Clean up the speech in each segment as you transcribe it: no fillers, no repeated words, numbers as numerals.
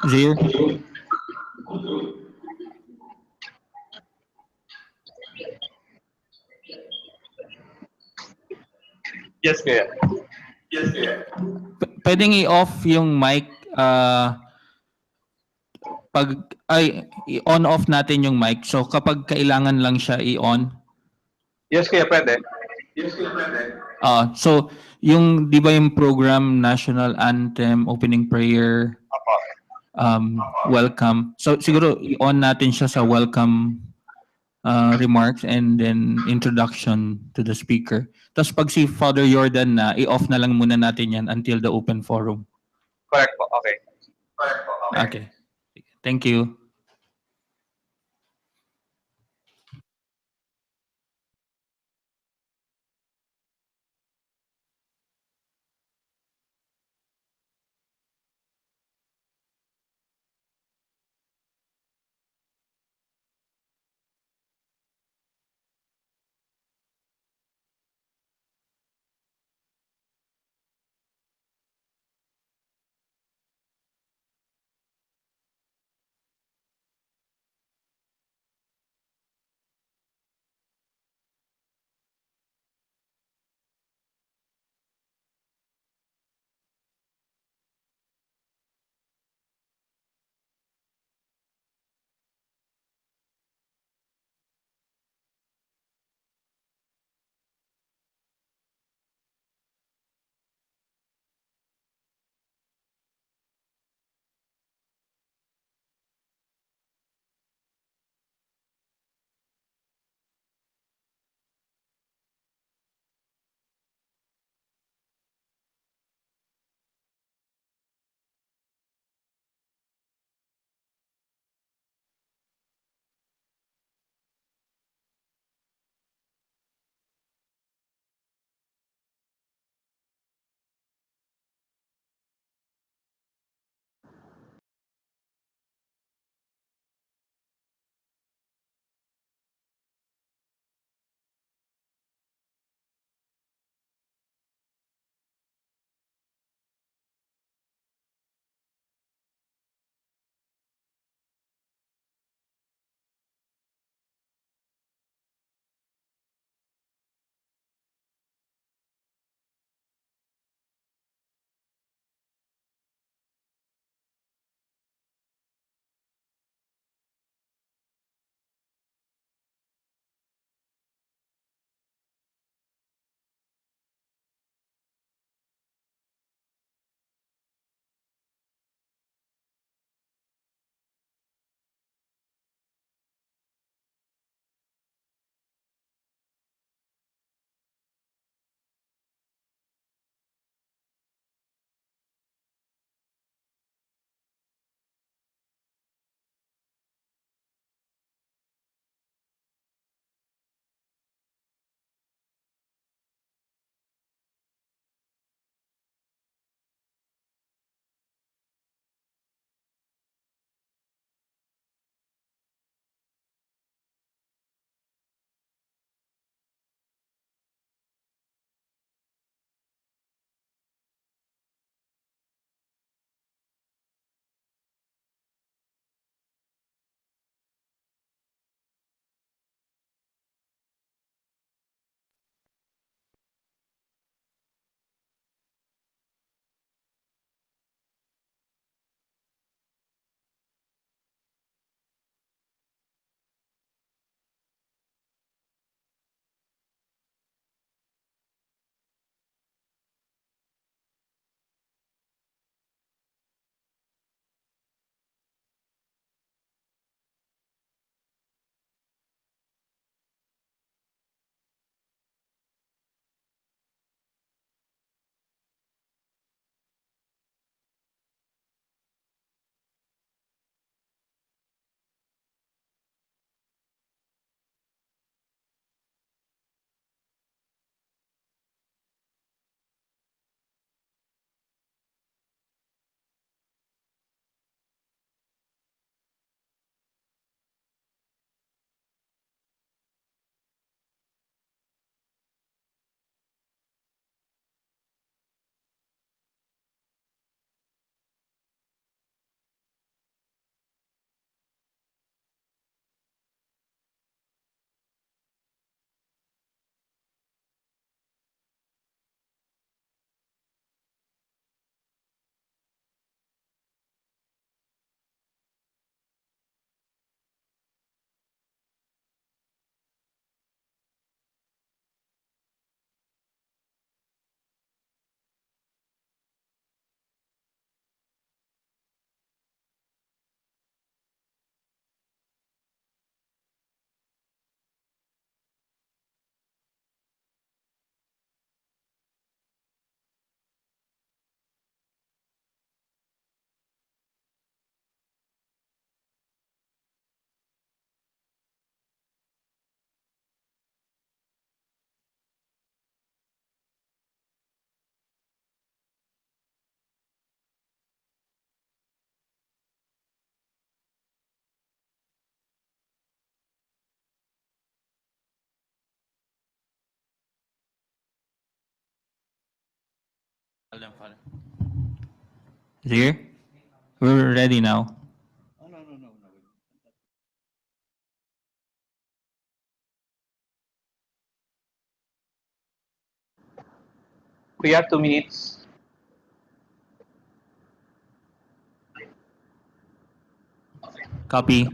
Zio? Yes, Kuya. Pwedeng i-off yung mic pag i-on-off natin yung mic. So kapag kailangan lang siya i-on. Yes, Kuya, pwede. So yung di ba yung program National Anthem, Opening Prayer, welcome. So siguro i-on natin siya sa welcome remarks and then introduction to the speaker. Tapos pag si Father Jordan na, i-off na lang muna natin yan until the open forum. Correct po. Okay. Okay. Thank you. Is he here? We're ready now. We have 2 minutes. Copy.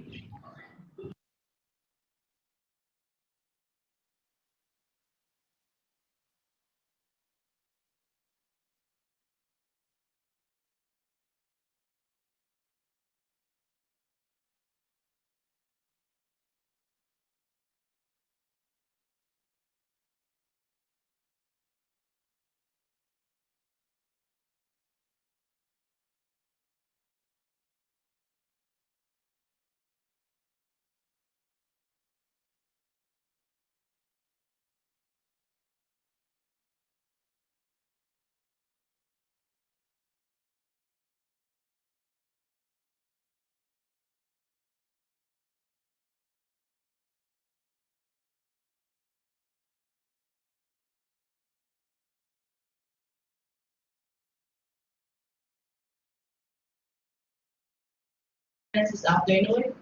This afternoon.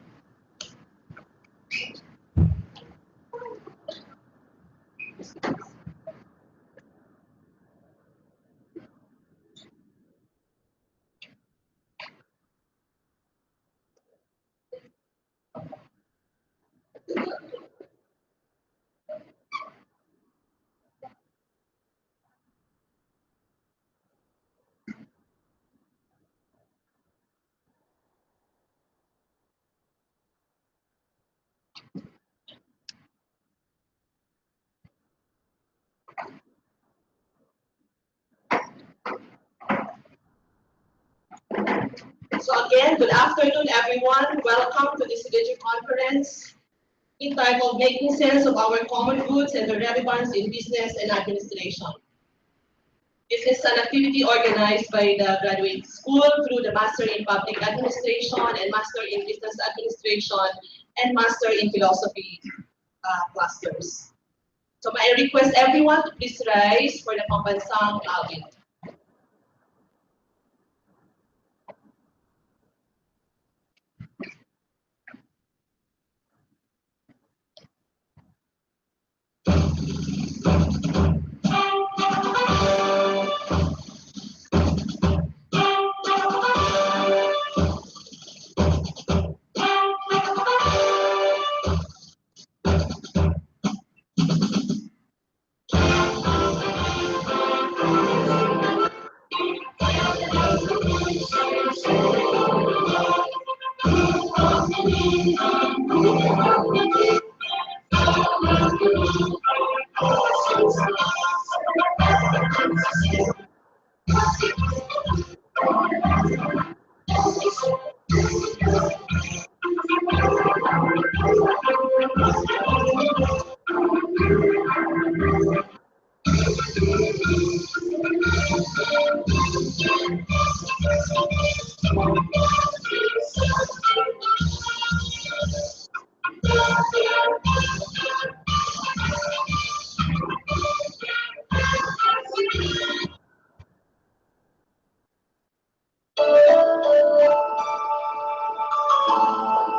So again, good afternoon, everyone. Welcome to this video conference entitled Making Sense of Our Common Goods and Their Relevance in Business and Administration. This is an activity organized by the graduate school through the Master in Public Administration and Master in Business Administration and Master in Philosophy clusters. So I request everyone to please rise for the Pambansang Awit.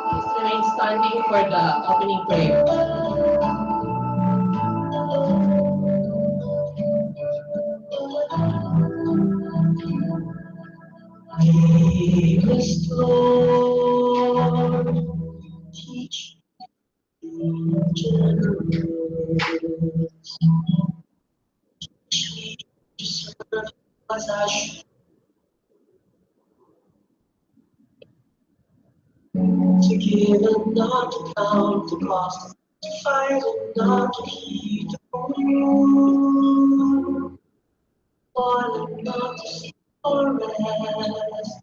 Please remain standing for the opening prayer. Give us, Lord, teach me generous, teach me to serve as I should, to give and not to count the cost, to fight and not to heed the rule, fall and not to seek for rest,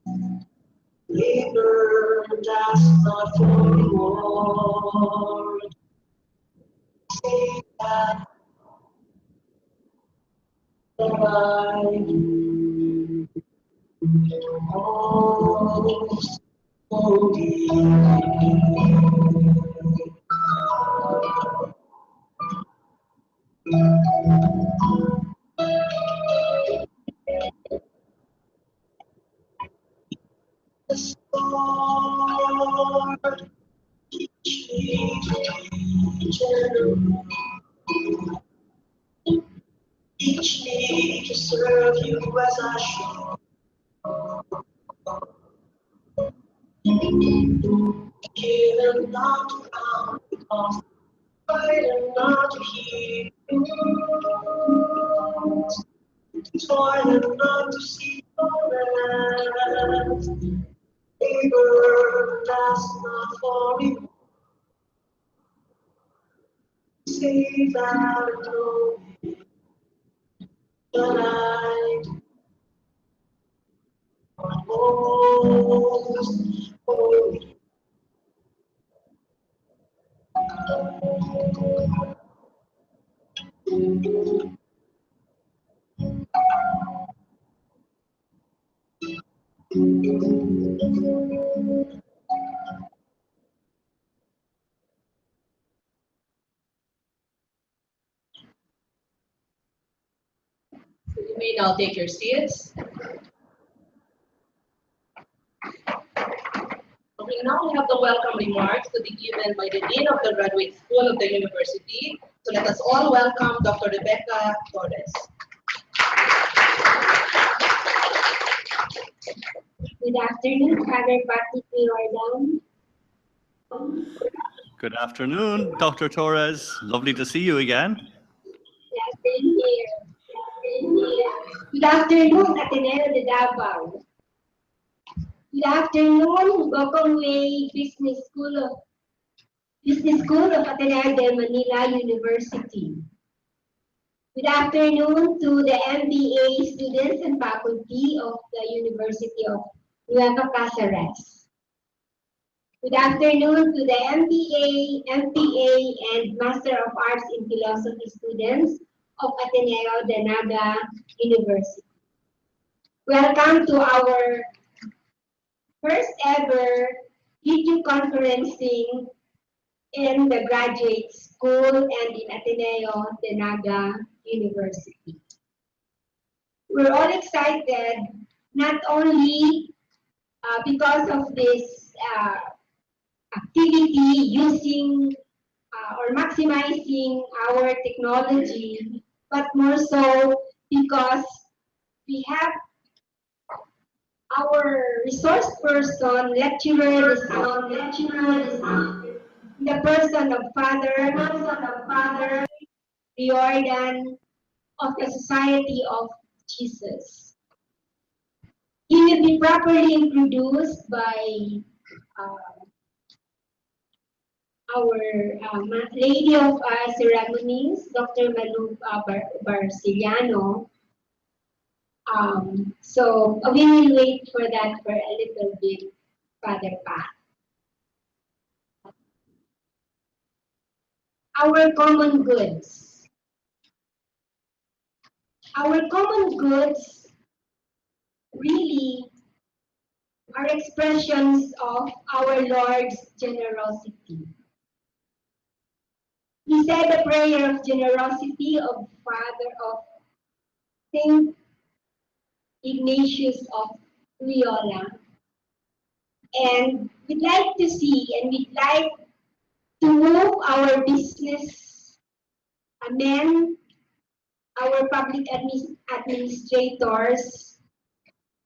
labor and ask not for reward. Say that I do most holy. Each day to serve you as I should. Given not to come because fighting not to hear you. Toiling not to see your rest. Labor that's not for you. Save that glory tonight. Most holy. You may now take your seats. We now have the welcome remarks to be given by the Dean of the Graduate School of the University. So let us all welcome Dr. Rebecca Torres. Good afternoon, Father Patrick Jordan. Good afternoon, Dr. Torres. Lovely to see you again. Good afternoon, Ateneo de Davao. Good afternoon, Gokong Wei Business School of Ateneo de Manila University. Good afternoon to the MBA students and faculty of the University of Nueva Cáceres. Good afternoon to the MBA, MPA, and Master of Arts in Philosophy students of Ateneo de Naga University. Welcome to our first ever video conferencing in the graduate school and in Ateneo de Naga University. We're all excited not only because of this activity using or maximizing our technology, but more so because we have our resource person, lecturer this afternoon, the person of Father Riordan of the Society of Jesus. He will be properly introduced by our Lady of Ceremonies, Dr. Malu Barciliano. So we will wait for that for a little bit, Father Pat. Our common goods. Our common goods really are expressions of our Lord's generosity. He said the prayer of generosity of Saint Ignatius of Loyola. And we'd like to see and we'd like to move our business men, our public administrators,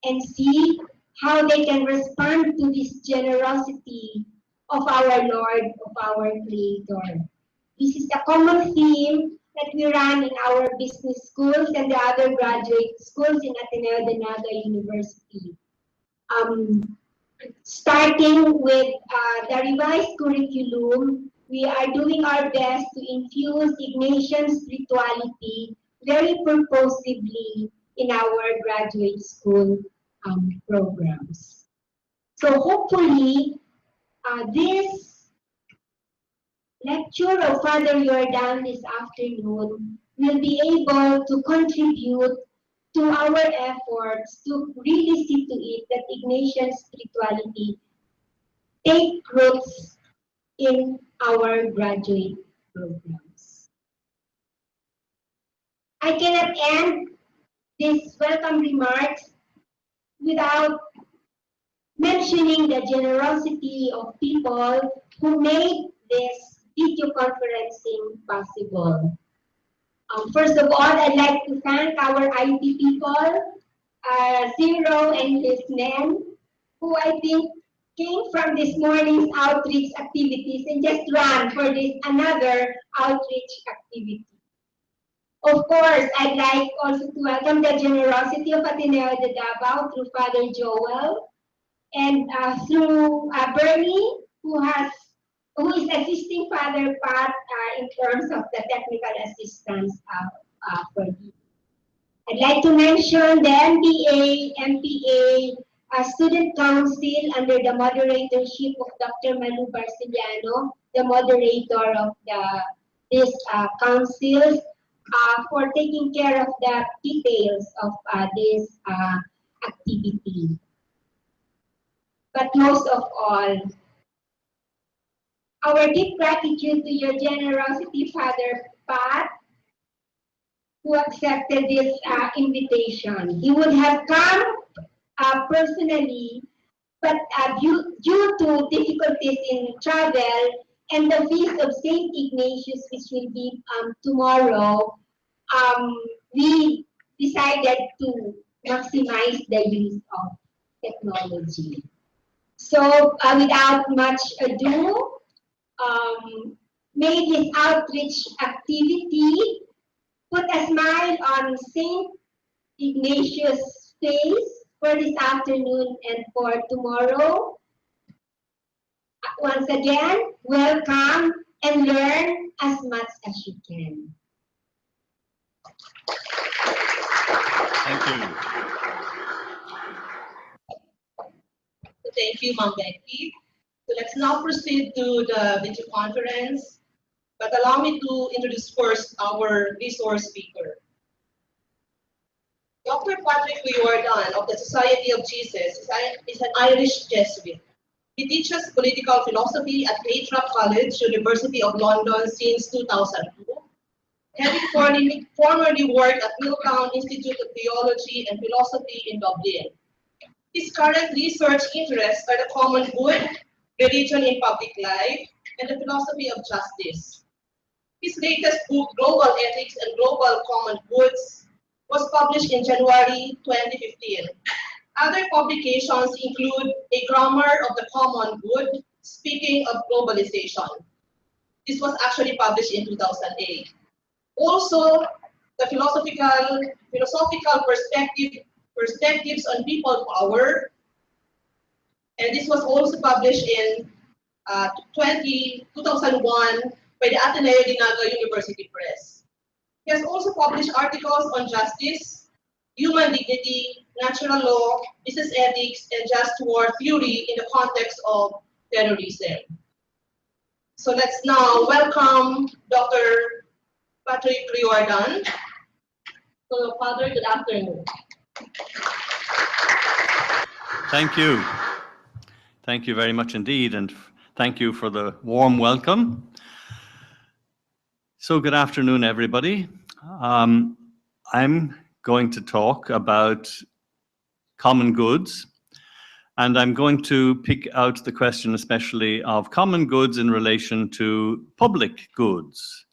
and see how they can respond to this generosity of our Lord, of our Creator. This is a common theme that we run in our business schools and the other graduate schools in Ateneo de Naga University. Starting with the revised curriculum, we are doing our best to infuse Ignatian spirituality very purposively in our graduate school programs. So hopefully, this lecture of Father Jordan this afternoon will be able to contribute to our efforts to really see to it that Ignatian spirituality take roots in our graduate programs. I cannot end these welcome remarks without mentioning the generosity of people who made this video conferencing possible. First of all, I'd like to thank our IT people, Zero and his men, who I think came from this morning's outreach activities and just ran for this another outreach activity. Of course, I'd like also to welcome the generosity of Ateneo de Davao through Father Joel and through Bernie, who is assisting Father Pat in terms of the technical assistance for you. I'd like to mention the MBA, MPA Student Council under the moderatorship of Dr. Malu Barciliano, the moderator of this council, for taking care of the details of this activity. But most of all, our deep gratitude to your generosity, Father Pat, who accepted this invitation. He would have come personally, but due to difficulties in travel and the feast of Saint Ignatius, which will be tomorrow, we decided to maximize the use of technology. So without much ado, may this outreach activity put a smile on Saint Ignatius' face for this afternoon and for tomorrow. Once again, welcome and learn as much as you can. Thank you. Thank you, Ma'am Becky. So let's now proceed to the video conference. But allow me to introduce first our resource speaker. Dr. Patrick Riordan of the Society of Jesus is an Irish Jesuit. He teaches political philosophy at Lathrop College, University of London since 2002, having formerly worked at Milltown Institute of Theology and Philosophy in Dublin. His current research interests are the common good, religion in public life, and the philosophy of justice. His latest book, Global Ethics and Global Common Goods, was published in January 2015. Other publications include A Grammar of the Common Good, Speaking of Globalization. This was actually published in 2008. Also, the philosophical perspectives on people power, and this was also published in 2001 by the Ateneo de Naga University Press. He has also published articles on justice, human dignity, natural law, business ethics, and just war theory in the context of terrorism. So let's now welcome Dr. Patrick Riordan. So, Father, good afternoon. Thank you. Thank you very much indeed, and thank you for the warm welcome. So good afternoon, everybody. I'm going to talk about common goods, and I'm going to pick out the question especially of common goods in relation to public goods.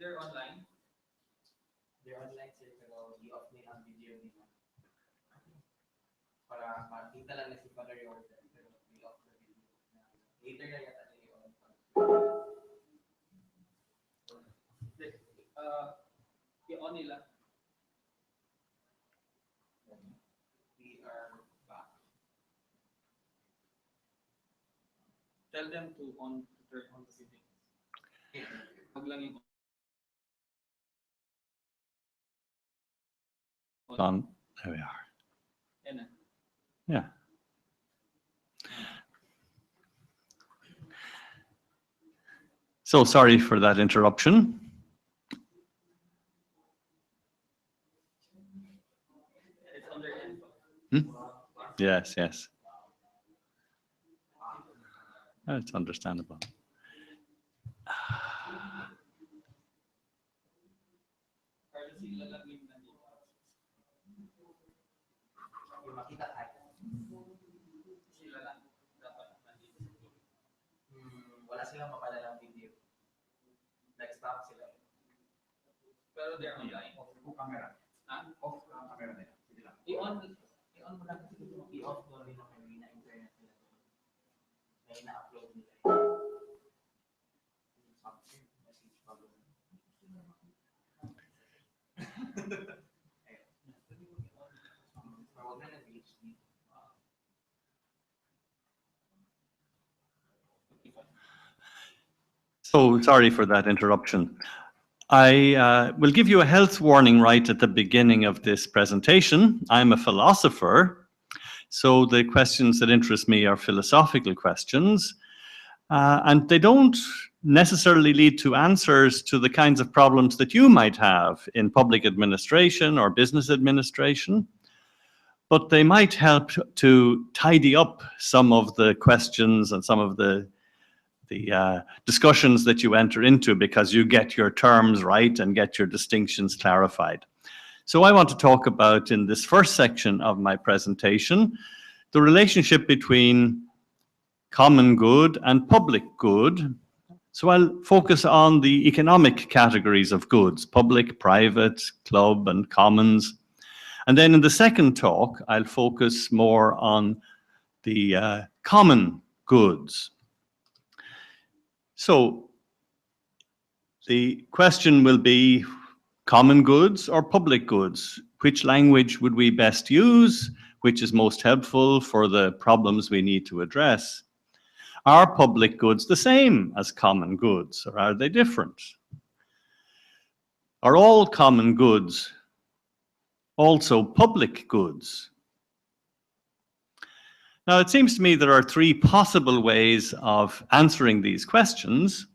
They're online. They're online, sir, pero i-off na ang video nila. Para makita lang na si Father Jordan, pero i-off the video. Later na yata na i-on. I-on nila. We are back. Tell them to turn on the video. Wag lang yung On. There we are. Yan na. Yeah. So sorry for that interruption. It's on their end. Yes, yes. It's understandable. Para sila lang yung nandito. Yung makita tayo. Sila lang. Dapat nandito. Wala silang mapadalang video. Nag-stop sila. Pero they're online. Off yung camera. Ha? Off ang camera nila. Sige lang. I-on mo lang kasi i-off doon rin ang may na-internet nila. May na-upload nila. So sorry for that interruption. I will give you a health warning right at the beginning of this presentation. I'm a philosopher, so the questions that interest me are philosophical questions, and they don't necessarily lead to answers to the kinds of problems that you might have in public administration or business administration, but they might help to tidy up some of the questions and some of the discussions that you enter into, because you get your terms right and get your distinctions clarified. So I want to talk about, in this first section of my presentation, the relationship between common good and public good. So I'll focus on the economic categories of goods: public, private, club, and commons. And then in the second talk, I'll focus more on the common goods. So the question will be common goods or public goods? Which language would we best use? Which is most helpful for the problems we need to address? Are public goods the same as common goods, or are they different? Are all common goods also public goods? Now, it seems to me there are three possible ways of answering these questions.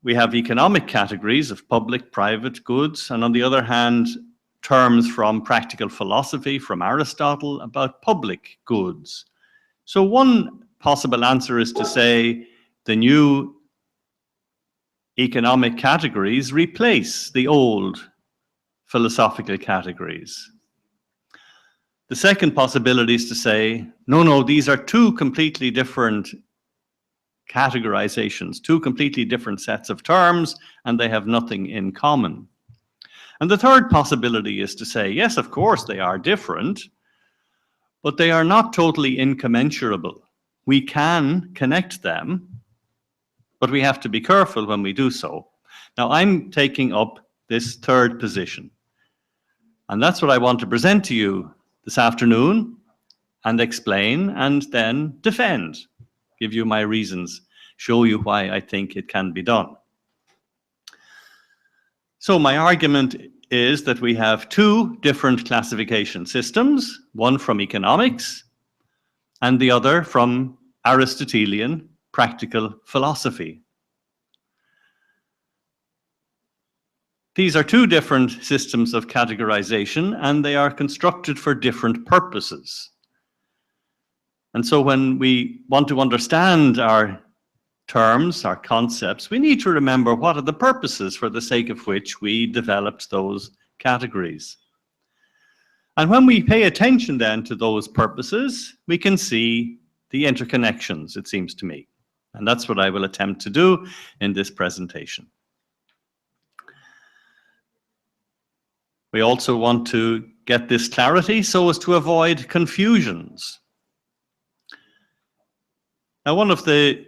We have economic categories of public, private goods, and on the other hand, terms from practical philosophy, from Aristotle, about public goods. So one possible answer is to say the new economic categories replace the old philosophical categories. The second possibility is to say, no, these are two completely different categorizations, two completely different sets of terms, and they have nothing in common. And the third possibility is to say, yes, of course they are different, but they are not totally incommensurable. We can connect them, but we have to be careful when we do so. Now, I'm taking up this third position, and that's what I want to present to you this afternoon, and explain, and then defend, give you my reasons, show you why I think it can be done. So my argument is that we have two different classification systems, one from economics and the other from Aristotelian practical philosophy. These are two different systems of categorization, and they are constructed for different purposes. And so when we want to understand our terms, our concepts, we need to remember what are the purposes for the sake of which we developed those categories. And when we pay attention then to those purposes, we can see the interconnections, it seems to me. And that's what I will attempt to do in this presentation. We also want to get this clarity so as to avoid confusions. Now, one of the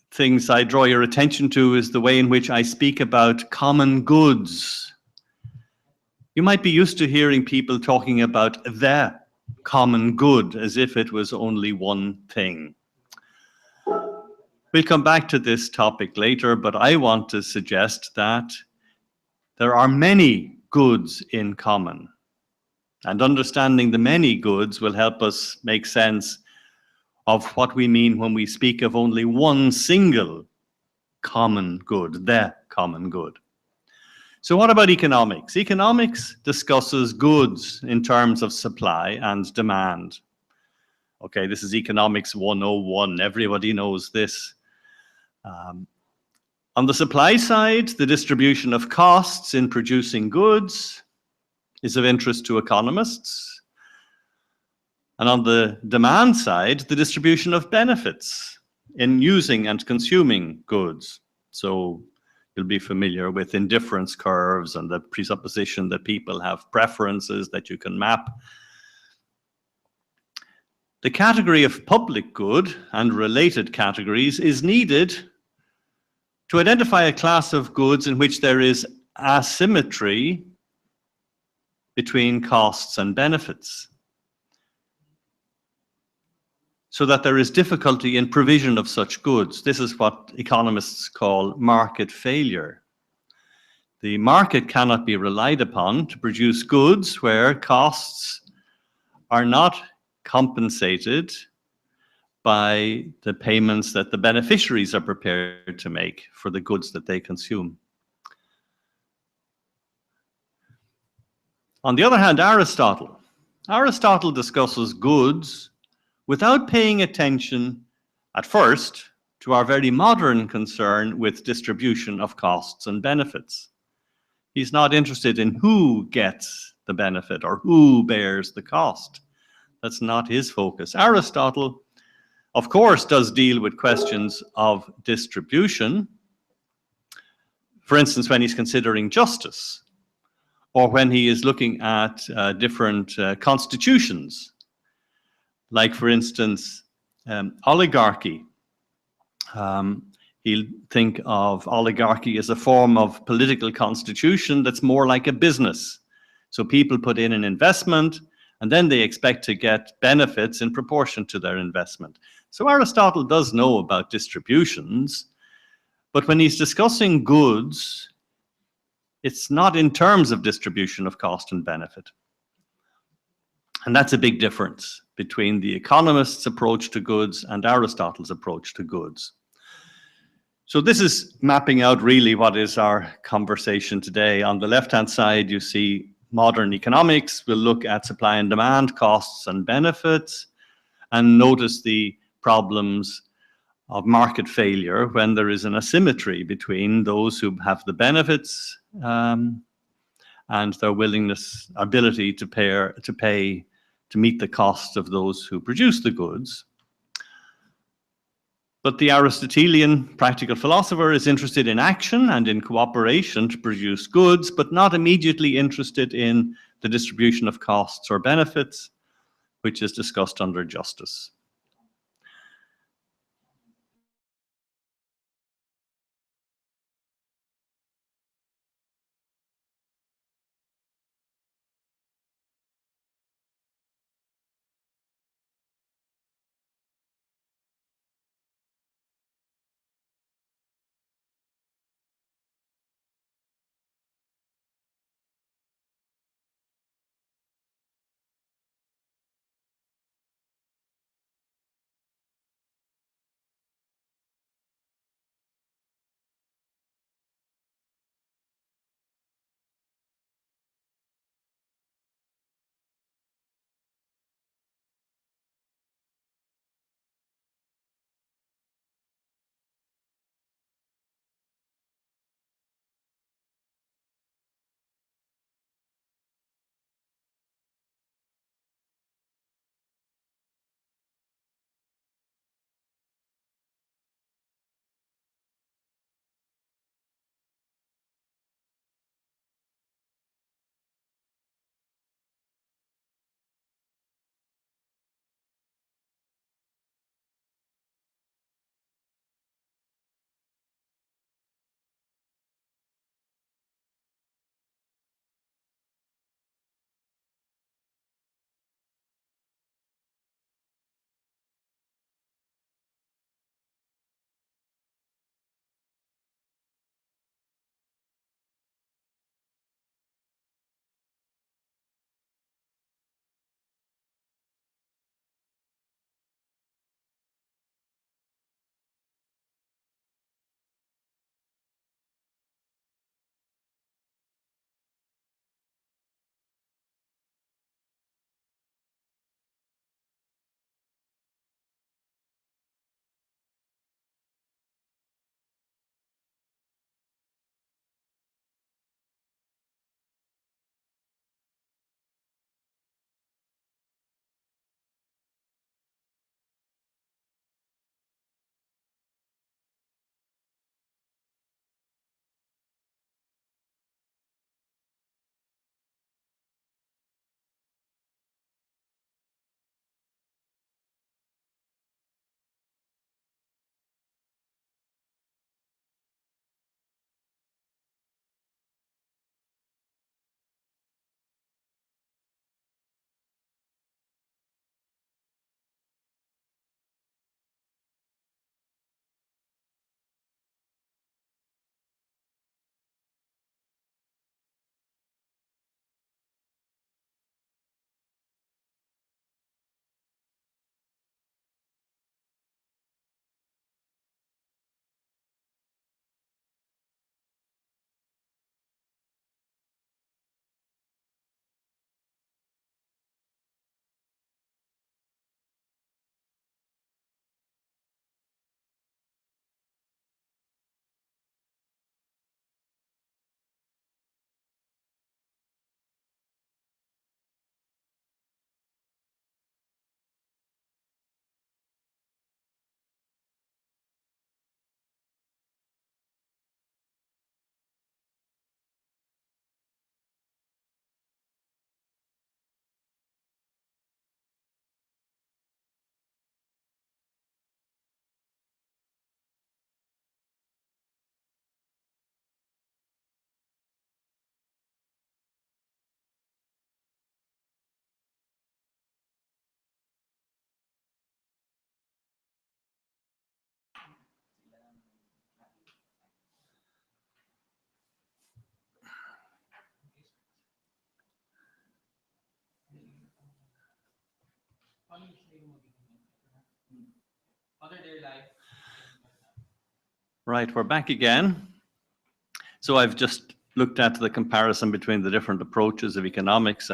things I draw your attention to is the way in which I speak about common goods. You might be used to hearing people talking about the common good as if it was only one thing. We'll come back to this topic later, but I want to suggest that there are many goods in common. And understanding the many goods will help us make sense of what we mean when we speak of only one single common good, the common good. So what about economics? Economics discusses goods in terms of supply and demand. Okay, this is Economics 101. Everybody knows this. On the supply side, the distribution of costs in producing goods is of interest to economists. And on the demand side, the distribution of benefits in using and consuming goods. So you'll be familiar with indifference curves and the presupposition that people have preferences that you can map. The category of public good and related categories is needed to identify a class of goods in which there is asymmetry between costs and benefits, so that there is difficulty in provision of such goods. This is what economists call market failure. The market cannot be relied upon to produce goods where costs are not compensated by the payments that the beneficiaries are prepared to make for the goods that they consume. On the other hand, Aristotle discusses goods without paying attention at first to our very modern concern with distribution of costs and benefits. He's not interested in who gets the benefit or who bears the cost. That's not his focus. Aristotle, of course, does deal with questions of distribution. For instance, when he's considering justice, or when he is looking at different constitutions, like, for instance, oligarchy. He'll think of oligarchy as a form of political constitution that's more like a business. So people put in an investment, and then they expect to get benefits in proportion to their investment. So Aristotle does know about distributions, but when he's discussing goods, it's not in terms of distribution of cost and benefit. And that's a big difference between the economist's approach to goods and Aristotle's approach to goods. So this is mapping out really what is our conversation today. On the left-hand side, you see modern economics. We'll look at supply and demand, costs and benefits, and notice the problems of market failure when there is an asymmetry between those who have the benefits and their willingness, ability to pay to meet the costs of those who produce the goods. But the Aristotelian practical philosopher is interested in action and in cooperation to produce goods, but not immediately interested in the distribution of costs or benefits, which is discussed under justice. Father, their life. Right, we're back again. So I've just looked at the comparison between the different approaches of economics.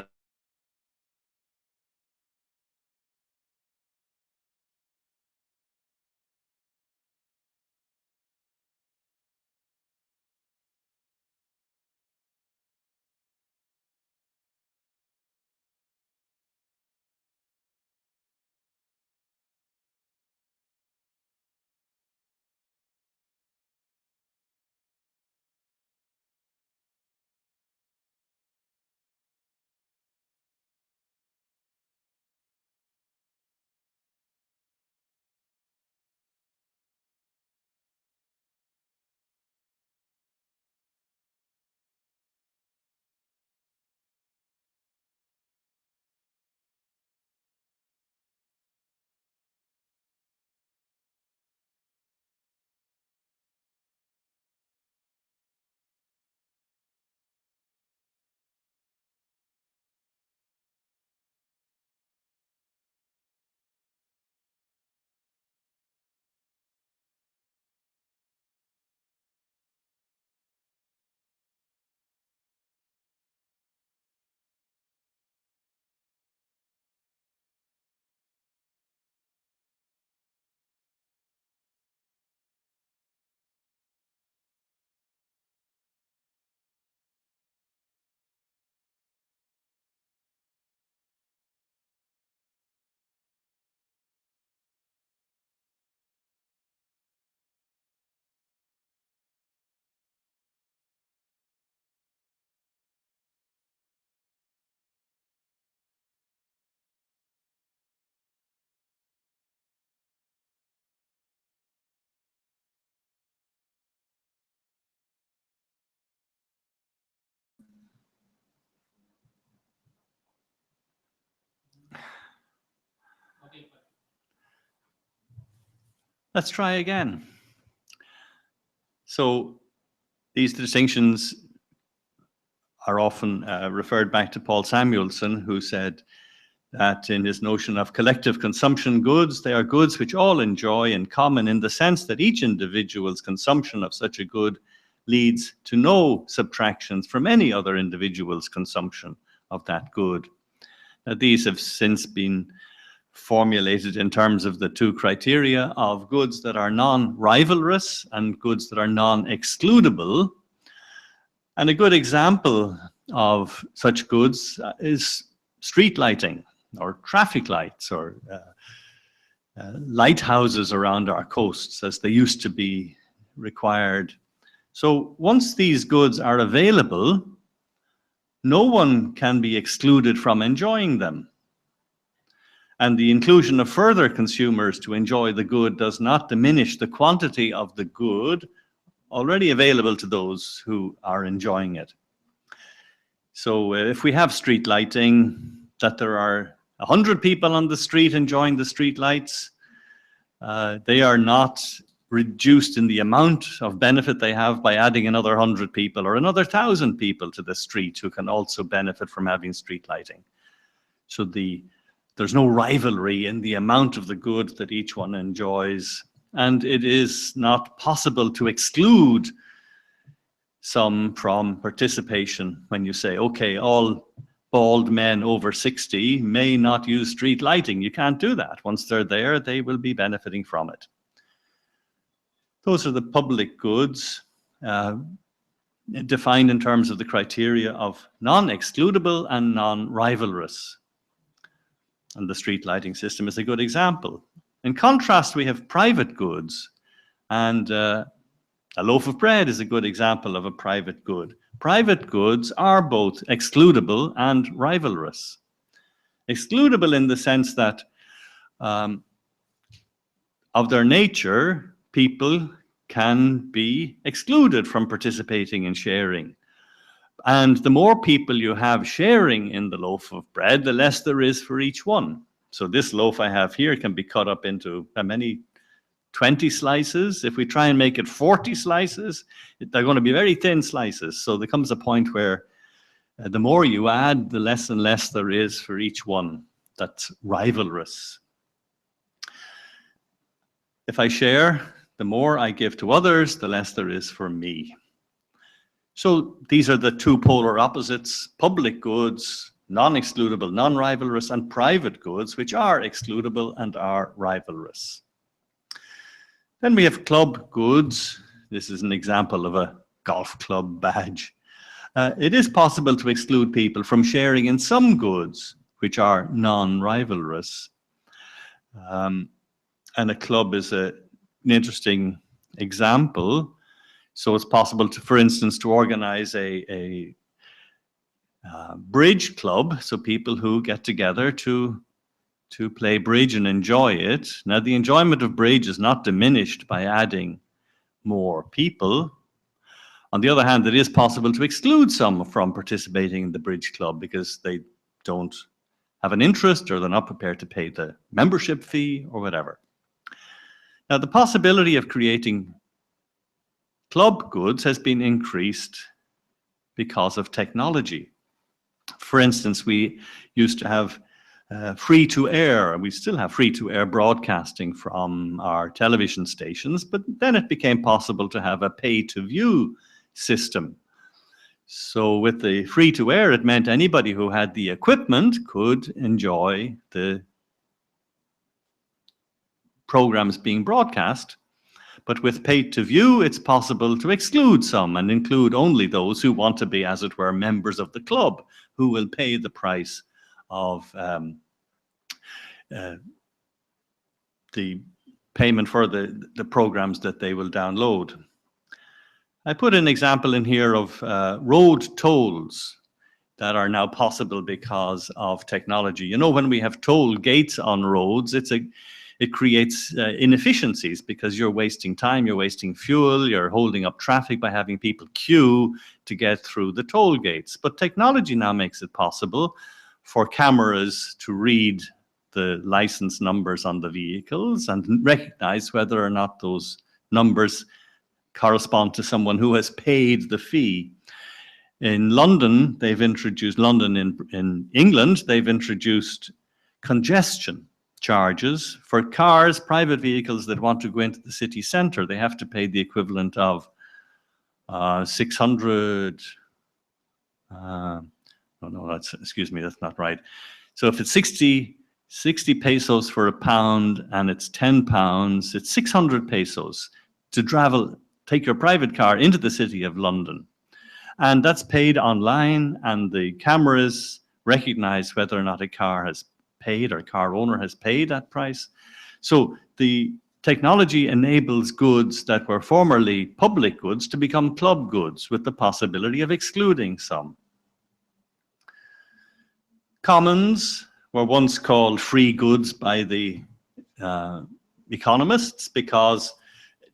Let's try again. So these distinctions are often referred back to Paul Samuelson, who said that in his notion of collective consumption goods, they are goods which all enjoy in common in the sense that each individual's consumption of such a good leads to no subtractions from any other individual's consumption of that good. Now, these have since been formulated in terms of the two criteria of goods that are non-rivalrous and goods that are non-excludable. And a good example of such goods is street lighting or traffic lights or lighthouses around our coasts, as they used to be required. So once these goods are available, no one can be excluded from enjoying them. And the inclusion of further consumers to enjoy the good does not diminish the quantity of the good already available to those who are enjoying it. So if we have street lighting, that there are 100 people on the street enjoying the street lights, they are not reduced in the amount of benefit they have by adding another 100 people or another 1,000 people to the street who can also benefit from having street lighting. So there's no rivalry in the amount of the good that each one enjoys, and it is not possible to exclude some from participation when you say, okay, all bald men over 60 may not use street lighting. You can't do that. Once they're there, they will be benefiting from it. Those are the public goods defined in terms of the criteria of non-excludable and non-rivalrous. And the street lighting system is a good example. In contrast, we have private goods, and a loaf of bread is a good example of a private good. Private goods are both excludable and rivalrous. Excludable in the sense that of their nature, people can be excluded from participating and sharing. And the more people you have sharing in the loaf of bread, the less there is for each one. So this loaf I have here can be cut up into how many? 20 slices. If we try and make it 40 slices, they're going to be very thin slices. So there comes a point where the more you add, the less and less there is for each one. That's rivalrous. If I share, the more I give to others, the less there is for me. So these are the two polar opposites: public goods, non-excludable, non-rivalrous, and private goods, which are excludable and are rivalrous. Then we have club goods. This is an example of a golf club badge. It is possible to exclude people from sharing in some goods which are non-rivalrous. And a club is an interesting example. So it's possible to, for instance, to organize a bridge club, so people who get together to play bridge and enjoy it. Now, the enjoyment of bridge is not diminished by adding more people. On the other hand, it is possible to exclude some from participating in the bridge club because they don't have an interest, or they're not prepared to pay the membership fee or whatever. Now, the possibility of creating club goods has been increased because of technology. For instance, we used to have free-to-air. We still have free-to-air broadcasting from our television stations, but then it became possible to have a pay-to-view system. So with the free-to-air, it meant anybody who had the equipment could enjoy the programs being broadcast. But with pay-to-view, it's possible to exclude some and include only those who want to be, as it were, members of the club, who will pay the price of the payment for the programs that they will download. I put an example in here of road tolls that are now possible because of technology. You know, when we have toll gates on roads, it creates inefficiencies because you're wasting time, you're wasting fuel, you're holding up traffic by having people queue to get through the toll gates. But technology now makes it possible for cameras to read the license numbers on the vehicles and recognize whether or not those numbers correspond to someone who has paid the fee. In London, in England, they've introduced congestion charges for cars, private vehicles that want to go into the city centre. They have to pay the equivalent of 600. Excuse me, that's not right. So if it's 60 pesos for a pound and it's 10 pounds, it's 600 pesos to take your private car into the city of London. And that's paid online, and the cameras recognize whether or not a car has paid, or car owner has paid that price. So the technology enables goods that were formerly public goods to become club goods, with the possibility of excluding some. Commons were once called free goods by the economists because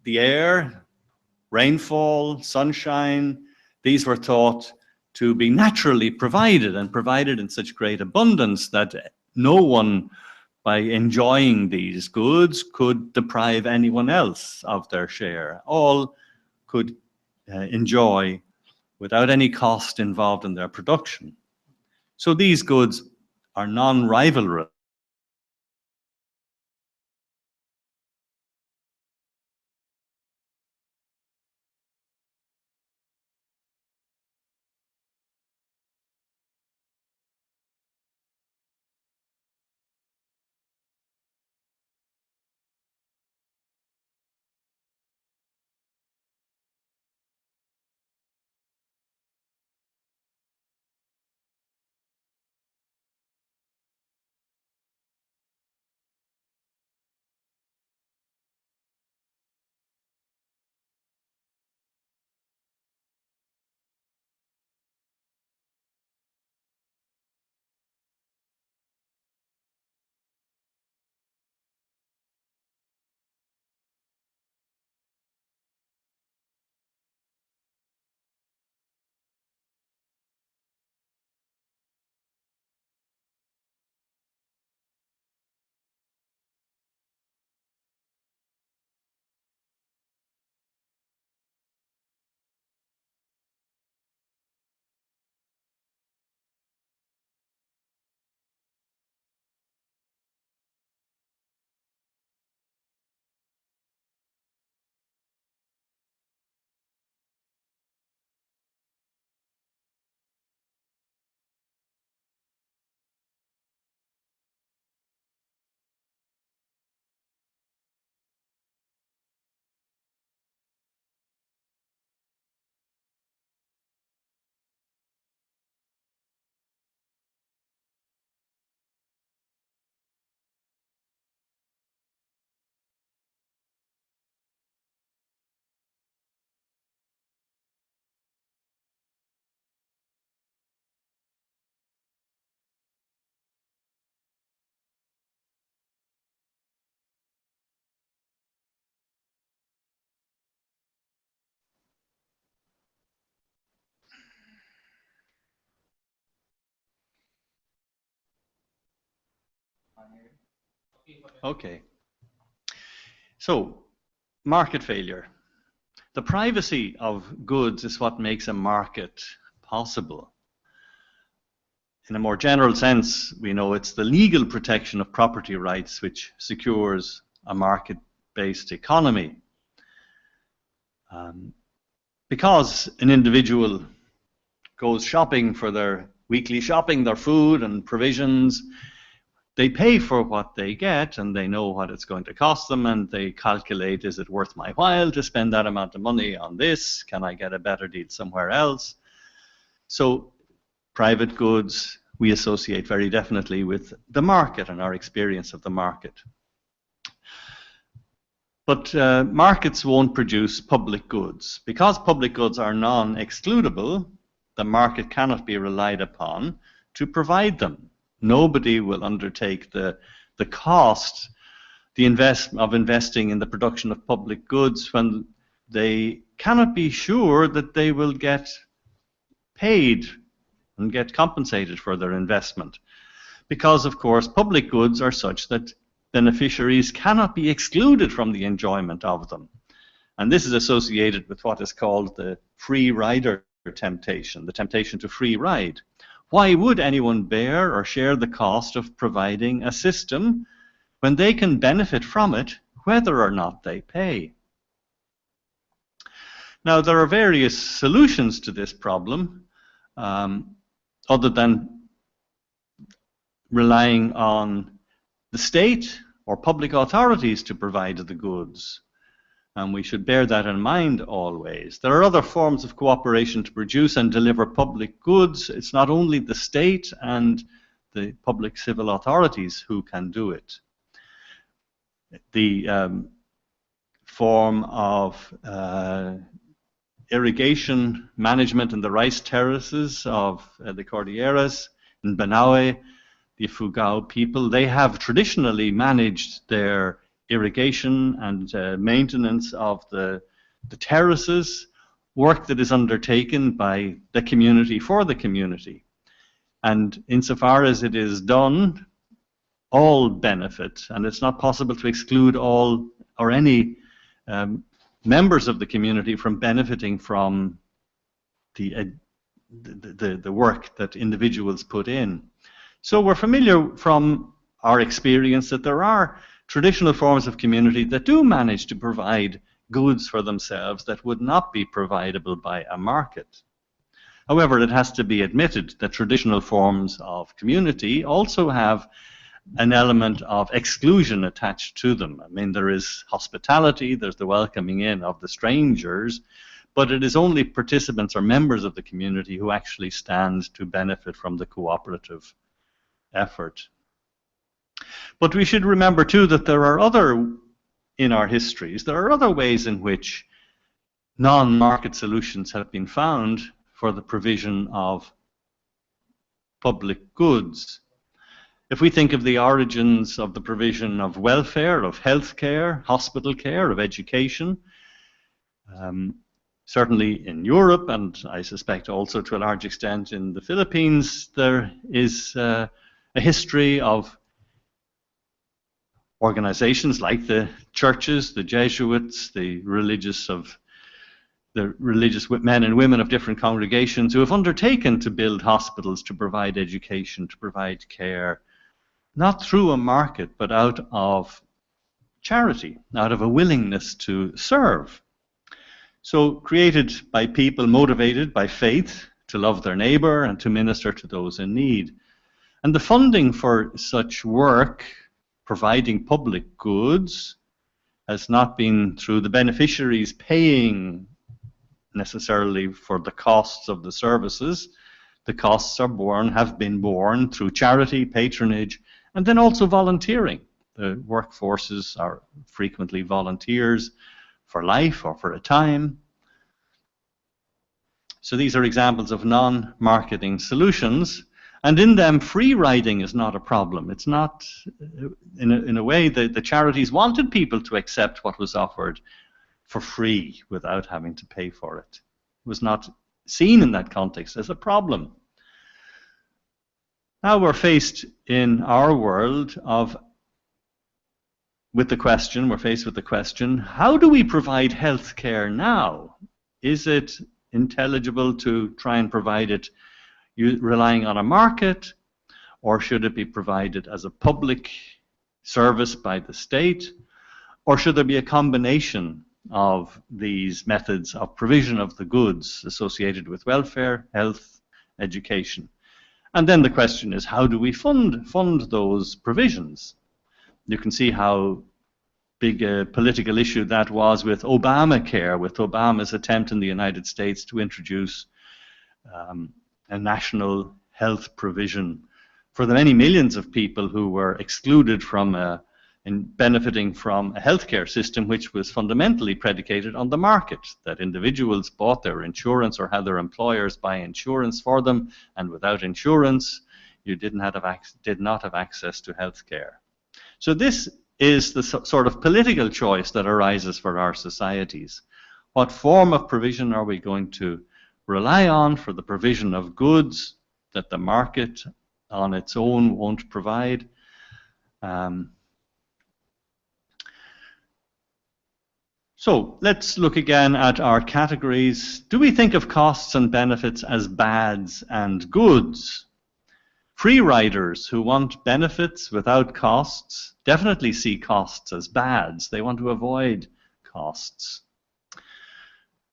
the air, rainfall, sunshine, these were thought to be naturally provided, and provided in such great abundance that no one, by enjoying these goods, could deprive anyone else of their share. All could enjoy without any cost involved in their production. So these goods are non-rivalrous. Okay. So, market failure. The privacy of goods is what makes a market possible. In a more general sense, we know it's the legal protection of property rights which secures a market-based economy. Because an individual goes shopping for their weekly shopping, their food and provisions, they pay for what they get and they know what it's going to cost them, and they calculate, is it worth my while to spend that amount of money on this? Can I get a better deal somewhere else? So private goods we associate very definitely with the market and our experience of the market. But markets won't produce public goods. Because public goods are non-excludable, the market cannot be relied upon to provide them. Nobody will undertake the cost of investing in the production of public goods when they cannot be sure that they will get paid and get compensated for their investment. Because, of course, public goods are such that beneficiaries cannot be excluded from the enjoyment of them. And this is associated with what is called the free rider temptation, the temptation to free ride. Why would anyone bear or share the cost of providing a system when they can benefit from it whether or not they pay? Now, there are various solutions to this problem other than relying on the state or public authorities to provide the goods. And we should bear that in mind always. There are other forms of cooperation to produce and deliver public goods. It's not only the state and the public civil authorities who can do it. The form of irrigation management in the rice terraces of the Cordilleras in Banaue, the Fugao people, they have traditionally managed their irrigation and maintenance of the terraces, work that is undertaken by the community for the community. And insofar as it is done, all benefit, and it's not possible to exclude all or any members of the community from benefiting from the work that individuals put in. So we're familiar from our experience that there are traditional forms of community that do manage to provide goods for themselves that would not be providable by a market. However, it has to be admitted that traditional forms of community also have an element of exclusion attached to them. I mean, there is hospitality, there's the welcoming in of the strangers, but it is only participants or members of the community who actually stand to benefit from the cooperative effort. But we should remember too that there are in our histories, there are other ways in which non-market solutions have been found for the provision of public goods. If we think of the origins of the provision of welfare, of health care, hospital care, of education, certainly in Europe, and I suspect also to a large extent in the Philippines, there is a history of organizations like the churches, the Jesuits, the religious men and women of different congregations who have undertaken to build hospitals, to provide education, to provide care, not through a market, but out of charity, out of a willingness to serve. So created by people motivated by faith to love their neighbor and to minister to those in need. And the funding for such work, providing public goods, has not been through the beneficiaries paying necessarily for the costs of the services. The costs have been borne through charity, patronage, and then also volunteering. The workforces are frequently volunteers for life or for a time. So these are examples of non-marketing solutions, and in them free riding is not a problem. It's not, in a way, the charities wanted people to accept what was offered for free without having to pay for it. It was not seen in that context as a problem. Now we're faced in our world with the question, how do we provide health care now? Is it intelligible to try and provide it relying on a market, or should it be provided as a public service by the state, or should there be a combination of these methods of provision of the goods associated with welfare, health, education? And then the question is, how do we fund those provisions? You can see how big a political issue that was with Obamacare, with Obama's attempt in the United States to introduce a national health provision for the many millions of people who were excluded from benefiting from a healthcare system which was fundamentally predicated on the market, that individuals bought their insurance or had their employers buy insurance for them, and without insurance you did not have access to healthcare. So this is the sort of political choice that arises for our societies. What form of provision are we going to rely on for the provision of goods that the market on its own won't provide? So let's look again at our categories. Do we think of costs and benefits as bads and goods? Free riders who want benefits without costs definitely see costs as bads. They want to avoid costs.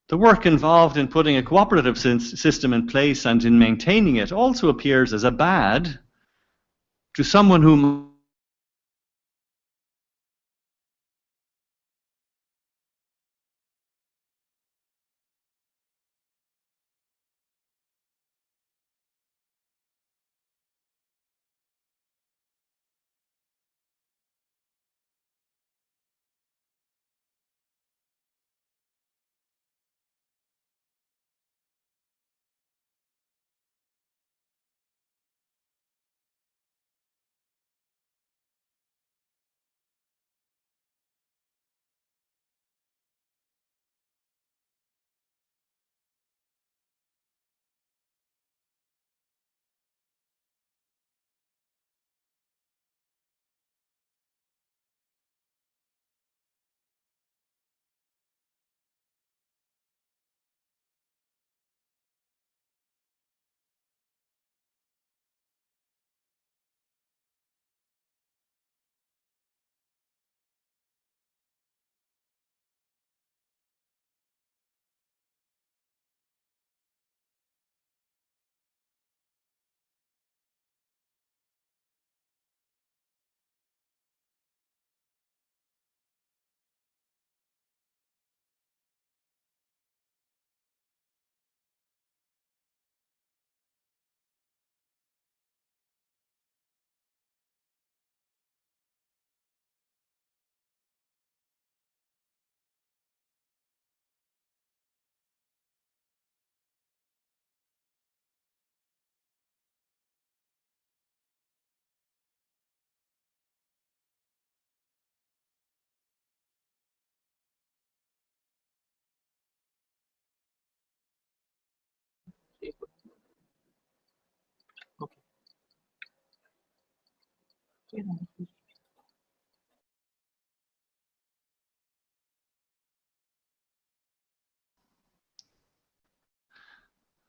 The work involved in putting a cooperative system in place and in maintaining it also appears as a bad to someone who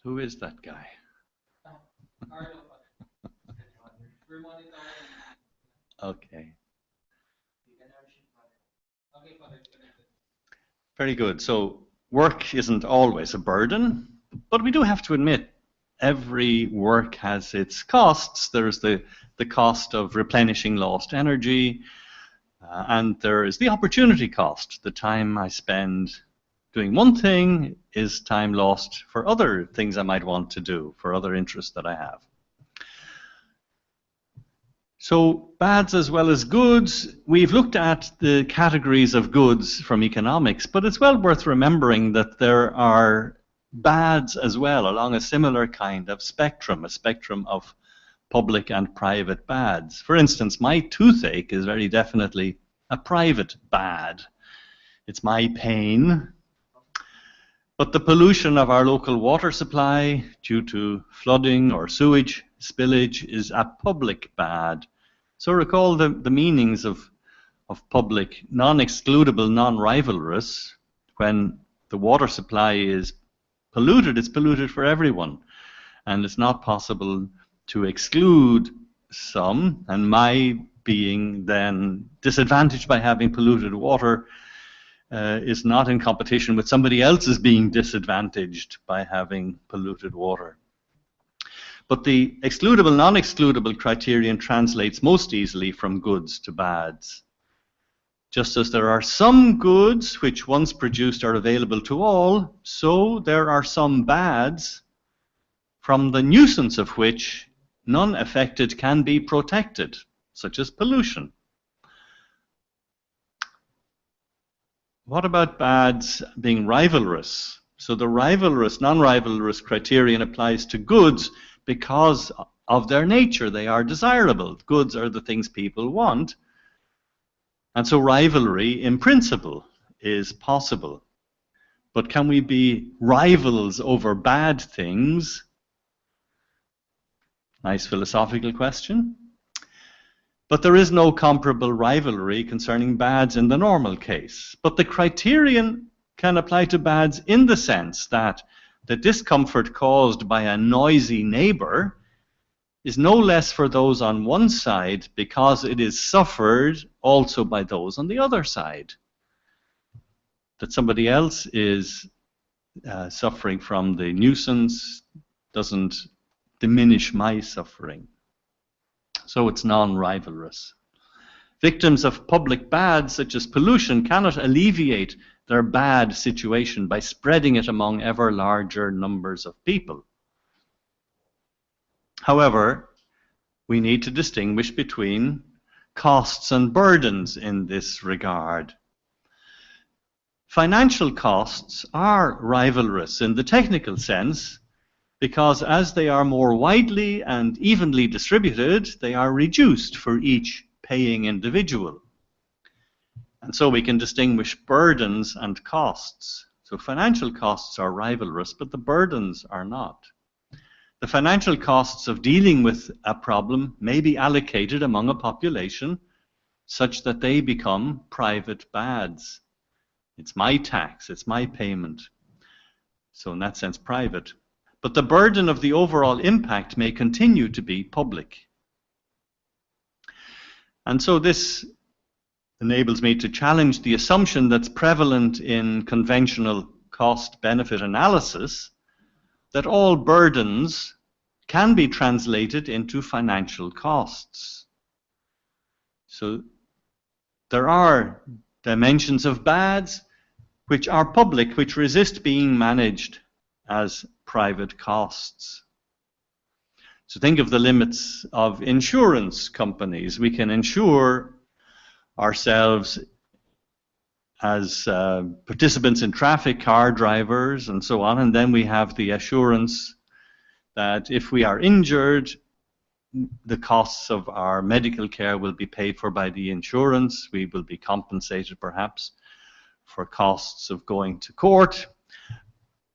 Who is that guy? Okay. Very good. So work isn't always a burden, but we do have to admit every work has its costs. There's the cost of replenishing lost energy, and there is the opportunity cost. The time I spend doing one thing is time lost for other things I might want to do, for other interests that I have. So bads as well as goods, we've looked at the categories of goods from economics, but it's well worth remembering that there are bads as well along a similar kind of spectrum, a spectrum of public and private bads. For instance, my toothache is very definitely a private bad. It's my pain. But the pollution of our local water supply due to flooding or sewage spillage is a public bad. So recall the meanings of public, non-excludable, non-rivalrous. When the water supply is polluted, it's polluted for everyone. And it's not possible to exclude some, and my being then disadvantaged by having polluted water is not in competition with somebody else's being disadvantaged by having polluted water. But the excludable, non-excludable criterion translates most easily from goods to bads. Just as there are some goods which once produced are available to all, so there are some bads from the nuisance of which none affected can be protected, such as pollution. What about bads being rivalrous? So the rivalrous, non-rivalrous criterion applies to goods because of their nature. They are desirable. Goods are the things people want. And so rivalry, in principle, is possible. But can we be rivals over bad things? Nice philosophical question. But there is no comparable rivalry concerning bads in the normal case. But the criterion can apply to bads in the sense that the discomfort caused by a noisy neighbor is no less for those on one side because it is suffered also by those on the other side. That somebody else is suffering from the nuisance doesn't diminish my suffering. So it's non-rivalrous. Victims of public bads, such as pollution, cannot alleviate their bad situation by spreading it among ever larger numbers of people. However, we need to distinguish between costs and burdens in this regard. Financial costs are rivalrous in the technical sense, because as they are more widely and evenly distributed, they are reduced for each paying individual. And so we can distinguish burdens and costs. So financial costs are rivalrous, but the burdens are not. The financial costs of dealing with a problem may be allocated among a population such that they become private bads. It's my tax, it's my payment. So in that sense, private. But the burden of the overall impact may continue to be public. And so this enables me to challenge the assumption that's prevalent in conventional cost-benefit analysis that all burdens can be translated into financial costs. So there are dimensions of bads which are public, which resist being managed as private costs. So think of the limits of insurance companies. We can insure ourselves as participants in traffic, car drivers, and so on, and then we have the assurance that if we are injured, the costs of our medical care will be paid for by the insurance. We will be compensated perhaps for costs of going to court.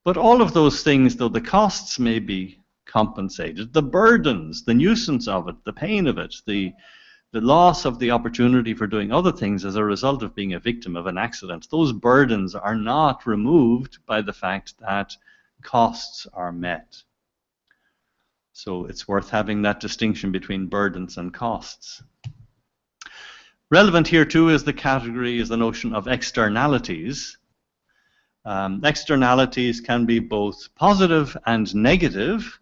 But all of those things, though the costs may be compensated, the burdens, the nuisance of it, the pain of it, the loss of the opportunity for doing other things as a result of being a victim of an accident, those burdens are not removed by the fact that costs are met. So it's worth having that distinction between burdens and costs. Relevant here too is the notion of externalities. Externalities can be both positive and negative.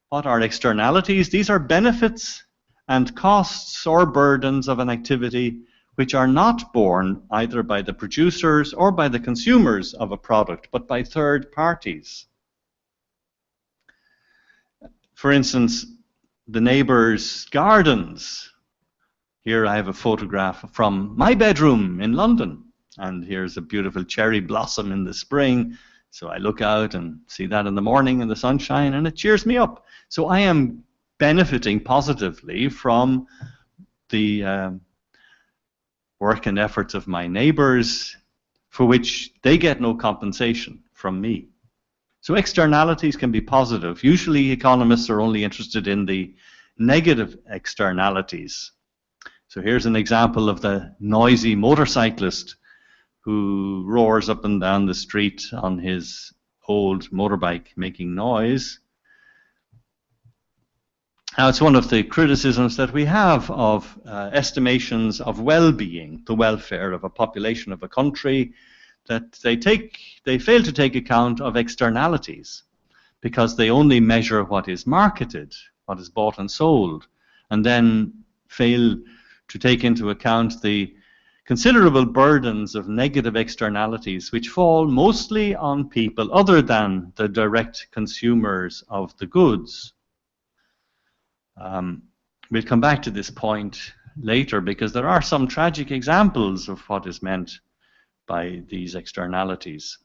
What are externalities? These are benefits and costs or burdens of an activity which are not borne either by the producers or by the consumers of a product, but by third parties. For instance, the neighbours' gardens. Here I have a photograph from my bedroom in London. And here's a beautiful cherry blossom in the spring. So I look out and see that in the morning in the sunshine, and it cheers me up. So I am benefiting positively from the work and efforts of my neighbors, for which they get no compensation from me. So externalities can be positive. Usually economists are only interested in the negative externalities. So here's an example of the noisy motorcyclist who roars up and down the street on his old motorbike making noise. Now, it's one of the criticisms that we have of estimations of well-being, the welfare of a population of a country, that they fail to take account of externalities because they only measure what is marketed, what is bought and sold, and then fail to take into account the considerable burdens of negative externalities which fall mostly on people other than the direct consumers of the goods. We'll come back to this point later because there are some tragic examples of what is meant by these externalities.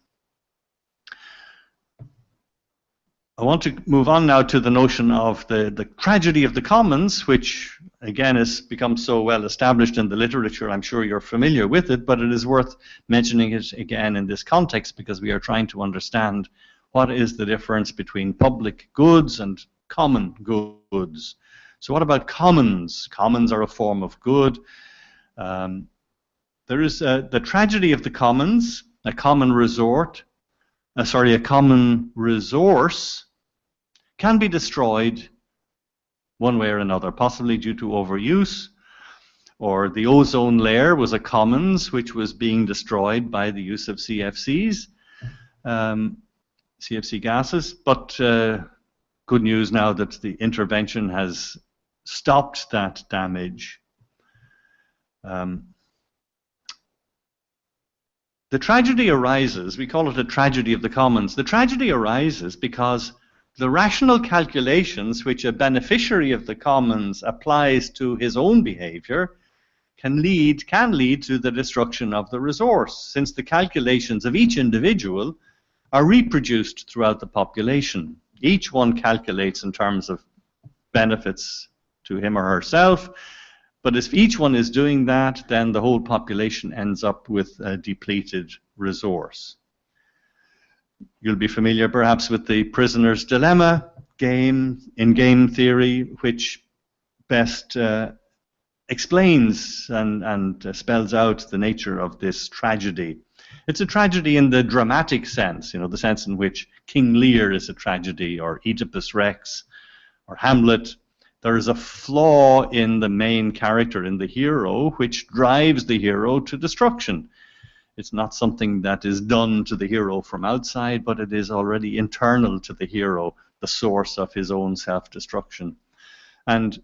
I want to move on now to the notion of the tragedy of the commons, which again has become so well established in the literature. I'm sure you're familiar with it, but it is worth mentioning it again in this context because we are trying to understand what is the difference between public goods and common goods. So what about commons? Commons are a form of good. There is the tragedy of the commons, a common resource can be destroyed one way or another, possibly due to overuse, or the ozone layer was a commons which was being destroyed by the use of CFCs, CFC gases, but good news now that the intervention has stopped that damage. The tragedy arises, we call it a tragedy of the commons. The tragedy arises because the rational calculations which a beneficiary of the commons applies to his own behavior can lead to the destruction of the resource, since the calculations of each individual are reproduced throughout the population. Each one calculates in terms of benefits to him or herself, but if each one is doing that, then the whole population ends up with a depleted resource. You'll be familiar perhaps with the prisoner's dilemma game in game theory, which best explains and spells out the nature of this tragedy. It's a tragedy in the dramatic sense, the sense in which King Lear is a tragedy, or Oedipus Rex, or Hamlet. There is a flaw in the main character, in the hero, which drives the hero to destruction. It's not something that is done to the hero from outside, but it is already internal to the hero, the source of his own self-destruction. And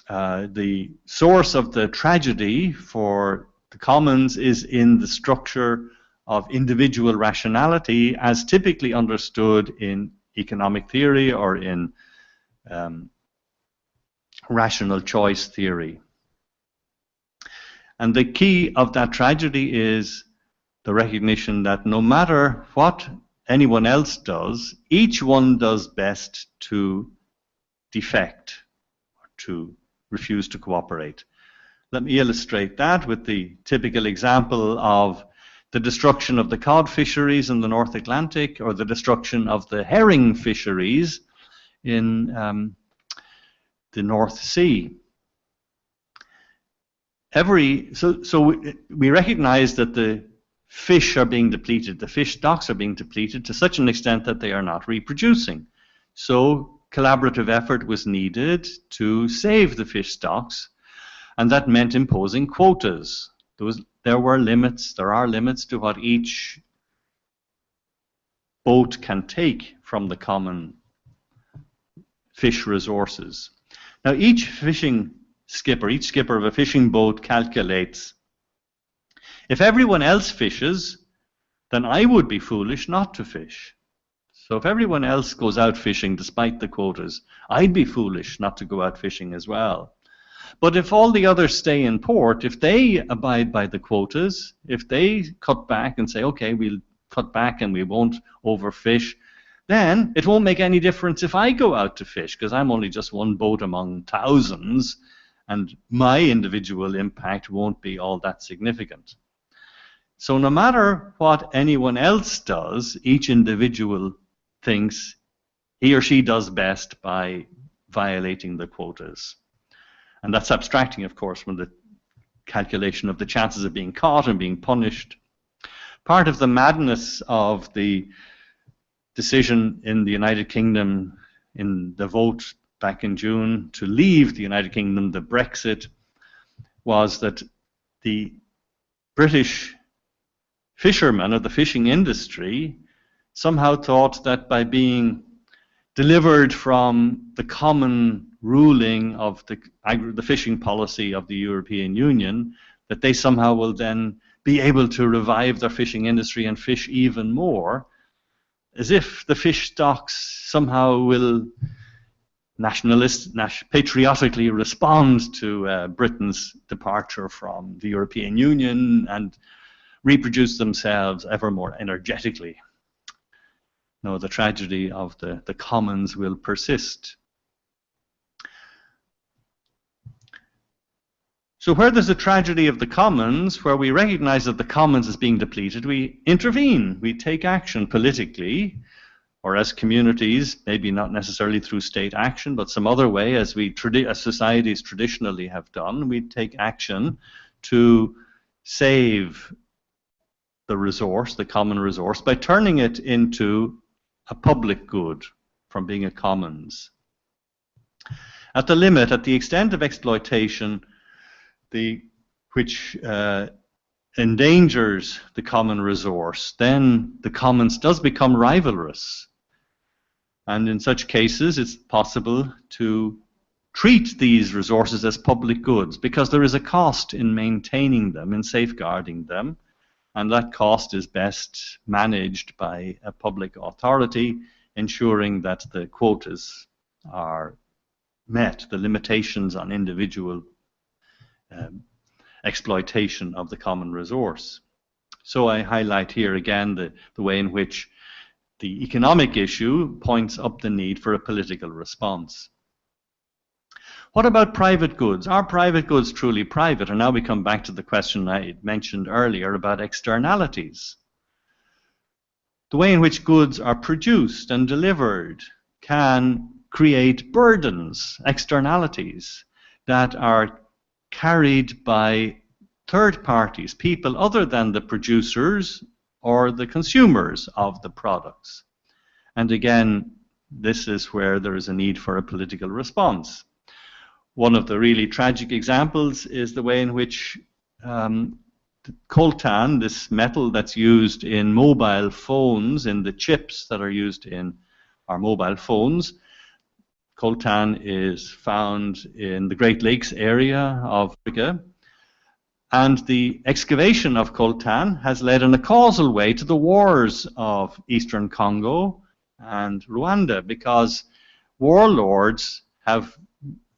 the source of the tragedy for the commons is in the structure of individual rationality as typically understood in economic theory or in rational choice theory. And the key of that tragedy is the recognition that no matter what anyone else does, each one does best to defect, or to refuse to cooperate. Let me illustrate that with the typical example of the destruction of the cod fisheries in the North Atlantic, or the destruction of the herring fisheries in the North Sea. So we recognize that the fish are being depleted, the fish stocks are being depleted to such an extent that they are not reproducing. So collaborative effort was needed to save the fish stocks, and that meant imposing quotas. There are limits to what each boat can take from the common fish resources. Now each skipper of a fishing boat calculates, if everyone else fishes, then I would be foolish not to fish. So if everyone else goes out fishing despite the quotas, I'd be foolish not to go out fishing as well. But if all the others stay in port, if they abide by the quotas, if they cut back and say, okay, we'll cut back and we won't overfish, then it won't make any difference if I go out to fish, because I'm only just one boat among thousands, and my individual impact won't be all that significant. So no matter what anyone else does, each individual thinks he or she does best by violating the quotas. And that's abstracting, of course, from the calculation of the chances of being caught and being punished. Part of the madness of the decision in the United Kingdom in the vote back in June to leave the United Kingdom, the Brexit, was that the British fishermen of the fishing industry somehow thought that by being delivered from the common ruling of the fishing policy of the European Union, that they somehow will then be able to revive their fishing industry and fish even more, as if the fish stocks somehow will patriotically respond to Britain's departure from the European Union and reproduce themselves ever more energetically. No, the tragedy of the commons will persist. So where there's a tragedy of the commons, where we recognize that the commons is being depleted, we intervene, we take action politically, or as communities, maybe not necessarily through state action, but some other way, as societies traditionally have done, we take action to save the resource, the common resource, by turning it into a public good from being a commons. At the limit, at the extent of exploitation, which endangers the common resource, then the commons does become rivalrous. And in such cases, it's possible to treat these resources as public goods because there is a cost in maintaining them, in safeguarding them, and that cost is best managed by a public authority, ensuring that the quotas are met, the limitations on individual exploitation of the common resource. So I highlight here again the way in which the economic issue points up the need for a political response. What about private goods? Are private goods truly private? And now we come back to the question I mentioned earlier about externalities. The way in which goods are produced and delivered can create burdens, externalities, that are carried by third parties, people other than the producers or the consumers of the products. And again, this is where there is a need for a political response. One of the really tragic examples is the way in which coltan, this metal that's used in mobile phones, in the chips that are used in our mobile phones, coltan is found in the Great Lakes area of Africa, and the excavation of coltan has led in a causal way to the wars of Eastern Congo and Rwanda, because warlords have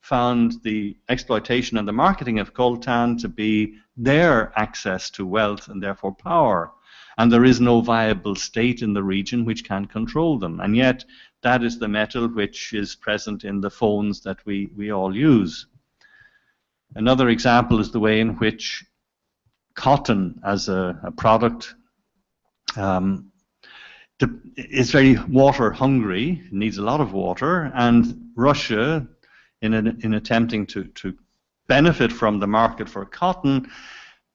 found the exploitation and the marketing of coltan to be their access to wealth and therefore power. And there is no viable state in the region which can control them. And yet, that is the metal which is present in the phones that we all use. Another example is the way in which cotton as a product is very water hungry, needs a lot of water, and Russia, in attempting to benefit from the market for cotton,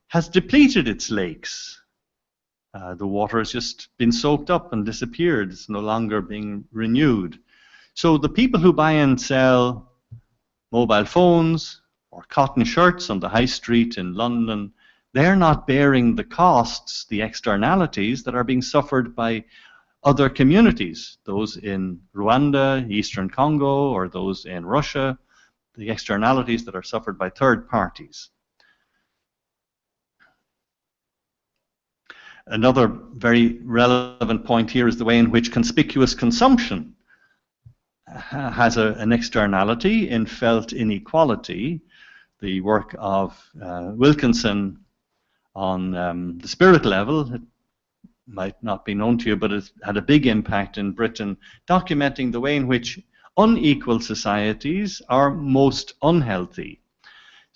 has depleted its lakes. The water has just been soaked up and disappeared. It's no longer being renewed. So the people who buy and sell mobile phones or cotton shirts on the high street in London, they're not bearing the costs, the externalities that are being suffered by other communities, those in Rwanda, Eastern Congo, or those in Russia, the externalities that are suffered by third parties. Another very relevant point here is the way in which conspicuous consumption has an externality in felt inequality. The work of Wilkinson on the spirit level, it might not be known to you, but it had a big impact in Britain, documenting the way in which unequal societies are most unhealthy.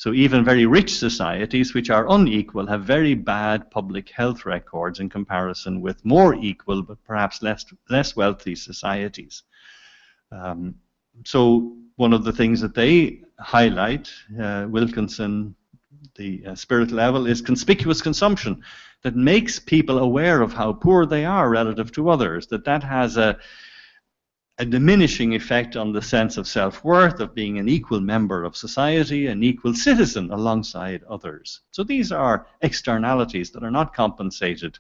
So even very rich societies, which are unequal, have very bad public health records in comparison with more equal but perhaps less wealthy societies. So one of the things that they highlight, Wilkinson, the spirit level, is conspicuous consumption that makes people aware of how poor they are relative to others, that has a diminishing effect on the sense of self-worth, of being an equal member of society, an equal citizen alongside others. So these are externalities that are not compensated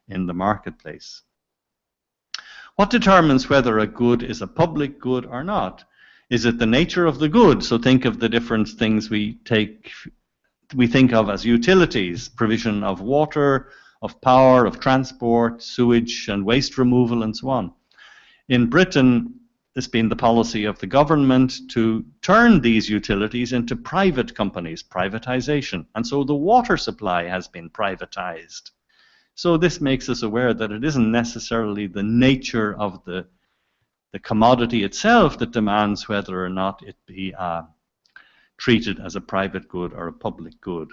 in the marketplace. What determines whether a good is a public good or not? Is it the nature of the good? So think of the different things we think of as utilities: provision of water, of power, of transport, sewage and waste removal, and so on. In Britain, it's been the policy of the government to turn these utilities into private companies, privatization. And so the water supply has been privatized. So this makes us aware that it isn't necessarily the nature of the commodity itself that demands whether or not it be treated as a private good or a public good.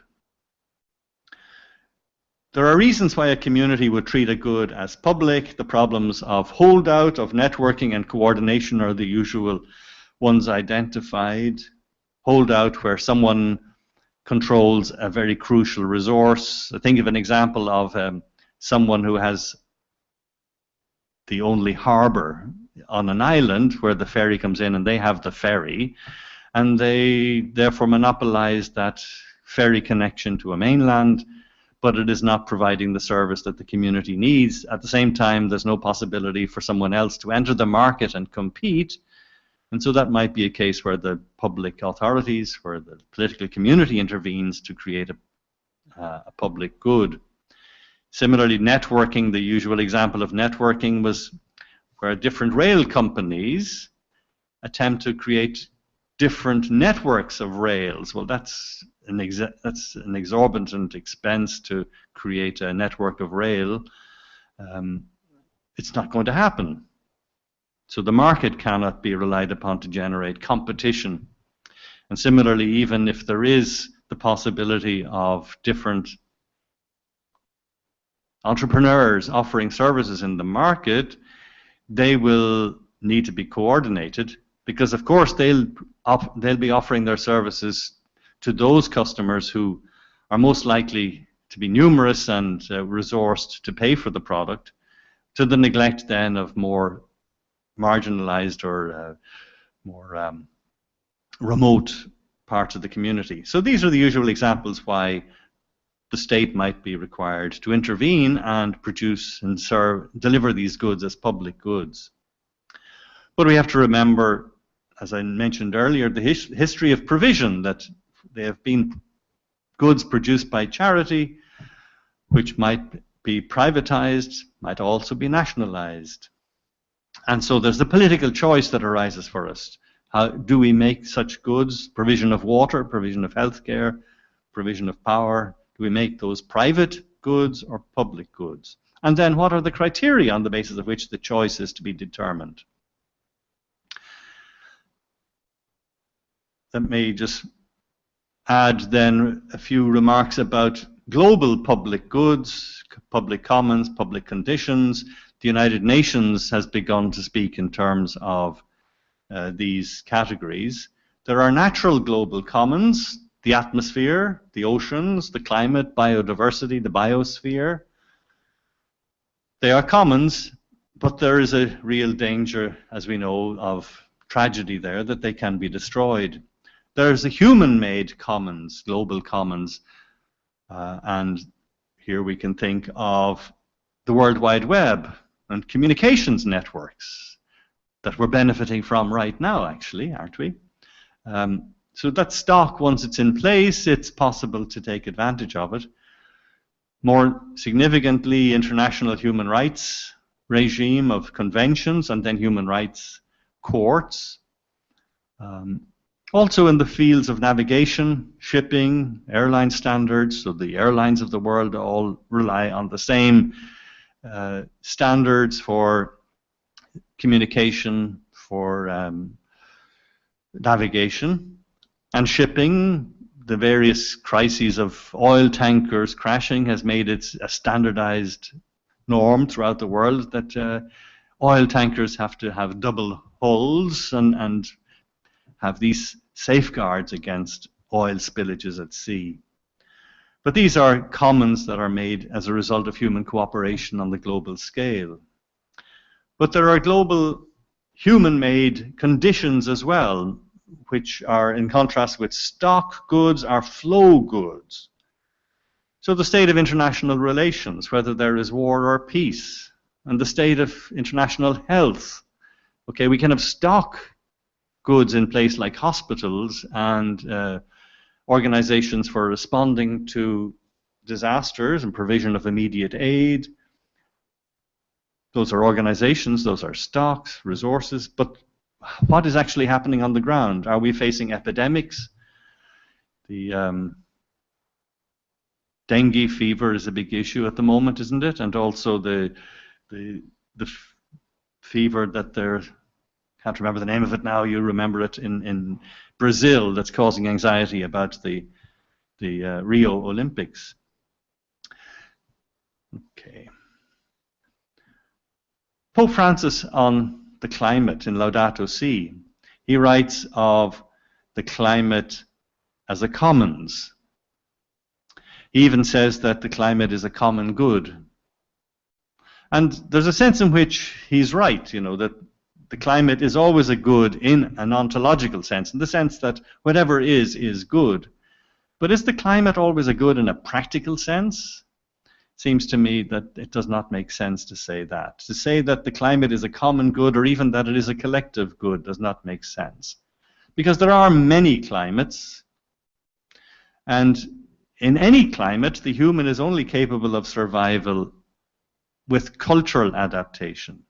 There are reasons why a community would treat a good as public. The problems of holdout, of networking and coordination are the usual ones identified. Holdout, where someone controls a very crucial resource. I think of an example of someone who has the only harbor on an island where the ferry comes in, and they have the ferry, and they therefore monopolize that ferry connection to a mainland, but it is not providing the service that the community needs. At the same time, there's no possibility for someone else to enter the market and compete. And so that might be a case where the public authorities, where the political community intervenes to create a public good. Similarly, networking, the usual example of networking was where different rail companies attempt to create different networks of rails. Well, that's an exorbitant expense to create a network of rail. It's not going to happen. So the market cannot be relied upon to generate competition. And similarly, even if there is the possibility of different entrepreneurs offering services in the market, they will need to be coordinated, because of course they'll be offering their services to those customers who are most likely to be numerous and resourced to pay for the product, to the neglect then of more marginalized or more remote parts of the community. So these are the usual examples why the state might be required to intervene and produce and deliver these goods as public goods. But we have to remember, as I mentioned earlier, the history of provision, that they have been goods produced by charity, which might be privatized, might also be nationalized. And so there's the political choice that arises for us. How do we make such goods, provision of water, provision of healthcare, provision of power, do we make those private goods or public goods? And then what are the criteria on the basis of which the choice is to be determined? Let me just add then a few remarks about global public goods, public commons, public conditions. The United Nations has begun to speak in terms of these categories. There are natural global commons: the atmosphere, the oceans, the climate, biodiversity, the biosphere. They are commons, but there is a real danger, as we know, of tragedy there, that they can be destroyed. There's the human-made commons, global commons, and here we can think of the World Wide Web and communications networks that we're benefiting from right now, actually, aren't we? So that stock, once it's in place, it's possible to take advantage of it. More significantly, international human rights regime of conventions and then human rights courts. Also in the fields of navigation, shipping, airline standards, so the airlines of the world all rely on the same standards for communication, for navigation. And shipping, the various crises of oil tankers crashing has made it a standardized norm throughout the world that oil tankers have to have double hulls and have these safeguards against oil spillages at sea. But these are commons that are made as a result of human cooperation on the global scale. But there are global human-made conditions as well, which are in contrast with stock goods are flow goods. So the state of international relations, whether there is war or peace, and the state of international health. Okay, we can have stock goods in place like hospitals and organizations for responding to disasters and provision of immediate aid. Those are organizations, those are stocks, resources, but what is actually happening on the ground? Are we facing epidemics? The dengue fever is a big issue at the moment, isn't it? And also the fever that there, can't remember the name of it now, you remember it in Brazil, that's causing anxiety about the Rio Olympics. Okay. Pope Francis on the climate in Laudato Si, he writes of the climate as a commons. He even says that the climate is a common good. And there's a sense in which he's right, you know, that the climate is always a good in an ontological sense, in the sense that whatever is good. But is the climate always a good in a practical sense? It seems to me that it does not make sense to say that. To say that the climate is a common good or even that it is a collective good does not make sense. Because there are many climates, and in any climate, the human is only capable of survival with cultural adaptation.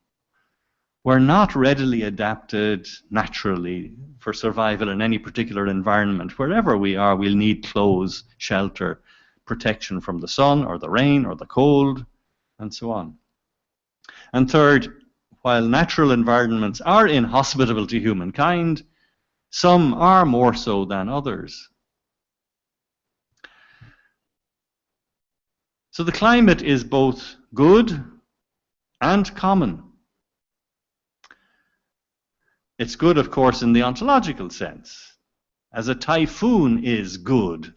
We're not readily adapted naturally for survival in any particular environment. Wherever we are, we'll need clothes, shelter, protection from the sun or the rain or the cold, and so on. And third, while natural environments are inhospitable to humankind, some are more so than others. So the climate is both good and common. It's good, of course, in the ontological sense, as a typhoon is good,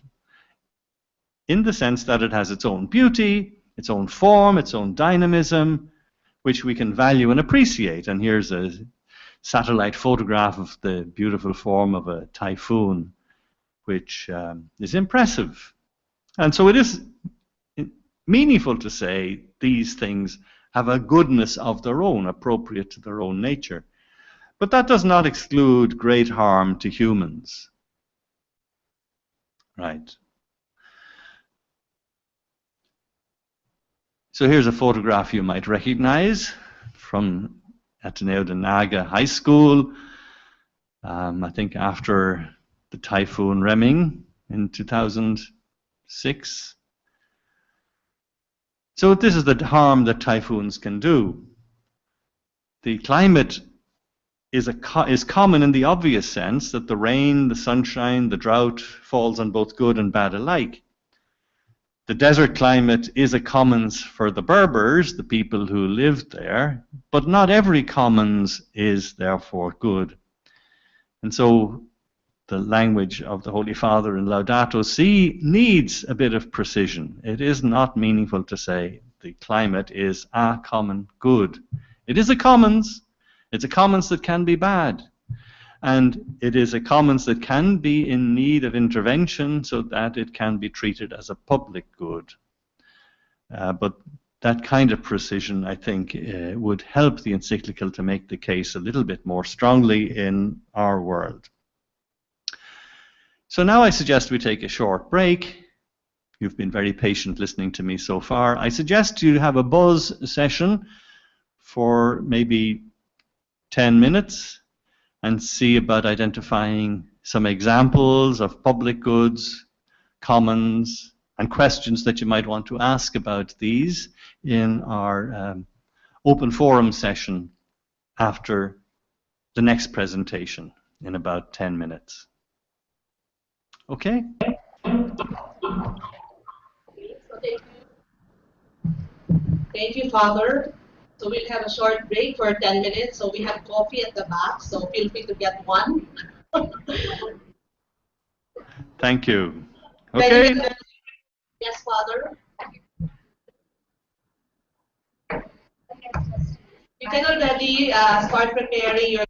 in the sense that it has its own beauty, its own form, its own dynamism, which we can value and appreciate. And here's a satellite photograph of the beautiful form of a typhoon, which is impressive. And so it is meaningful to say these things have a goodness of their own, appropriate to their own nature. But that does not exclude great harm to humans. Right. So here's a photograph you might recognize from Ateneo de Naga High School, I think after the Typhoon Remming in 2006. So this is the harm that typhoons can do. The climate is common in the obvious sense that the rain, the sunshine, the drought falls on both good and bad alike. The desert climate is a commons for the Berbers, the people who lived there, but not every commons is therefore good. And so the language of the Holy Father in Laudato Si needs a bit of precision. It is not meaningful to say the climate is a common good. It is a commons. It's a commons that can be bad. And it is a commons that can be in need of intervention so that it can be treated as a public good. But that kind of precision, I think, would help the encyclical to make the case a little bit more strongly in our world. So now I suggest we take a short break. You've been very patient listening to me so far. I suggest you have a buzz session for maybe 10 minutes and see about identifying some examples of public goods, commons, and questions that you might want to ask about these in our open forum session after the next presentation in about 10 minutes. Okay? So thank you, Father. So we'll have a short break for 10 minutes. So we have coffee at the back, so feel free to get one. Thank you. Ready, Okay. yes, Father. You can already start preparing your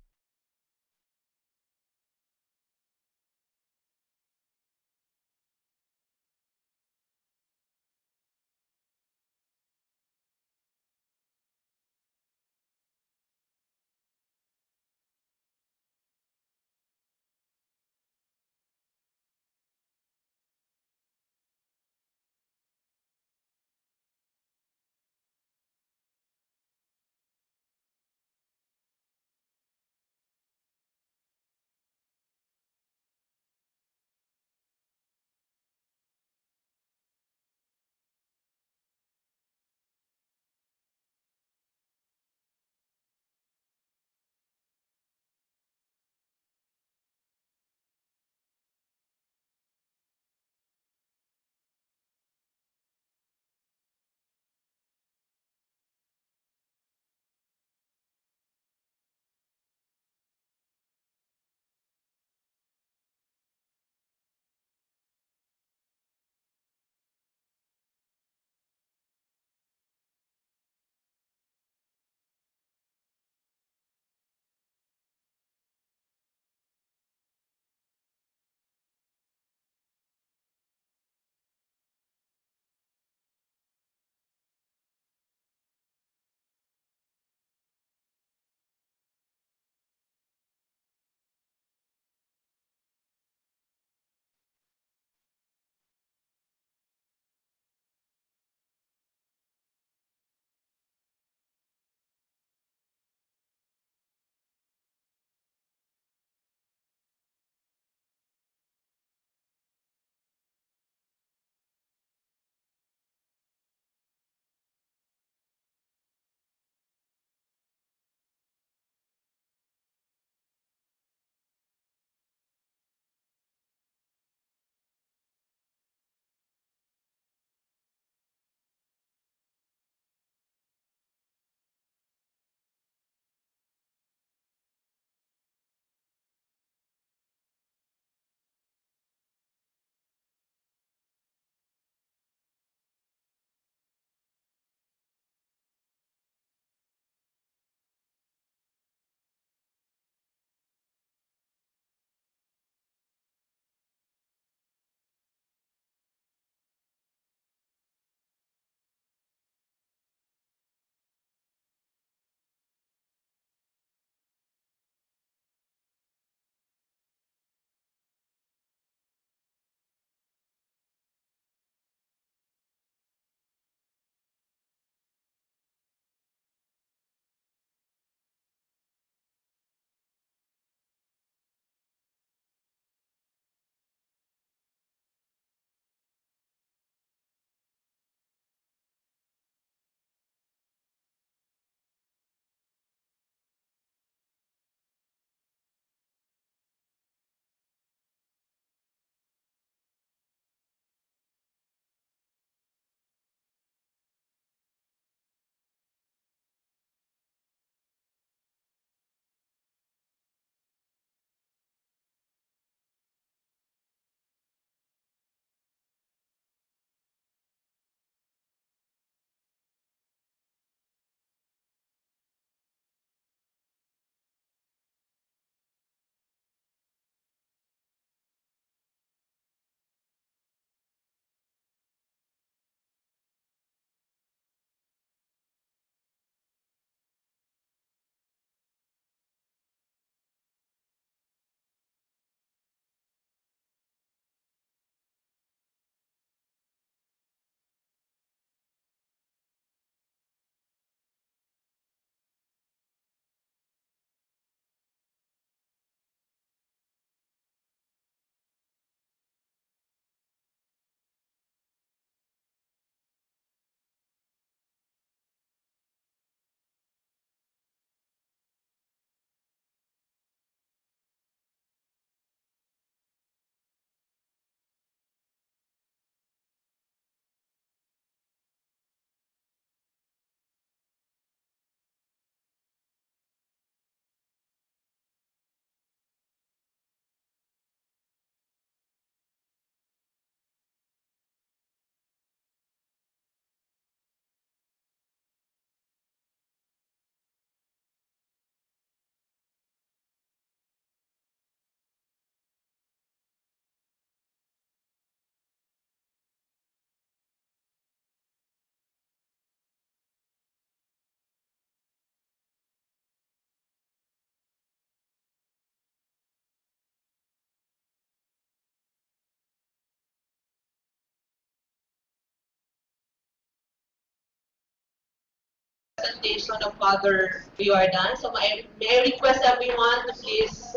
presentation of Father Riordan. So may I request everyone to please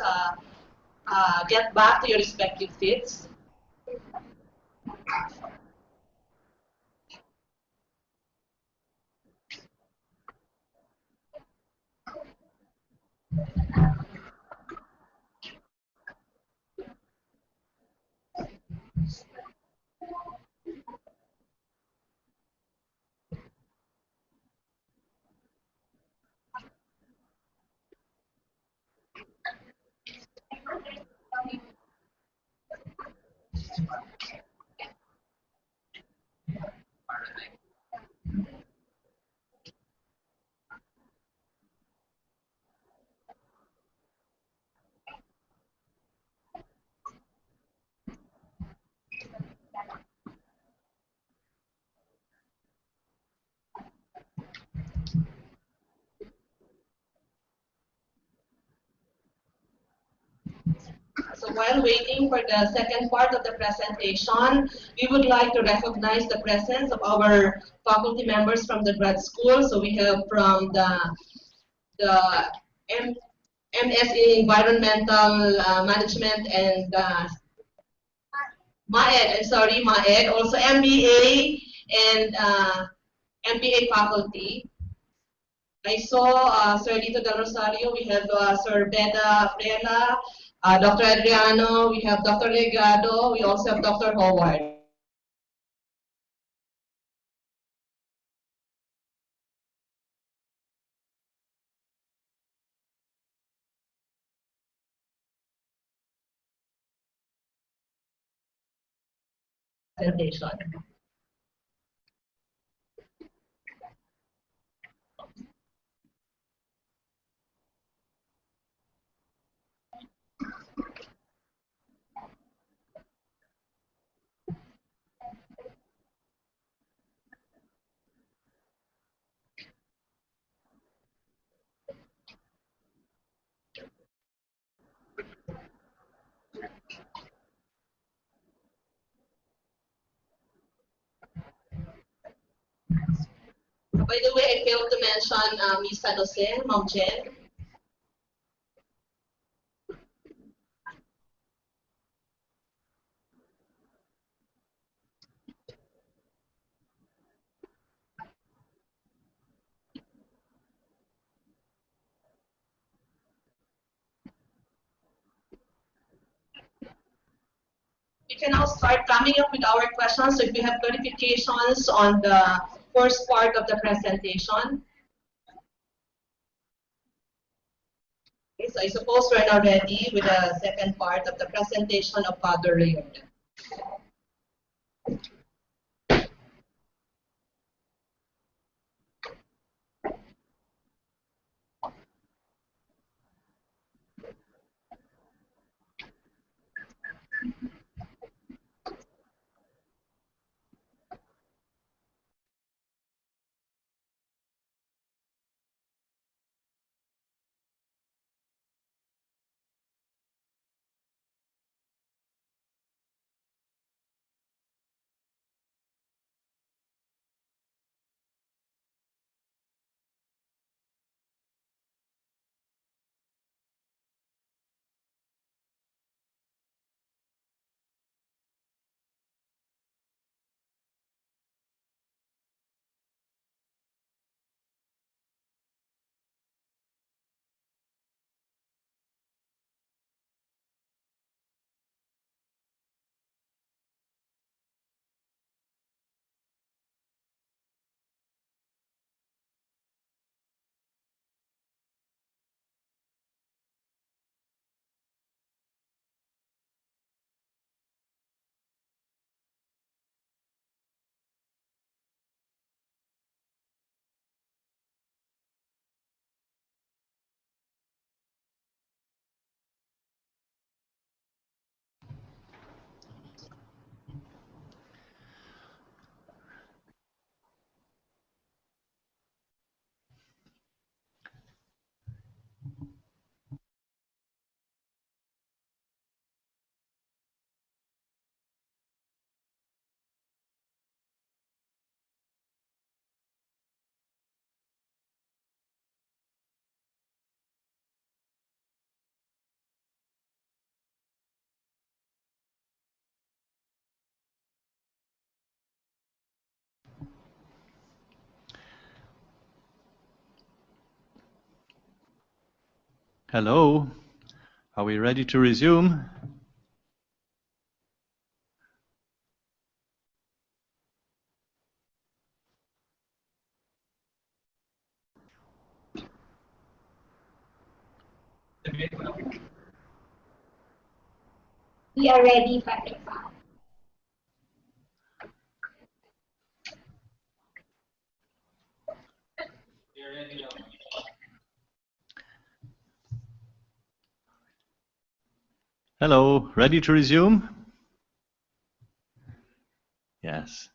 get back to your respective seats. So while waiting for the second part of the presentation, we would like to recognize the presence of our faculty members from the grad school. So we have from the MS in Environmental Management and MAED, I'm sorry, MAED, also MBA and MBA faculty. I saw Sir Lito Del Rosario, we have Sir Beda Frela, Dr. Adriano, we have Dr. Legado, we also have Dr. Howard. Presentation. By the way, I failed to mention Miss San Jose, Ma'am Jen. We can now start coming up with our questions. So if you have clarifications on the first part of the presentation. Okay, so I suppose we're now ready with the second part of the presentation of Father Riordan. Hello, are we ready to resume? We are ready, Father. Hello, ready to resume? Yes.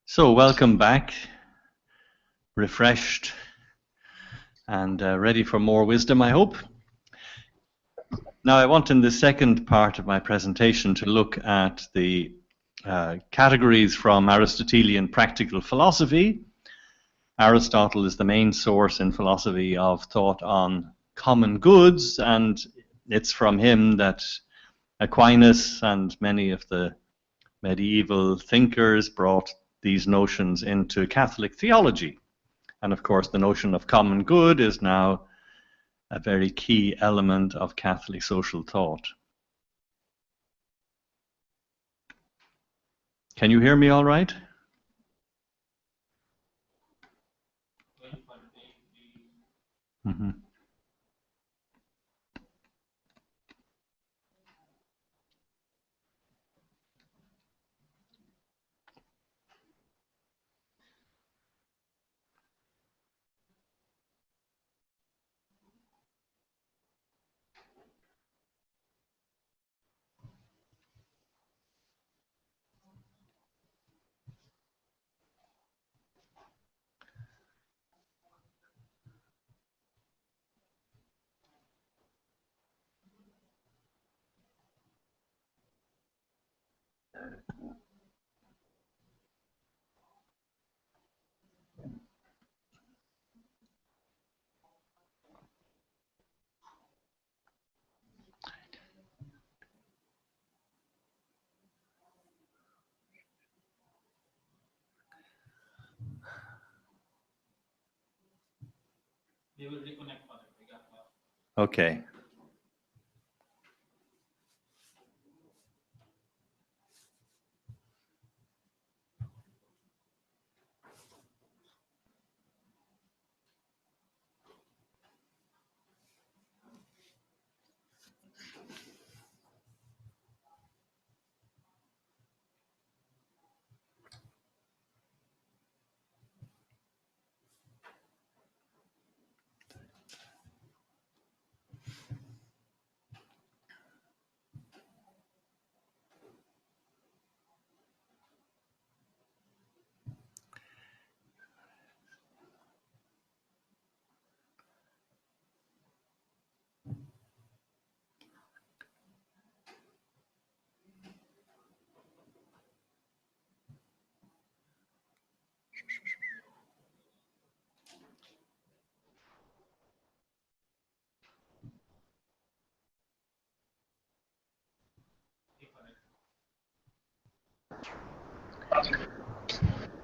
So welcome back, refreshed and ready for more wisdom, I hope. Now I want in the second part of my presentation to look at the categories from Aristotelian practical philosophy. Aristotle is the main source in philosophy of thought on common goods, and it's from him that Aquinas and many of the medieval thinkers brought these notions into Catholic theology. And of course, the notion of common good is now a very key element of Catholic social thought. Can you hear me all right? Mm-hmm. They will reconnect, Father. Okay.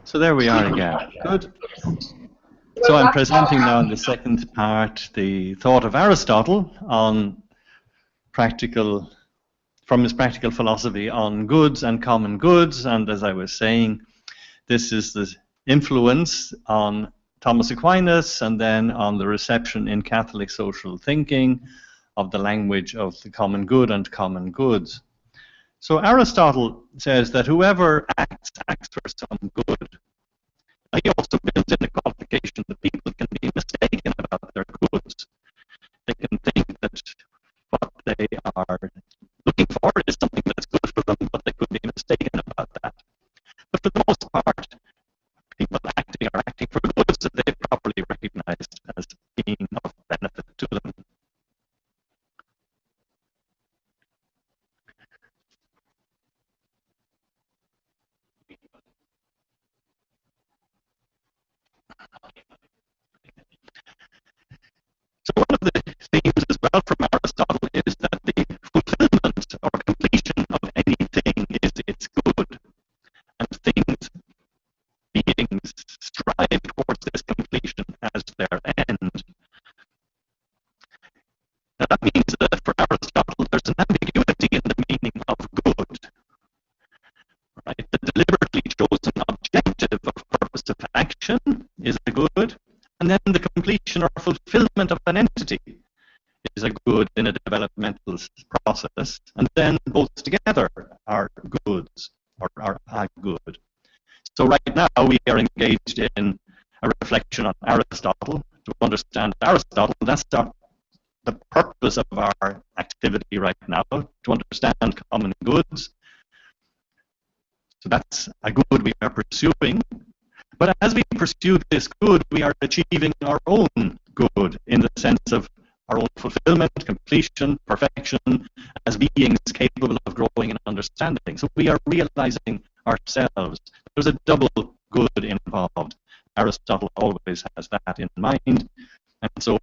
So there we are again. Good. So I'm presenting now in the second part the thought of Aristotle on practical, from his practical philosophy on goods and common goods. And as I was saying, this is the influence on Thomas Aquinas and then on the reception in Catholic social thinking of the language of the common good and common goods. So Aristotle says that whoever acts for some good. He also builds in the qualification that people can be mistaken about their goods. They can think that what they are looking for is something that's good for them, but they could be mistaken about that. But for the most part, people acting are acting for goods that they've properly recognized as being of benefit to them. So one of the themes That means that for Aristotle, there's an ambiguity in the meaning of good. Right? The deliberately chosen objective of purpose of action is a good, and then the completion or fulfillment of an entity is a good in a developmental process, and then both together are goods, or are a good. So right now we are engaged in a reflection on Aristotle. To understand Aristotle, that's the purpose of our activity right now, to understand common goods. So that's a good we are pursuing. But as we pursue this good, we are achieving our own good in the sense of our own fulfillment, completion, perfection, as beings capable of growing and understanding. So we are realizing ourselves. There's a double good involved. Aristotle always has that in mind. And so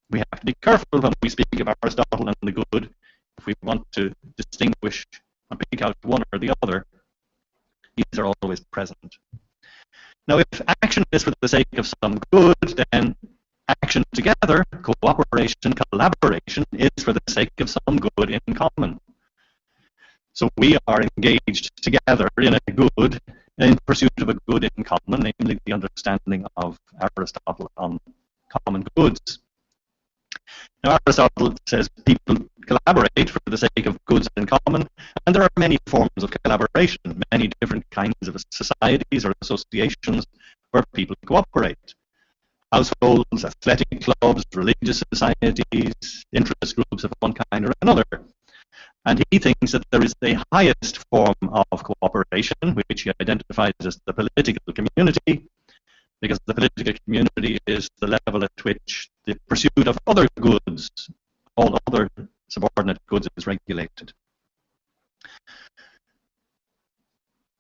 we have to be careful when we speak of Aristotle and the good. If we want to distinguish and pick out one or the other, these are always present. Now, if action is for the sake of some good, then action together, cooperation, collaboration, is for the sake of some good in common. So we are engaged together in a good, in pursuit of a good in common, namely the understanding of Aristotle on common goods. Now, Aristotle says people collaborate for the sake of goods in common, and there are many forms of collaboration, many different kinds of societies or associations where people cooperate. Households, athletic clubs, religious societies, interest groups of one kind or another. And he thinks that there is the highest form of cooperation, which he identifies as the political community, because the political community is the level at which the pursuit of other goods, all other subordinate goods, is regulated.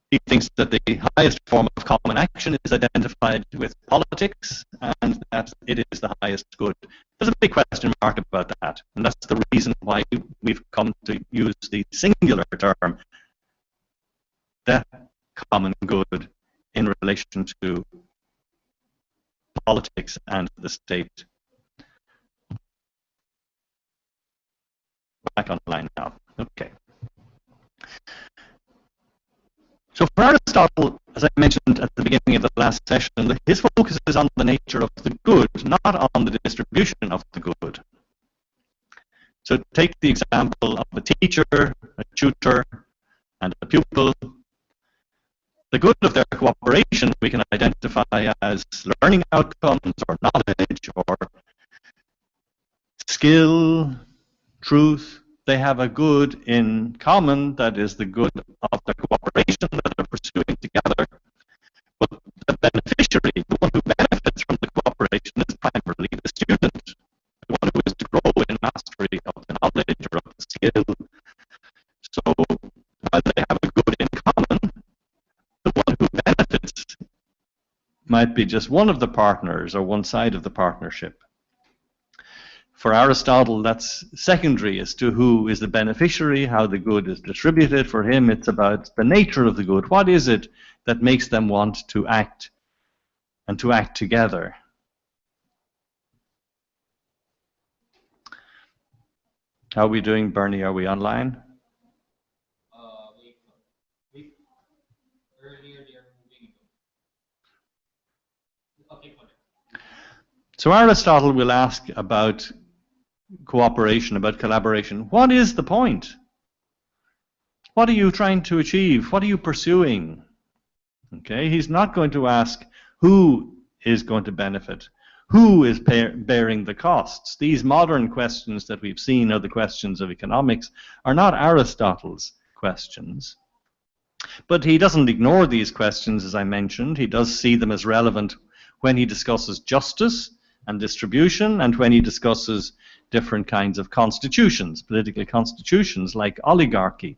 He thinks that the highest form of common action is identified with politics, and that it is the highest good. There's a big question mark about that, and that's the reason why we've come to use the singular term, the common good, in relation to politics and the state. Back online now. Okay. So for Aristotle, as I mentioned at the beginning of the last session, his focus is on the nature of the good, not on the distribution of the good. So take the example of a teacher, a tutor, and a pupil. The good of their cooperation we can identify as learning outcomes, or knowledge, or skill, truth. They have a good in common, that is the good of the cooperation that they're pursuing together. But the beneficiary, the one who benefits from the cooperation, is primarily the student, the one who is to grow in mastery of the knowledge or of the skill. So while they have a good in common, the one who benefits might be just one of the partners or one side of the partnership. For Aristotle, that's secondary as to who is the beneficiary, how the good is distributed. For him, it's about the nature of the good. What is it that makes them want to act and to act together? How are we doing, Bernie? Are we online? Wait. Earlier they are moving. Okay. So Aristotle will ask about cooperation, about collaboration. What is the point? What are you trying to achieve? What are you pursuing? Okay, he's not going to ask who is going to benefit, who is bearing the costs. These modern questions that we've seen are the questions of economics, are not Aristotle's questions. But he doesn't ignore these questions, as I mentioned. He does see them as relevant when he discusses justice and distribution, and when he discusses different kinds of constitutions, political constitutions like oligarchy,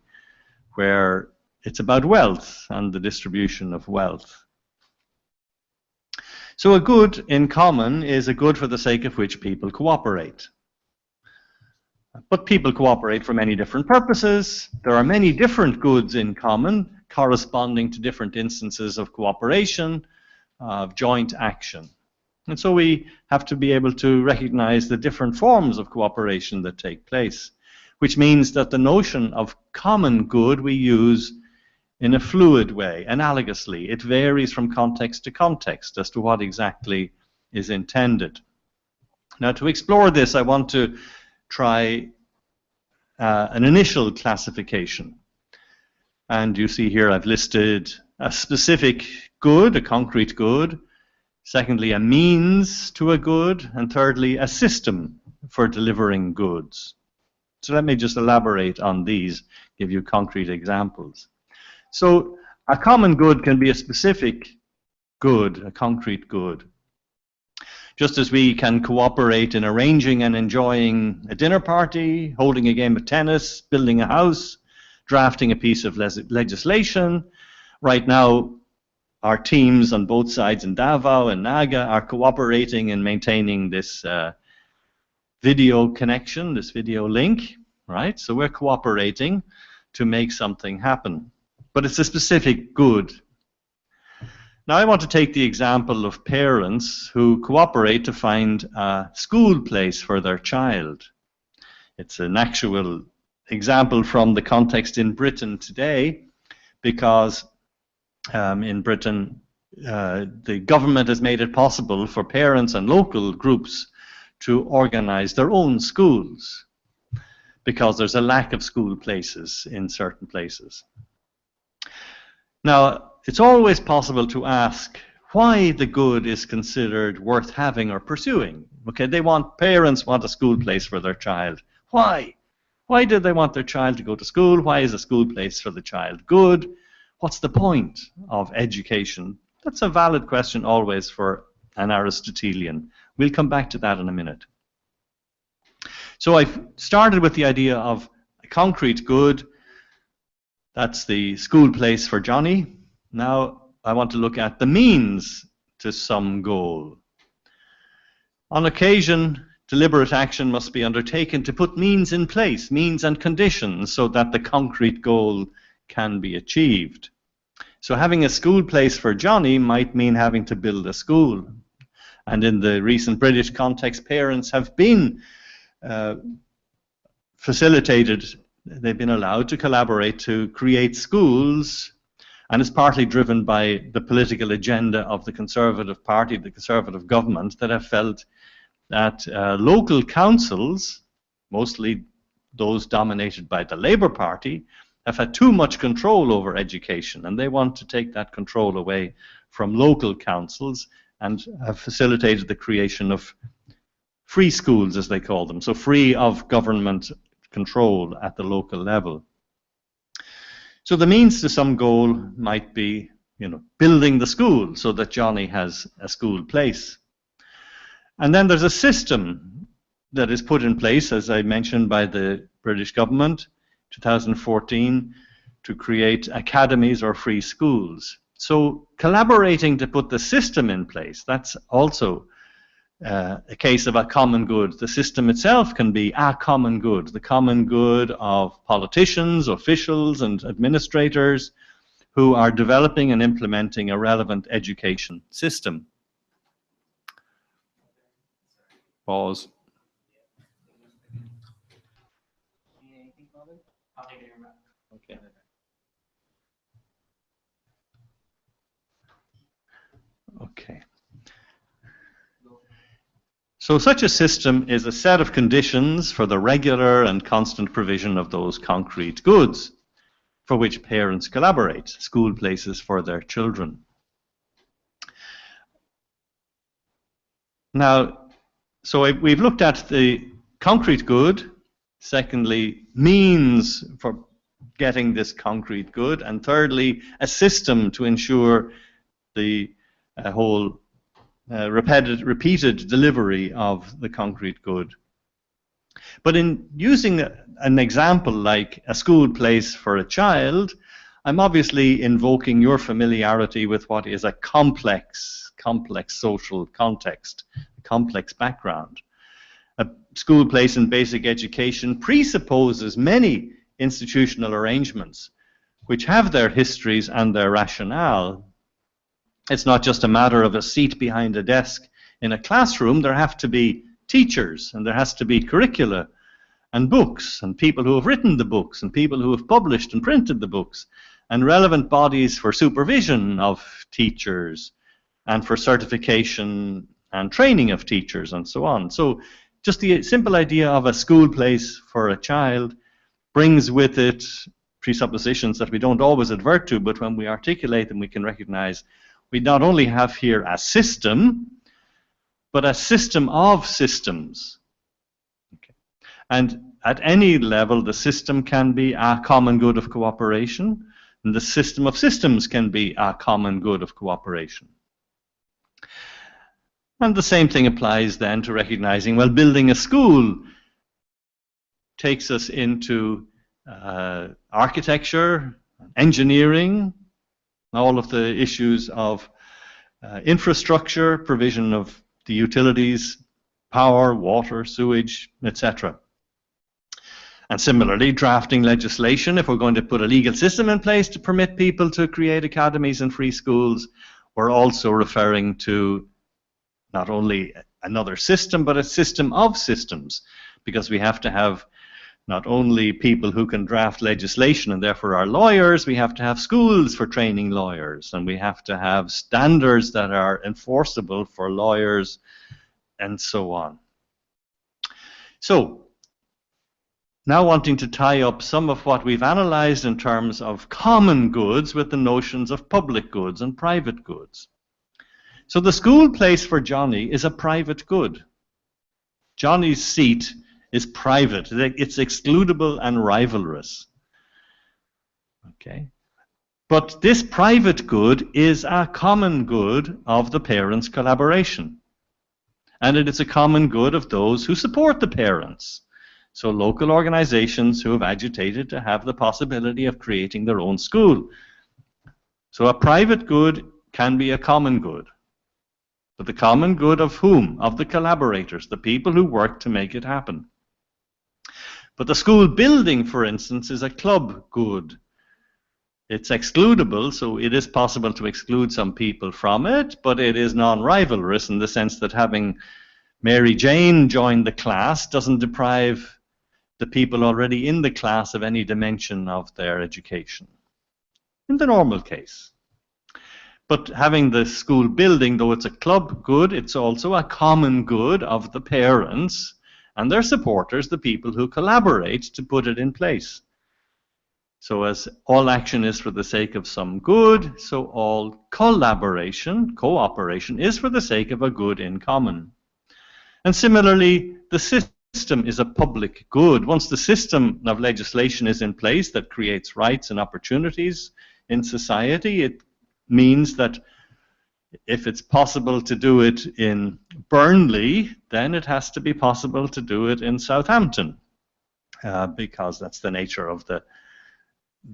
where it's about wealth and the distribution of wealth. So a good in common is a good for the sake of which people cooperate. But people cooperate for many different purposes. There are many different goods in common corresponding to different instances of cooperation, of joint action. And so we have to be able to recognize the different forms of cooperation that take place, which means that the notion of common good we use in a fluid way, analogously. It varies from context to context as to what exactly is intended. Now, to explore this, I want to try an initial classification. And you see here I've listed a specific good, a concrete good, secondly, a means to a good, and thirdly, a system for delivering goods. So let me just elaborate on these, give you concrete examples. So a common good can be a specific good, a concrete good. Just as we can cooperate in arranging and enjoying a dinner party, holding a game of tennis, building a house, drafting a piece of legislation. Right now, our teams on both sides in Davao and Naga are cooperating in maintaining this video connection, this video link, right? So we're cooperating to make something happen. But it's a specific good. Now I want to take the example of parents who cooperate to find a school place for their child. It's an actual example from the context in Britain today, because in Britain the government has made it possible for parents and local groups to organize their own schools, because there's a lack of school places in certain places. Now, it's always possible to ask why the good is considered worth having or pursuing. Okay, parents want a school place for their child. Why? Why do they want their child to go to school? Why is a school place for the child good? What's the point of education? That's a valid question always for an Aristotelian. We'll come back to that in a minute. So I've started with the idea of a concrete good. That's the school place for Johnny. Now I want to look at the means to some goal. On occasion, deliberate action must be undertaken to put means in place, means and conditions, so that the concrete goal can be achieved. So having a school place for Johnny might mean having to build a school. And in the recent British context, parents have been facilitated, they've been allowed to collaborate to create schools, and it's partly driven by the political agenda of the Conservative Party, the Conservative government, that have felt that local councils, mostly those dominated by the Labour Party, have had too much control over education, and they want to take that control away from local councils and have facilitated the creation of free schools, as they call them, so free of government control at the local level. So the means to some goal might be, building the school so that Johnny has a school place. And then there's a system that is put in place, as I mentioned, by the British government, 2014, to create academies or free schools. So collaborating to put the system in place, that's also a case of a common good. The system itself can be a common good, the common good of politicians, officials, and administrators who are developing and implementing a relevant education system. Pause. Okay. Okay. So such a system is a set of conditions for the regular and constant provision of those concrete goods for which parents collaborate, school places for their children. Now, so we've looked at the concrete good, secondly, means for getting this concrete good, and thirdly, a system to ensure the whole repeated delivery of the concrete good. But in using an example like a school place for a child, I'm obviously invoking your familiarity with what is a complex social context, a complex background. A school place in basic education presupposes many institutional arrangements which have their histories and their rationale. It's not just a matter of a seat behind a desk In a classroom, there have to be teachers, and there has to be curricula and books, and people who have written the books, and people who have published and printed the books, and relevant bodies for supervision of teachers, and for certification and training of teachers, and so on. So just the simple idea of a school place for a child brings with it presuppositions that we don't always advert to, but when we articulate them, we can recognize we not only have here a system, but a system of systems. Okay. And at any level, the system can be a common good of cooperation, and the system of systems can be a common good of cooperation. And the same thing applies then to recognizing, well, building a school takes us into architecture, engineering, all of the issues of infrastructure, provision of the utilities, power, water, sewage, etc. And similarly, drafting legislation, if we're going to put a legal system in place to permit people to create academies and free schools, we're also referring to not only another system, but a system of systems, because we have to have not only people who can draft legislation and therefore are lawyers, we have to have schools for training lawyers, and we have to have standards that are enforceable for lawyers, and so on. So, now wanting to tie up some of what we've analyzed in terms of common goods with the notions of public goods and private goods. So the school place for Johnny is a private good. Johnny's seat is private. It's excludable and rivalrous. Okay. But this private good is a common good of the parents' collaboration. And it is a common good of those who support the parents. So local organizations who have agitated to have the possibility of creating their own school. So a private good can be a common good. But the common good of whom? Of the collaborators, the people who work to make it happen. But the school building, for instance, is a club good. It's excludable, so it is possible to exclude some people from it, but it is non-rivalrous in the sense that having Mary Jane join the class doesn't deprive the people already in the class of any dimension of their education, in the normal case. But having the school building, though it's a club good, it's also a common good of the parents and their supporters, the people who collaborate to put it in place. So as all action is for the sake of some good, so all collaboration, cooperation, is for the sake of a good in common. And similarly, the system is a public good. Once the system of legislation is in place that creates rights and opportunities in society, it means that if it's possible to do it in Burnley, then it has to be possible to do it in Southampton, because that's the nature of the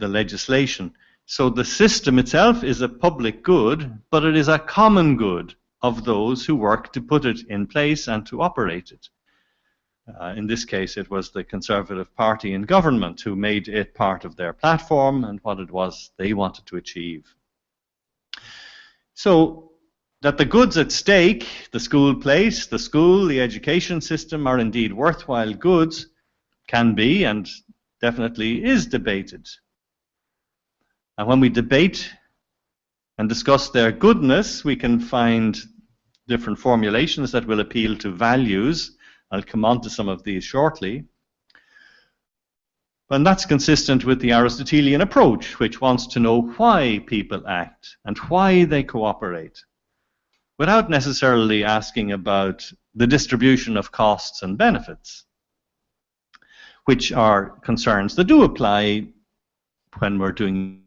legislation. So the system itself is a public good, but it is a common good of those who work to put it in place and to operate it. In this case, it was the Conservative Party in government who made it part of their platform and what it was they wanted to achieve. So that the goods at stake, the school place, the school, the education system, are indeed worthwhile goods, can be and definitely is debated. And when we debate and discuss their goodness, we can find different formulations that will appeal to values. I'll come on to some of these shortly. And that's consistent with the Aristotelian approach, which wants to know why people act and why they cooperate, without necessarily asking about the distribution of costs and benefits, which are concerns that do apply when we're doing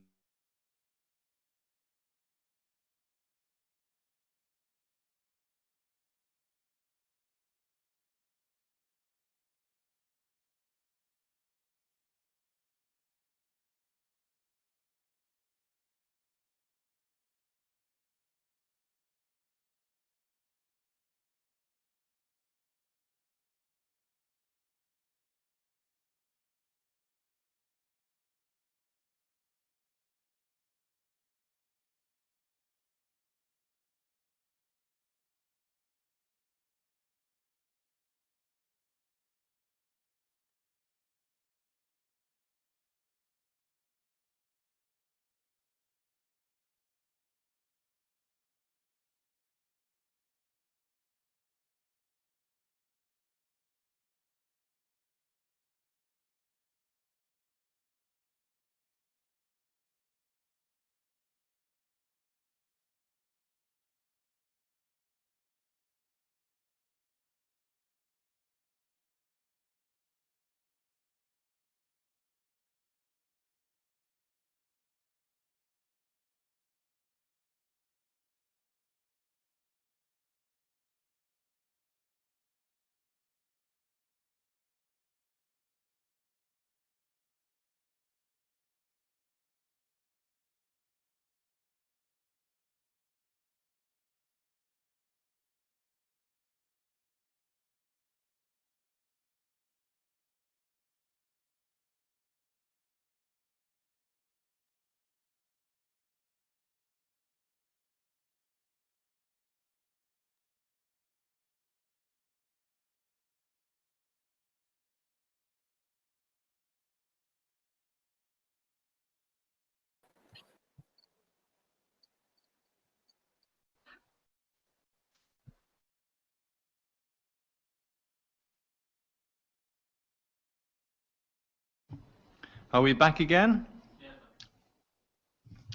Are we back again?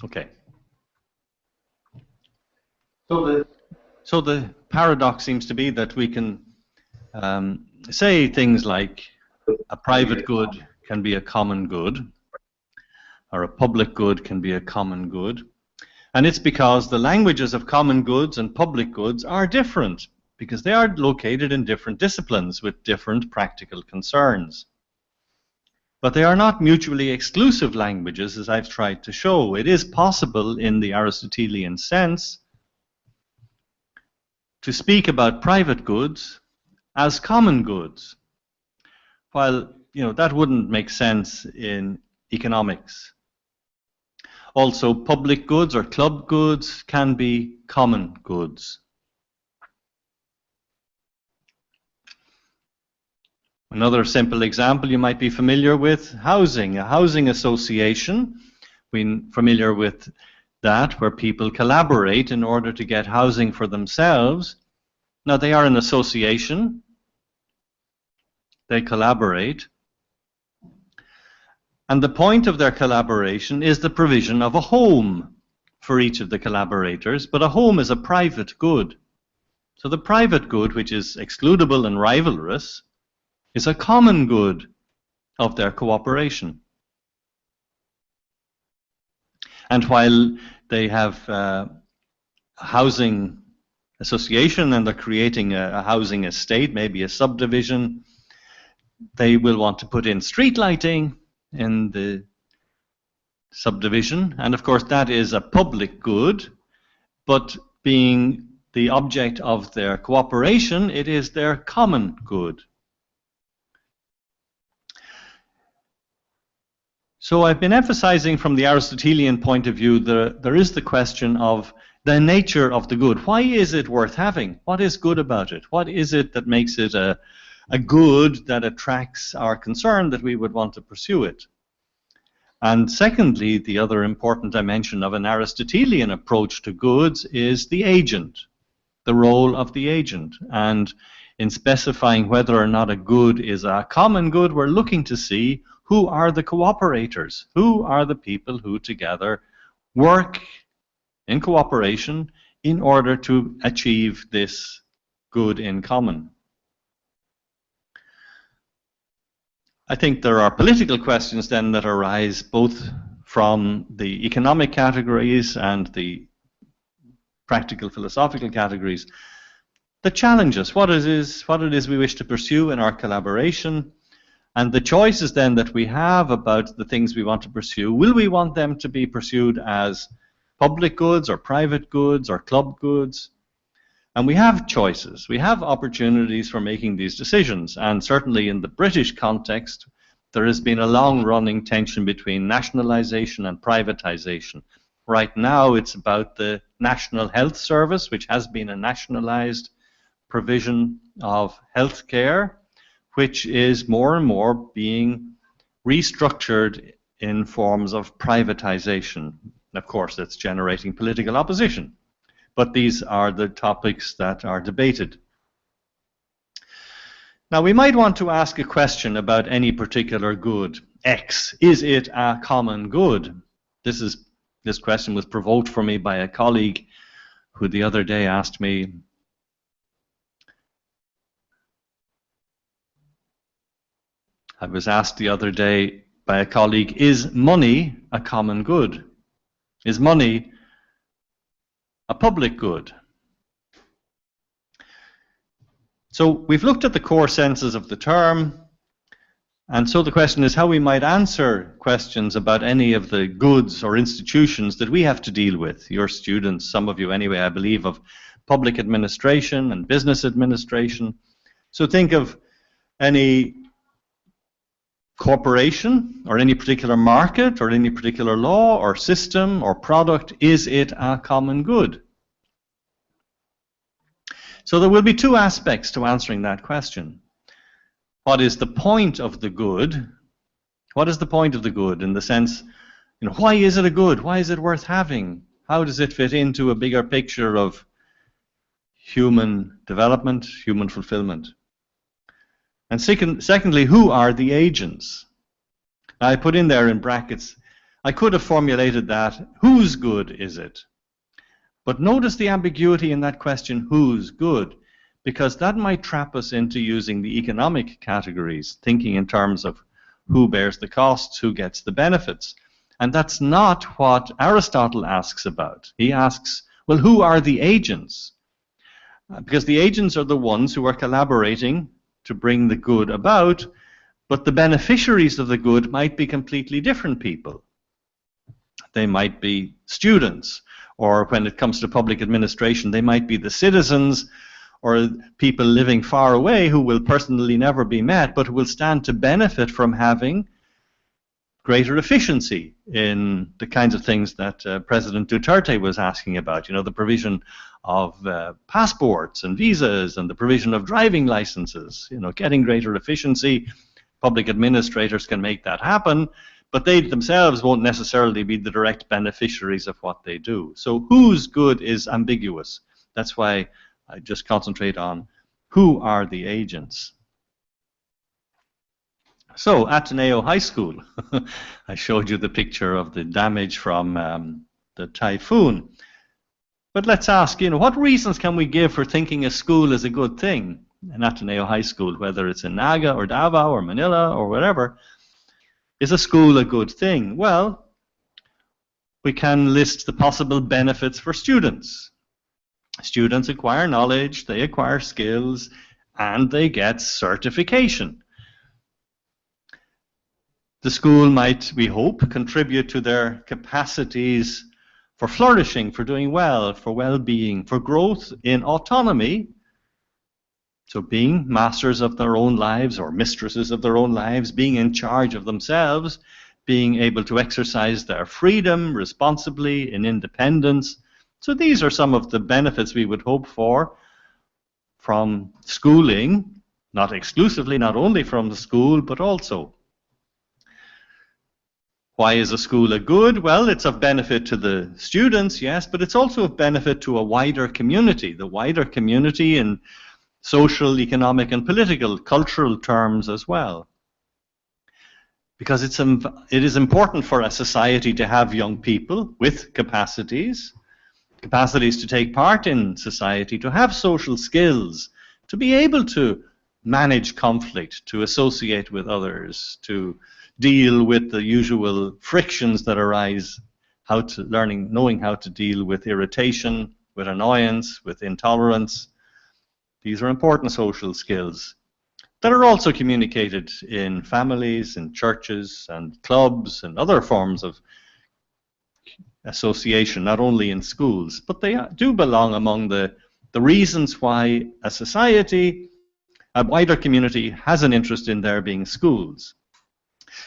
Okay. So the paradox seems to be that we can say things like a private good can be a common good, or a public good can be a common good. And it's because the languages of common goods and public goods are different, because they are located in different disciplines with different practical concerns. But they are not mutually exclusive languages, as I've tried to show. It is possible in the Aristotelian sense to speak about private goods as common goods, while that wouldn't make sense in economics. Also, public goods or club goods can be common goods. Another simple example you might be familiar with, housing. A housing association, we're familiar with that, where people collaborate in order to get housing for themselves. Now, they are an association. They collaborate. And the point of their collaboration is the provision of a home for each of the collaborators, but a home is a private good. So the private good, which is excludable and rivalrous, is a common good of their cooperation. And while they have a housing association and they're creating a housing estate, maybe a subdivision, they will want to put in street lighting in the subdivision, and of course that is a public good, but being the object of their cooperation, it is their common good. So I've been emphasizing from the Aristotelian point of view, there is the question of the nature of the good. Why is it worth having? What is good about it? What is it that makes it a good that attracts our concern that we would want to pursue it? And secondly, the other important dimension of an Aristotelian approach to goods is the agent, the role of the agent. And in specifying whether or not a good is a common good, we're looking to see who are the cooperators, who are the people who together work in cooperation in order to achieve this good in common. I think there are political questions then that arise both from the economic categories and the practical philosophical categories that challenge us, what it is we wish to pursue in our collaboration, and the choices then that we have about the things we want to pursue. Will we want them to be pursued as public goods or private goods or club goods? And we have choices. We have opportunities for making these decisions. And certainly in the British context, there has been a long-running tension between nationalization and privatization. Right now, it's about the National Health Service, which has been a nationalized provision of health care, which is more and more being restructured in forms of privatization. Of course, that's generating political opposition. But these are the topics that are debated. Now, we might want to ask a question about any particular good. X, is it a common good? This question was provoked for me by a colleague who the other day asked me, I was asked the other day by a colleague, is money a common good? Is money a public good? So we've looked at the core senses of the term, and so the question is how we might answer questions about any of the goods or institutions that we have to deal with. Your students, some of you anyway, I believe, of public administration and business administration. So think of any corporation or any particular market or any particular law or system or product. Is it a common good? So there will be two aspects to answering that question. What is the point of the good? What is the point of the good in the sense, why is it a good? Why is it worth having? How does it fit into a bigger picture of human development, human fulfillment? And secondly, who are the agents? I put in there in brackets, I could have formulated that, whose good is it? But notice the ambiguity in that question, whose good? Because that might trap us into using the economic categories, thinking in terms of who bears the costs, who gets the benefits. And that's not what Aristotle asks about. He asks, well, who are the agents? Because the agents are the ones who are collaborating to bring the good about, but the beneficiaries of the good might be completely different people. They might be students, or when it comes to public administration, they might be the citizens or people living far away who will personally never be met, but will stand to benefit from having greater efficiency in the kinds of things that President Duterte was asking about, the provision of passports and visas and the provision of driving licenses, getting greater efficiency. Public administrators can make that happen, but they themselves won't necessarily be the direct beneficiaries of what they do. So whose good is ambiguous. That's why I just concentrate on who are the agents. So, Ateneo High School. I showed you the picture of the damage from the typhoon. But let's ask, what reasons can we give for thinking a school is a good thing? In Ateneo High School, whether it's in Naga or Davao or Manila or whatever, is a school a good thing? Well, we can list the possible benefits for students. Students acquire knowledge, they acquire skills, and they get certification. The school might, we hope, contribute to their capacities for flourishing, for doing well, for well-being, for growth in autonomy. So being masters of their own lives or mistresses of their own lives, being in charge of themselves, being able to exercise their freedom responsibly in independence. So these are some of the benefits we would hope for from schooling, not exclusively, not only from the school, but also. Why is a school a good? Well, it's of benefit to the students, yes, but it's also of benefit to a wider community, the wider community in social, economic, and political, cultural terms as well. Because it is important for a society to have young people with capacities to take part in society, to have social skills, to be able to manage conflict, to associate with others, to deal with the usual frictions that arise, knowing how to deal with irritation, with annoyance, with intolerance. These are important social skills that are also communicated in families, in churches, and clubs, and other forms of association, not only in schools, but they do belong among the reasons why a society, a wider community, has an interest in there being schools.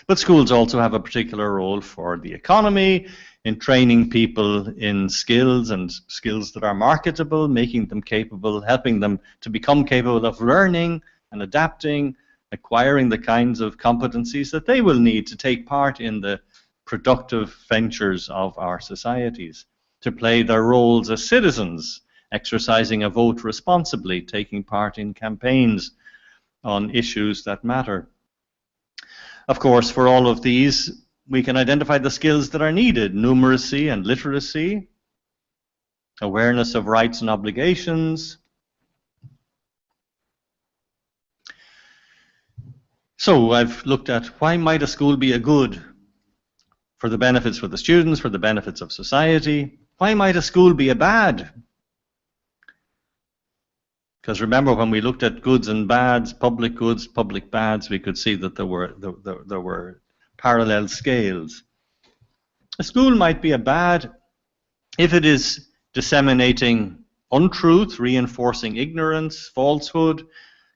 But schools also have a particular role for the economy, in training people in skills and skills that are marketable, making them capable, helping them to become capable of learning and adapting, acquiring the kinds of competencies that they will need to take part in the productive ventures of our societies, to play their roles as citizens, exercising a vote responsibly, taking part in campaigns on issues that matter. Of course, for all of these, we can identify the skills that are needed: numeracy and literacy, awareness of rights and obligations. So I've looked at why might a school be a good for the benefits for the students, for the benefits of society. Why might a school be a bad? Because remember, when we looked at goods and bads, public goods, public bads, we could see that there were parallel scales. A school might be a bad if it is disseminating untruth, reinforcing ignorance, falsehood,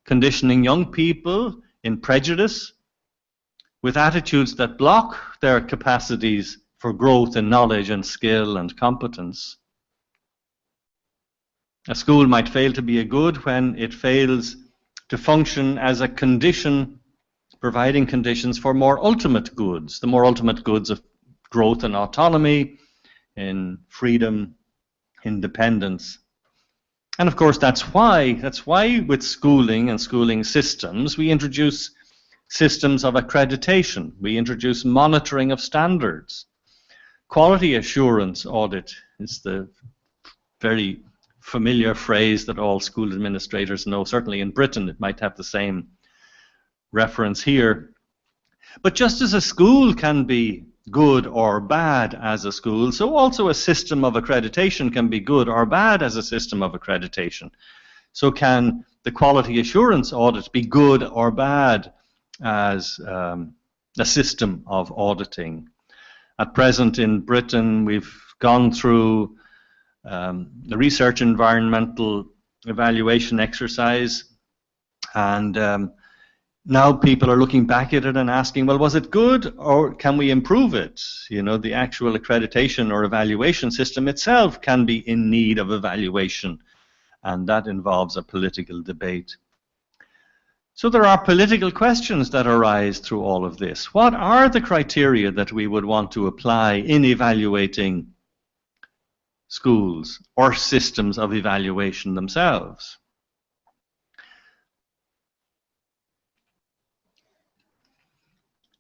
conditioning young people in prejudice, with attitudes that block their capacities for growth in knowledge and skill and competence. A school might fail to be a good when it fails to function as a condition, providing conditions for more ultimate goods, the more ultimate goods of growth and autonomy, in freedom, independence. And of course, that's why with schooling and schooling systems, we introduce systems of accreditation. We introduce monitoring of standards. Quality assurance audit is the very familiar phrase that all school administrators know. Certainly in Britain it might have the same reference here. But just as a school can be good or bad as a school, so also a system of accreditation can be good or bad as a system of accreditation. So can the quality assurance audit be good or bad as a system of auditing? At present in Britain, we've gone through the research environmental evaluation exercise, and now people are looking back at it and asking, well, was it good or can we improve it? You know, the actual accreditation or evaluation system itself can be in need of evaluation, and that involves a political debate. So there are political questions that arise through all of this. What are the criteria that we would want to apply in evaluating schools or systems of evaluation themselves?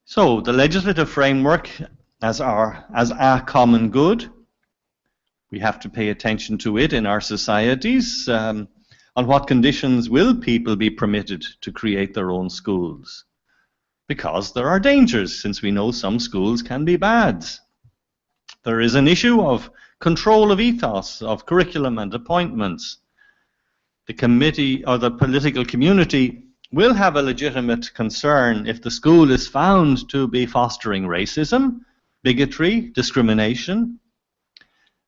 So the legislative framework as a common good, we have to pay attention to it in our societies. On what conditions will people be permitted to create their own schools? Because there are dangers, since we know some schools can be bad. There is an issue of control of ethos, of curriculum and appointments. The committee or the political community will have a legitimate concern if the school is found to be fostering racism, bigotry, discrimination,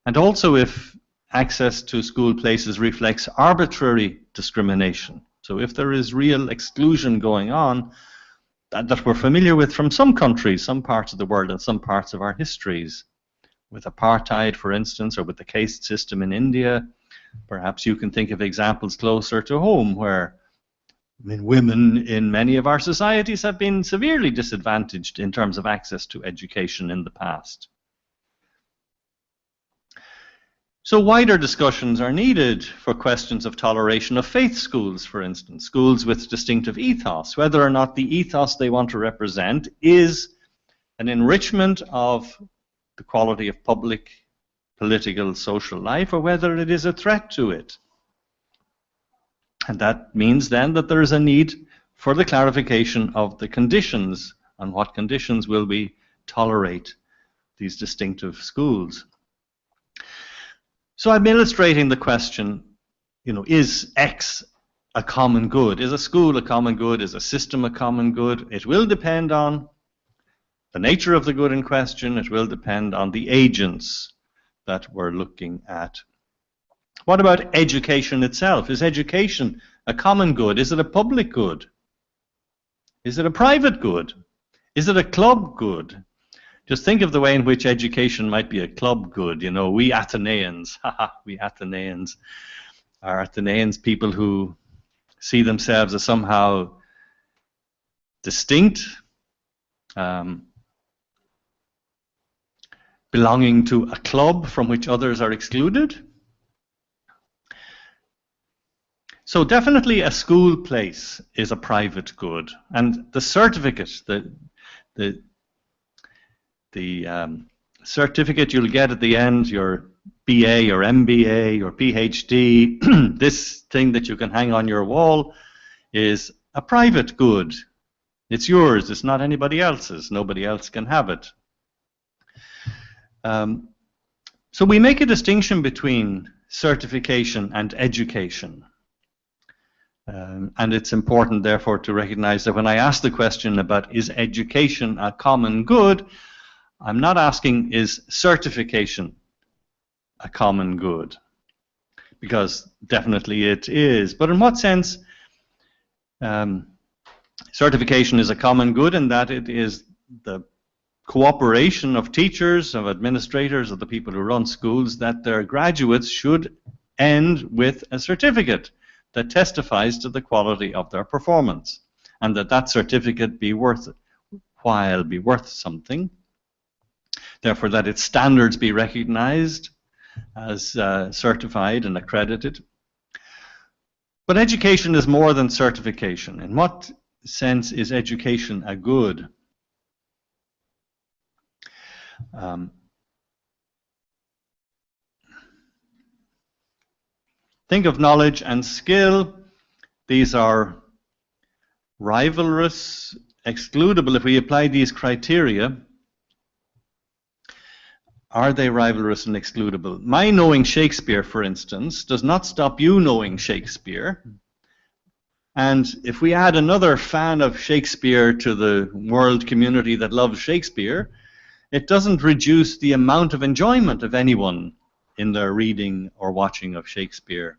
and also if access to school places reflects arbitrary discrimination. So if there is real exclusion going on that we're familiar with from some countries, some parts of the world, and some parts of our histories, with apartheid, for instance, or with the caste system in India, perhaps you can think of examples closer to home where women in many of our societies have been severely disadvantaged in terms of access to education in the past. So wider discussions are needed for questions of toleration of faith schools, for instance, schools with distinctive ethos, whether or not the ethos they want to represent is an enrichment of the quality of public, political, social life, or whether it is a threat to it. And that means then that there is a need for the clarification of the conditions, on what conditions will we tolerate these distinctive schools. So I'm illustrating the question, you know, is X a common good? Is a school a common good? Is a system a common good? It will depend on the nature of the good in question. It will depend on the agents that we're looking at. What about education itself? Is education a common good? Is it a public good? Is it a private good? Is it a club good? Just think of the way in which education might be a club good. You know, we Ateneans, we Ateneans are Ateneans, people who see themselves as somehow distinct, belonging to a club from which others are excluded. So definitely a school place is a private good, and the certificate, the certificate you'll get at the end, your BA or MBA or PhD, this thing that you can hang on your wall is a private good. It's yours, it's not anybody else's. Nobody else can have it. So we make a distinction between certification and education. And it's important, therefore, to recognize that when I ask the question about is education a common good, I'm not asking is certification a common good, because definitely it is. But in what sense? Certification is a common good in that it is the cooperation of teachers, of administrators, of the people who run schools, that their graduates should end with a certificate that testifies to the quality of their performance, and that certificate be worthwhile, be worth something. Therefore, that its standards be recognized as certified and accredited. But education is more than certification. In what sense is education a good? Think of knowledge and skill. These are rivalrous, excludable. If we apply these criteria, are they rivalrous and excludable? My knowing Shakespeare, for instance, does not stop you knowing Shakespeare. And if we add another fan of Shakespeare to the world community that loves Shakespeare, it doesn't reduce the amount of enjoyment of anyone in their reading or watching of Shakespeare,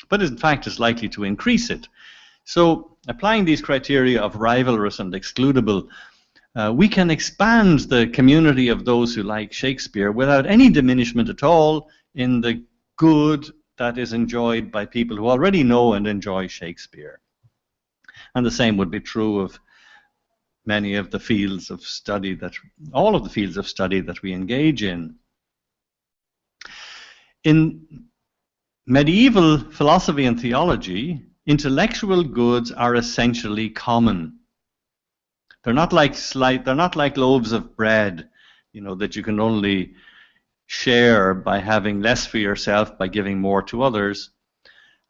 but in fact is likely to increase it. So applying these criteria of rivalrous and excludable, we can expand the community of those who like Shakespeare without any diminishment at all in the good that is enjoyed by people who already know and enjoy Shakespeare. And the same would be true of many of the fields of study all of the fields of study that we engage in. In medieval philosophy and theology, intellectual goods are essentially common. They're not like loaves of bread, that you can only share by having less for yourself by giving more to others.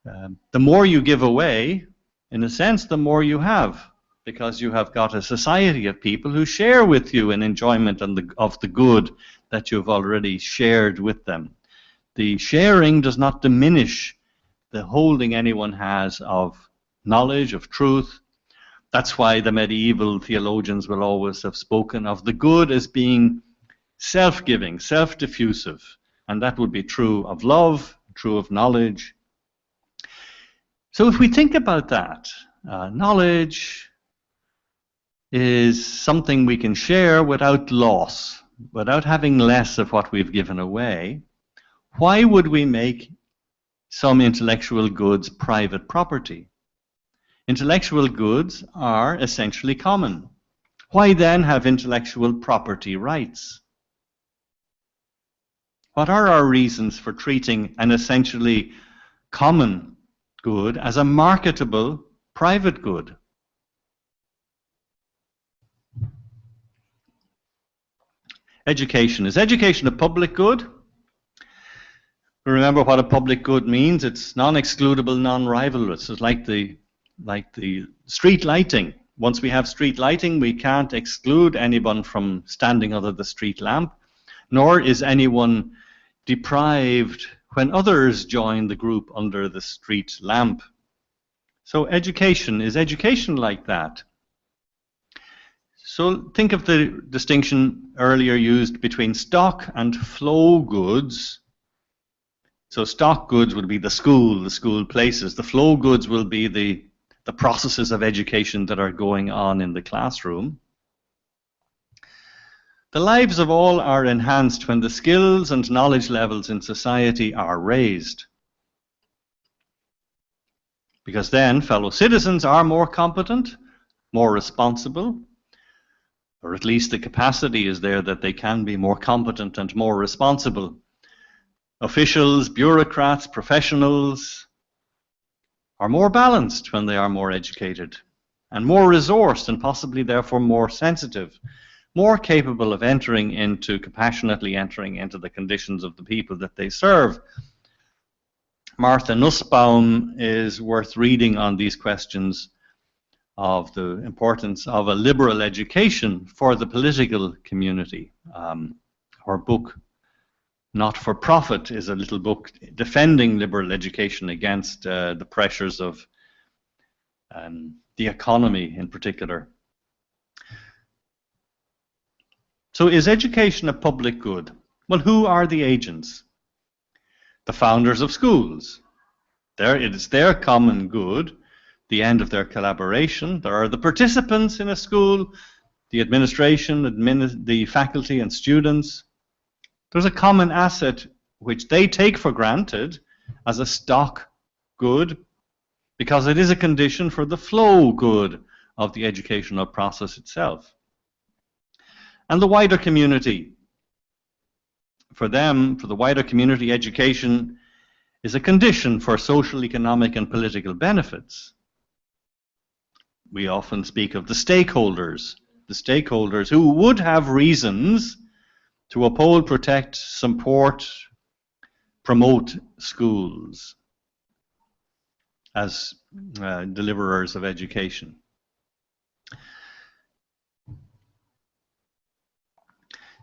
The more you give away, in a sense, the more you have, because you have got a society of people who share with you an enjoyment of the good that you've already shared with them. The sharing does not diminish the holding anyone has of knowledge, of truth. That's why the medieval theologians will always have spoken of the good as being self-giving, self-diffusive, and that would be true of love, true of knowledge. So if we think about that, knowledge is something we can share without loss, without having less of what we've given away. Why would we make some intellectual goods private property? Intellectual goods are essentially common. Why then have intellectual property rights? What are our reasons for treating an essentially common good as a marketable private good? Education. Is education a public good? Remember what a public good means. It's non-excludable, non-rivalrous. It's like the street lighting. Once we have street lighting, we can't exclude anyone from standing under the street lamp, nor is anyone deprived when others join the group under the street lamp. So education, is education like that? So think of the distinction earlier used between stock and flow goods. So stock goods would be the school places. The flow goods will be the processes of education that are going on in the classroom. The lives of all are enhanced when the skills and knowledge levels in society are raised. Because then fellow citizens are more competent, more responsible, or at least the capacity is there that they can be more competent and more responsible. Officials, bureaucrats, professionals are more balanced when they are more educated and more resourced and possibly therefore more sensitive, more capable of compassionately entering into the conditions of the people that they serve. Martha Nussbaum is worth reading on these questions of the importance of a liberal education for the political community. Her book, Not for Profit, is a little book defending liberal education against the pressures of the economy in particular. So is education a public good? Well, who are the agents? The founders of schools. It is their common good, the end of their collaboration. There are the participants in a school, the administration, the faculty and students. There's a common asset which they take for granted as a stock good because it is a condition for the flow good of the educational process itself. And the wider community. For them, for the wider community, education is a condition for social, economic, and political benefits. we often speak of the stakeholders who would have reasons to uphold, protect, support, promote schools as deliverers of education.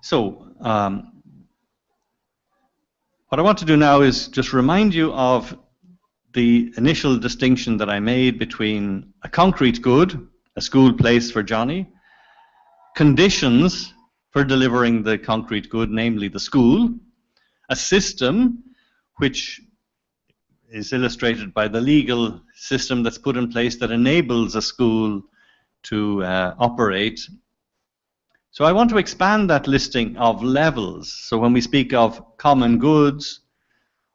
So, what I want to do now is just remind you of the initial distinction that I made between a concrete good, a school place for Johnny, conditions for delivering the concrete good, namely the school, a system which is illustrated by the legal system that's put in place that enables a school to operate. So I want to expand that listing of levels. So when we speak of common goods,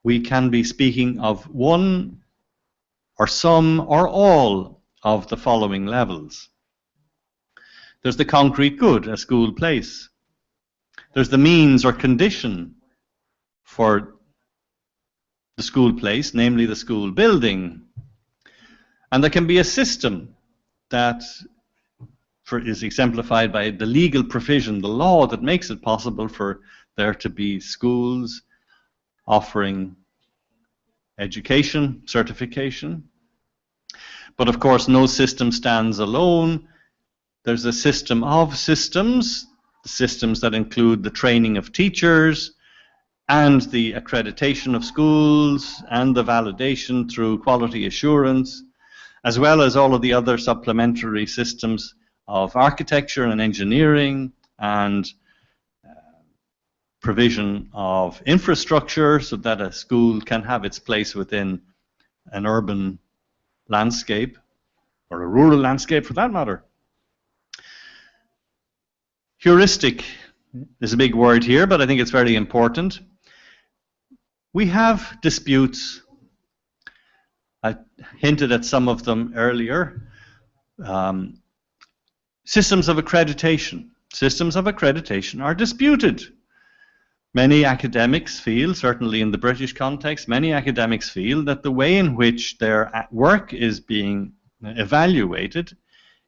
we can be speaking of one or some or all of the following levels. There's the concrete good, a school place. There's the means or condition for the school place, namely the school building. And there can be a system that is exemplified by the legal provision, the law that makes it possible for there to be schools offering education, certification. But of course, no system stands alone. There's a system of systems, the systems that include the training of teachers and the accreditation of schools and the validation through quality assurance, as well as all of the other supplementary systems of architecture and engineering and provision of infrastructure so that a school can have its place within an urban landscape or a rural landscape for that matter. Heuristic is a big word here, but I think it's very important. We have disputes. I hinted at some of them earlier. Systems of accreditation. Systems of accreditation are disputed. Many academics feel, certainly in the British context, many academics feel that the way in which their work is being evaluated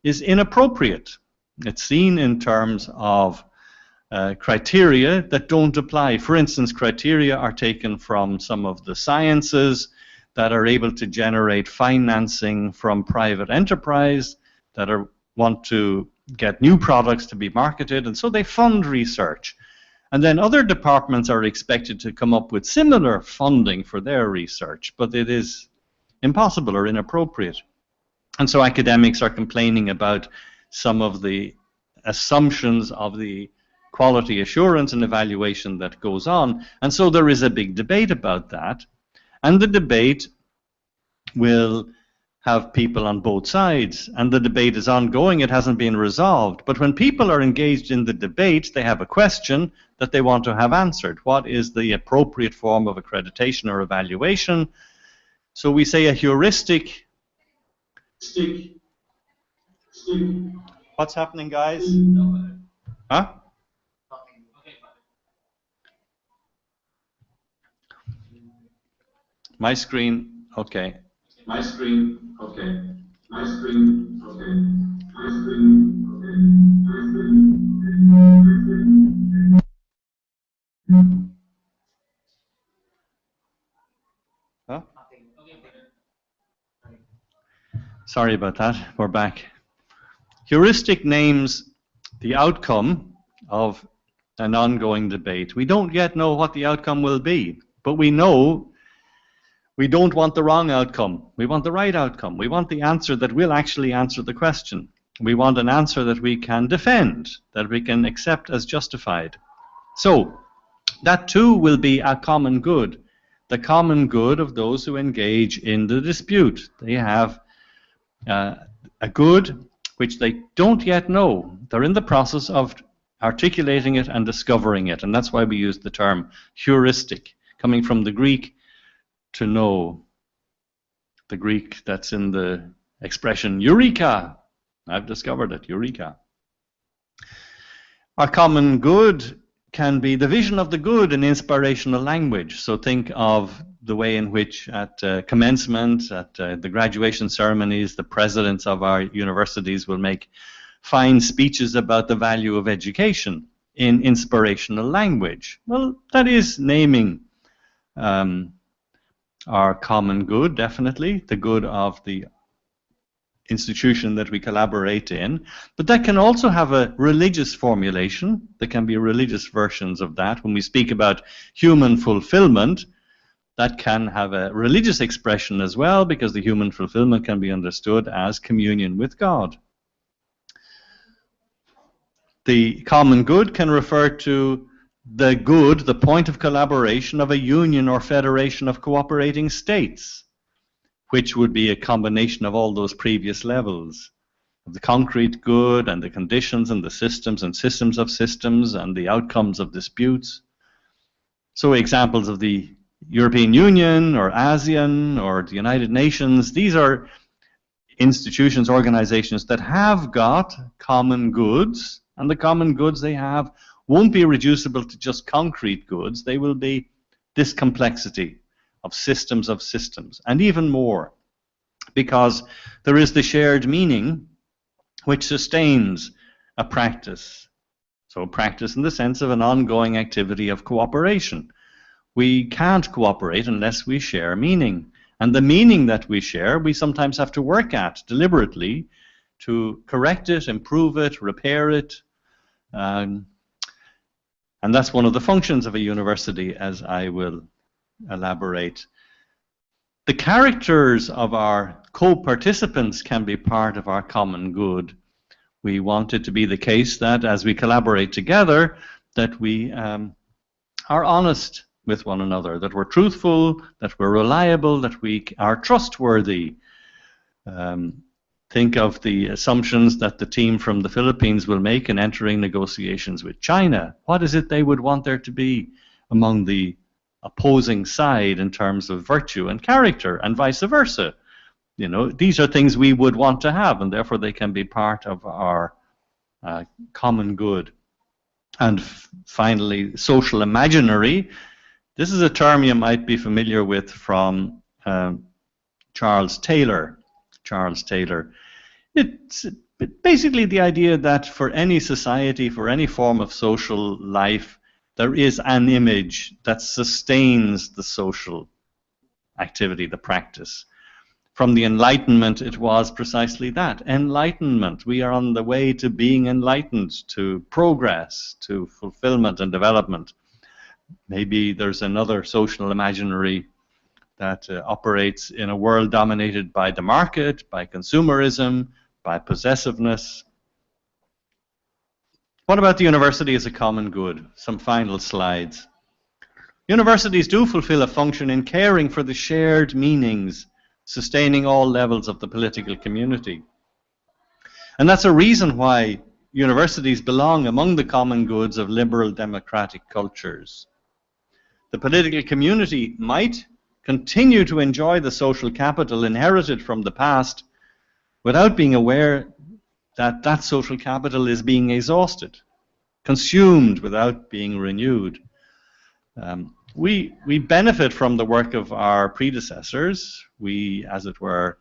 is inappropriate. It's seen in terms of criteria that don't apply. For instance, criteria are taken from some of the sciences that are able to generate financing from private enterprise that want to get new products to be marketed, and so they fund research. And then other departments are expected to come up with similar funding for their research, but it is impossible or inappropriate. And so academics are complaining about some of the assumptions of the quality assurance and evaluation that goes on. And so there is a big debate about that. And the debate will have people on both sides. And the debate is ongoing. It hasn't been resolved. But when people are engaged in the debate, they have a question that they want to have answered. What is the appropriate form of accreditation or evaluation? So we say a heuristic. What's happening, guys? Huh? My screen, okay. My screen, okay. My screen, okay. My screen, okay. My screen, okay. Huh? Sorry about that, we're back. Heuristic names the outcome of an ongoing debate. We don't yet know what the outcome will be, but we know we don't want the wrong outcome. We want the right outcome. We want the answer that will actually answer the question. We want an answer that we can defend, that we can accept as justified. So that too will be a common good, the common good of those who engage in the dispute. They have a good which they don't yet know. They're in the process of articulating it and discovering it, and that's why we use the term heuristic, coming from the Greek to know, the Greek that's in the expression eureka. I've discovered it, eureka. Our common good can be the vision of the good in inspirational language. So think of the way in which at commencement, at the graduation ceremonies, the presidents of our universities will make fine speeches about the value of education in inspirational language. Well, that is naming our common good, definitely, the good of the institution that we collaborate in, but that can also have a religious formulation. There can be religious versions of that. When we speak about human fulfillment, that can have a religious expression as well, because the human fulfillment can be understood as communion with God. The common good can refer to the good, the point of collaboration of a union or federation of cooperating states, which would be a combination of all those previous levels, of the concrete good and the conditions and the systems and systems of systems and the outcomes of disputes. So examples of the European Union or ASEAN or the United Nations, these are institutions, organizations that have got common goods, and the common goods they have won't be reducible to just concrete goods. They will be this complexity of systems, and even more, because there is the shared meaning which sustains a practice. So practice in the sense of an ongoing activity of cooperation. We can't cooperate unless we share meaning. And the meaning that we share, we sometimes have to work at deliberately to correct it, improve it, repair it. And that's one of the functions of a university, as I will elaborate. The characters of our co-participants can be part of our common good. We want it to be the case that as we collaborate together, that we are honest with one another, that we're truthful, that we're reliable, that we are trustworthy. Think of the assumptions that the team from the Philippines will make in entering negotiations with China. What is it they would want there to be among the opposing side in terms of virtue and character, and vice versa? You know, these are things we would want to have, and therefore they can be part of our common good. And finally, social imaginary. This is a term you might be familiar with from Charles Taylor. It's basically the idea that for any society, for any form of social life, there is an image that sustains the social activity, the practice. From the Enlightenment, it was precisely that, enlightenment. We are on the way to being enlightened, to progress, to fulfillment and development. Maybe there's another social imaginary that operates in a world dominated by the market, by consumerism, by possessiveness. What about the university as a common good? Some final slides. Universities do fulfill a function in caring for the shared meanings, sustaining all levels of the political community. And that's a reason why universities belong among the common goods of liberal democratic cultures. The political community might continue to enjoy the social capital inherited from the past without being aware that that social capital is being exhausted, consumed without being renewed. We benefit from the work of our predecessors. We, as it were,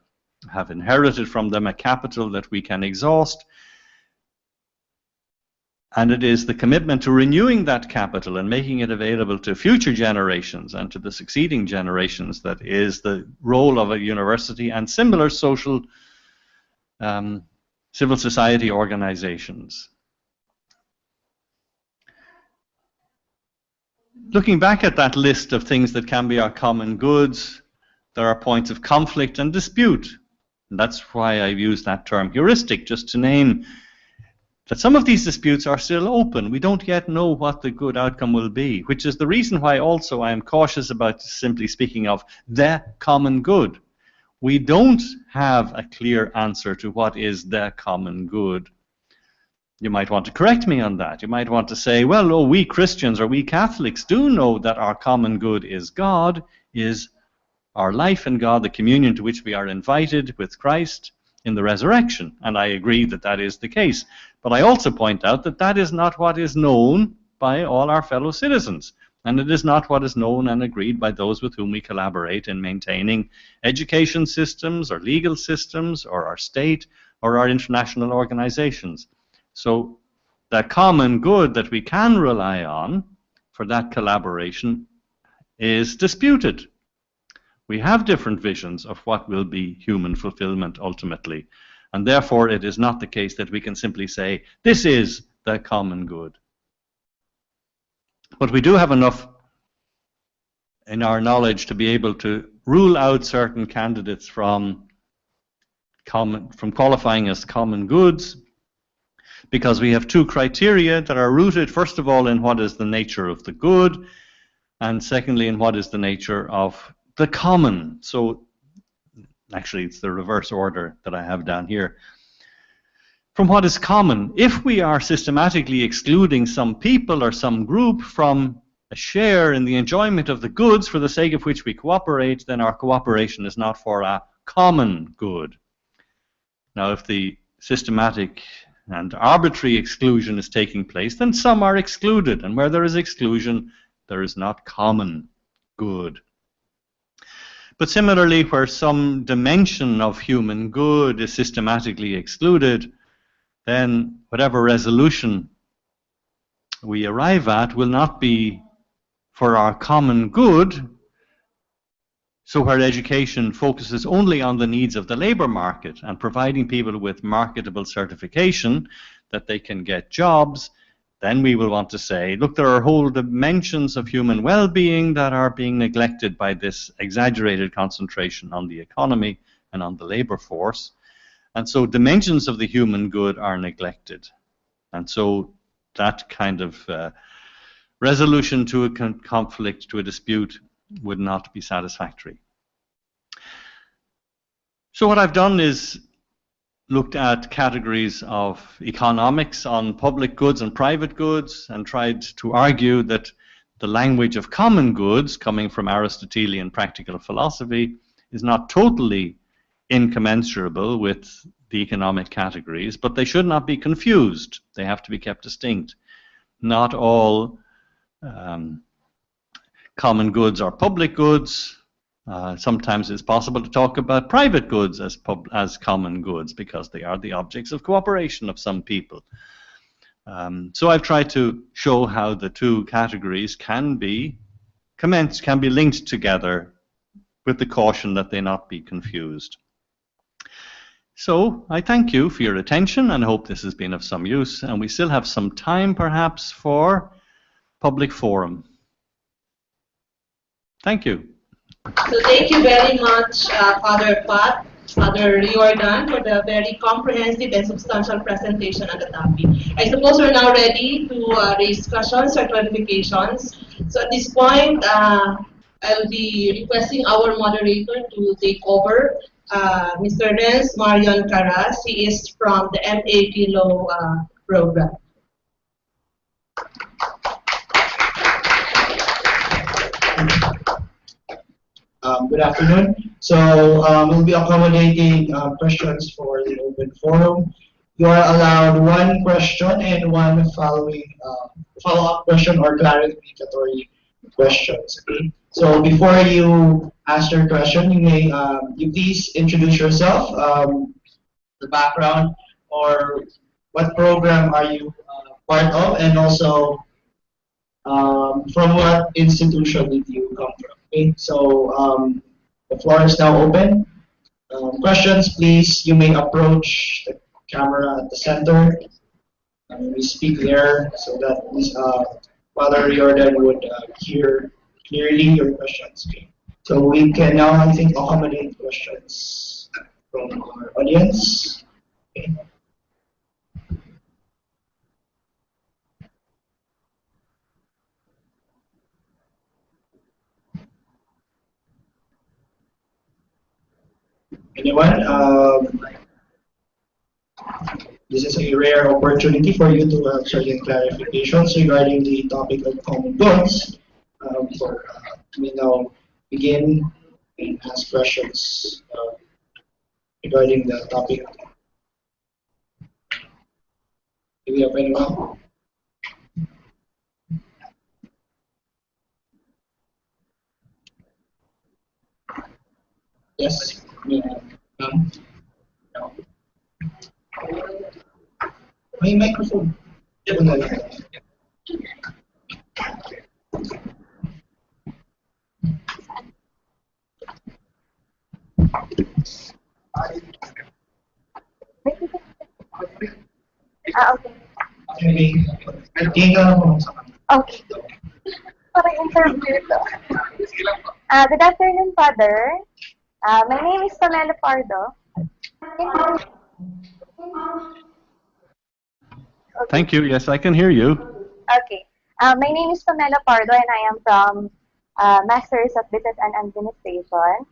have inherited from them a capital that we can exhaust. And it is the commitment to renewing that capital and making it available to future generations and to the succeeding generations that is the role of a university and similar social civil society organizations. Looking back at that list of things that can be our common goods, there are points of conflict and dispute. And that's why I've used that term heuristic, just to name that some of these disputes are still open. We don't yet know what the good outcome will be, which is the reason why also I am cautious about simply speaking of the common good. We don't have a clear answer to what is the common good. You might want to correct me on that. You might want to say, well, oh, we Christians or we Catholics do know that our common good is God, is our life in God, the communion to which we are invited with Christ in the resurrection. And I agree that that is the case. But I also point out that that is not what is known by all our fellow citizens. And it is not what is known and agreed by those with whom we collaborate in maintaining education systems or legal systems or our state or our international organizations. So the common good that we can rely on for that collaboration is disputed. We have different visions of what will be human fulfillment ultimately. And therefore, it is not the case that we can simply say, this is the common good. But we do have enough in our knowledge to be able to rule out certain candidates from qualifying as common goods, because we have two criteria that are rooted, first of all, in what is the nature of the good, and secondly, in what is the nature of the common. So actually, it's the reverse order that I have down here. From what is common, if we are systematically excluding some people or some group from a share in the enjoyment of the goods for the sake of which we cooperate, then our cooperation is not for a common good. Now, if the systematic and arbitrary exclusion is taking place, then some are excluded, and where there is exclusion, there is not common good. But similarly, where some dimension of human good is systematically excluded, then whatever resolution we arrive at will not be for our common good. So where education focuses only on the needs of the labor market and providing people with marketable certification that they can get jobs, then we will want to say, look, there are whole dimensions of human well-being that are being neglected by this exaggerated concentration on the economy and on the labor force. And so dimensions of the human good are neglected. And so that kind of resolution to a conflict, to a dispute, would not be satisfactory. So what I've done is looked at categories of economics on public goods and private goods and tried to argue that the language of common goods coming from Aristotelian practical philosophy is not totally incommensurable with the economic categories, but they should not be confused. They have to be kept distinct. Not all common goods are public goods. Sometimes it's possible to talk about private goods as common goods because they are the objects of cooperation of some people. So I've tried to show how the two categories can be linked together with the caution that they not be confused. So I thank you for your attention and hope this has been of some use, and we still have some time perhaps for public forum. Thank you. So thank you very much, Father Pat, Father Riordan, for the very comprehensive and substantial presentation on the topic. I suppose we're now ready to raise questions or clarifications. So at this point, I'll be requesting our moderator to take over, Mr. Renz Marion Caras. He is from the MAP Law program. Good afternoon. So we'll be accommodating questions for the open forum. You are allowed one question and one follow-up question or clarificatory questions. Okay? So before you ask your question, you may you please introduce yourself, the background, or what program are you part of, and also from what institution did you come from. Okay, so the floor is now open. Questions, please. You may approach the camera at the center. We speak there so that Father Riordan would hear clearly your questions. Okay. So we can now, I think, accommodate questions from our audience. Okay. Anyone? This is a rare opportunity for you to have certain clarifications regarding the topic of common goods. We now begin and ask questions regarding the topic. Do we have anyone? Yes. Yeah. Um, no. May microphone. Okay. Maybe. Tingnan mo sa Okay. Parang interview ito. Good afternoon, Father. My name is Pamela Pardo. Thank you. Yes, I can hear you. Okay. My name is Pamela Pardo and I am from Masters of Business and Administration.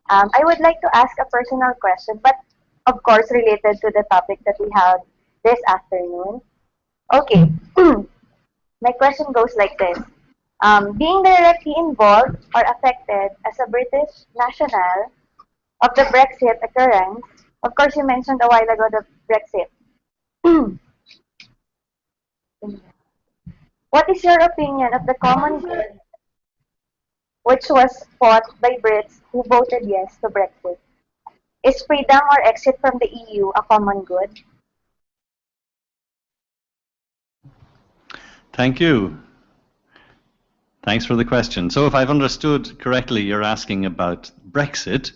I would like to ask a personal question, but of course related to the topic that we have this afternoon. Okay. My question goes like this. Being directly involved or affected as a British national of the Brexit occurrence, of course you mentioned a while ago the Brexit. What is your opinion of the common good which was fought by Brits who voted yes to Brexit? Is freedom or exit from the EU a common good? Thank you. Thanks for the question. So if I've understood correctly, you're asking about Brexit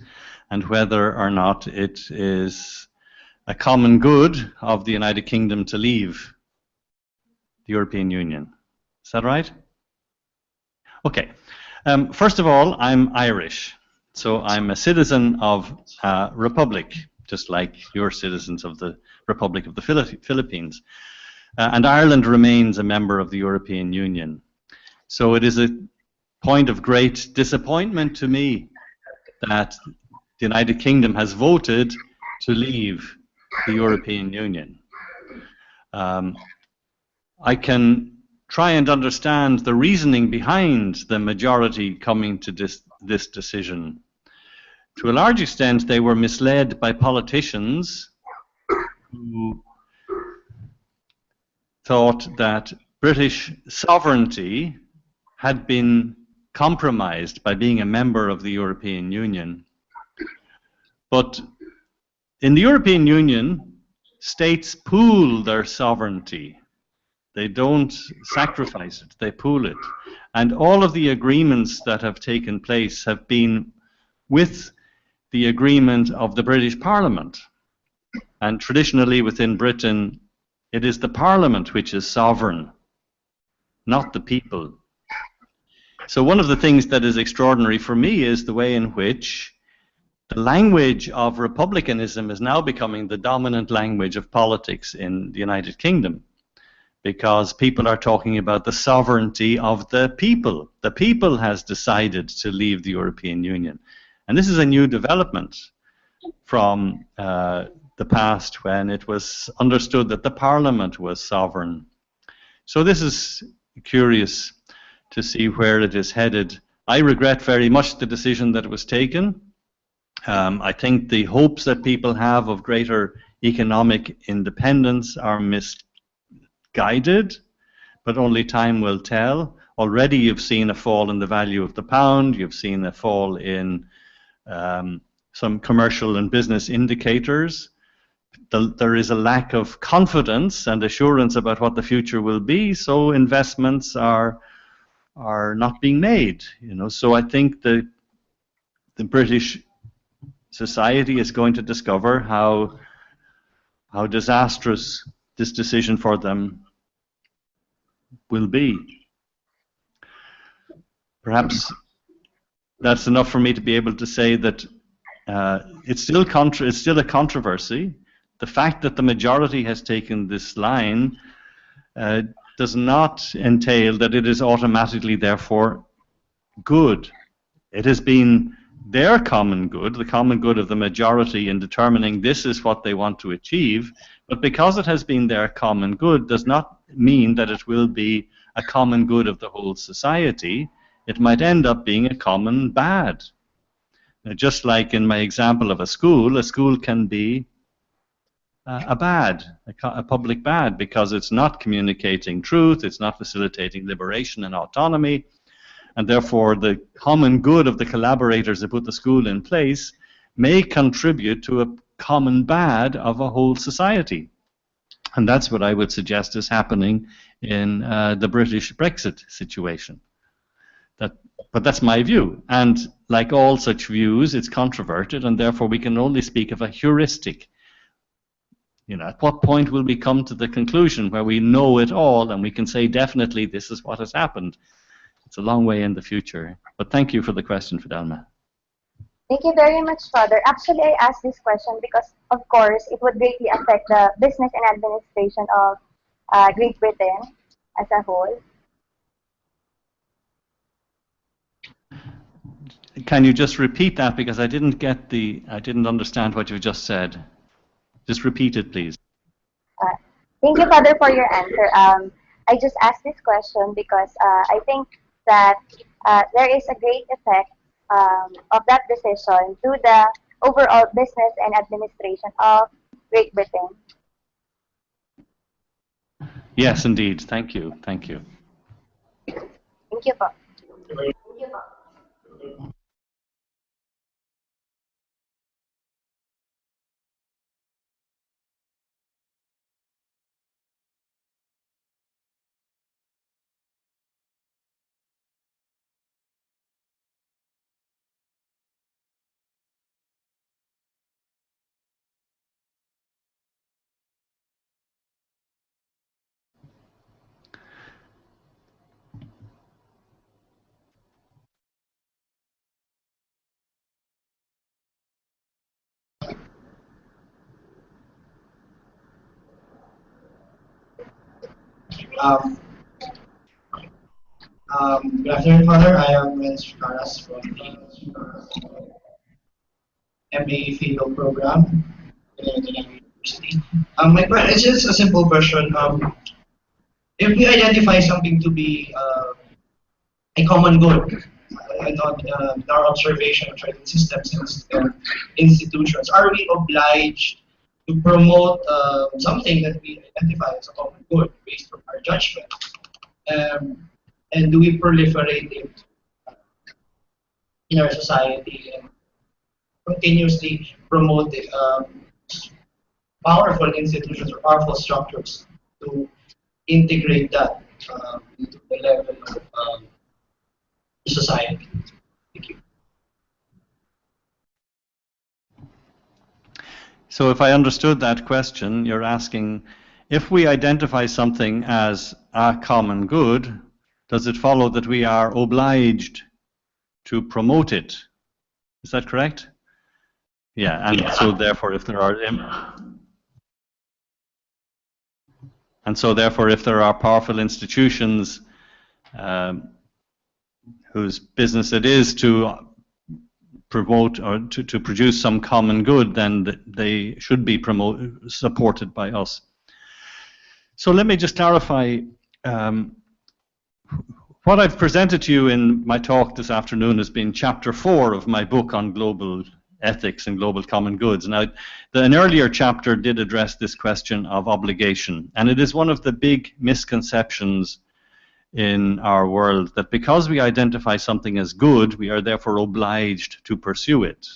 and whether or not it is a common good of the United Kingdom to leave the European Union. Is that right? Okay. First of all, I'm Irish. So I'm a citizen of a republic, just like you're citizens of the Republic of the Philippines. And Ireland remains a member of the European Union. So it is a point of great disappointment to me that the United Kingdom has voted to leave the European Union. I can try and understand the reasoning behind the majority coming to this decision. To a large extent, they were misled by politicians who thought that British sovereignty had been compromised by being a member of the European Union. But in the European Union, states pool their sovereignty. They don't sacrifice it, they pool it. And all of the agreements that have taken place have been with the agreement of the British Parliament. And traditionally within Britain, it is the Parliament which is sovereign, not the people. So one of the things that is extraordinary for me is the way in which the language of republicanism is now becoming the dominant language of politics in the United Kingdom, because people are talking about the sovereignty of the people. The people has decided to leave the European Union. And this is a new development from the past, when it was understood that the Parliament was sovereign. So this is curious to see where it is headed. I regret very much the decision that was taken. I think the hopes that people have of greater economic independence are misguided, but only time will tell. Already you've seen a fall in the value of the pound, you've seen a fall in some commercial and business indicators. There is a lack of confidence and assurance about what the future will be, so investments are not being made. So I think the British society is going to discover how disastrous this decision for them will be. Perhaps that's enough for me to be able to say that it's still a controversy. The fact that the majority has taken this line does not entail that it is automatically, therefore, good. It has been their common good, the common good of the majority in determining this is what they want to achieve, but because it has been their common good does not mean that it will be a common good of the whole society. It might end up being a common bad. Now, just like in my example of a school can be a public bad, because it's not communicating truth, it's not facilitating liberation and autonomy, and therefore the common good of the collaborators that put the school in place may contribute to a common bad of a whole society. And that's what I would suggest is happening in the British Brexit situation. But that's my view. And like all such views, it's controverted, and therefore we can only speak of a heuristic. At what point will we come to the conclusion where we know it all and we can say definitely this is what has happened? It's a long way in the future. But thank you for the question, Fidelma. Thank you very much, Father. Actually, I asked this question because, of course, it would greatly affect the business and administration of Great Britain as a whole. Can you just repeat that, because I didn't understand what you just said. Just repeat it, please. Thank you, Father, for your answer. I just asked this question because I think that there is a great effect of that decision to the overall business and administration of Great Britain. Yes, indeed. Thank you. Thank you. Thank you, po. Good afternoon, Father. I am Renz Caras from the MBA Field Program in Ateneo University. My question is just a simple question. If we identify something to be a common good, and our observation of trading systems and institutions, are we obliged to promote something that we identify as a common good based on our judgment? And do we proliferate it in our society and continuously promote powerful institutions or powerful structures to integrate that into the level of society? Thank you. So if I understood that question, you're asking, if we identify something as a common good, does it follow that we are obliged to promote it? Is that correct? Yeah, and so therefore if there are powerful institutions whose business it is to promote or to produce some common good, then they should be supported by us. So let me just clarify. What I've presented to you in my talk this afternoon has been chapter 4 of my book on global ethics and global common goods. Now, an earlier chapter did address this question of obligation, and it is one of the big misconceptions in our world that because we identify something as good, we are therefore obliged to pursue it.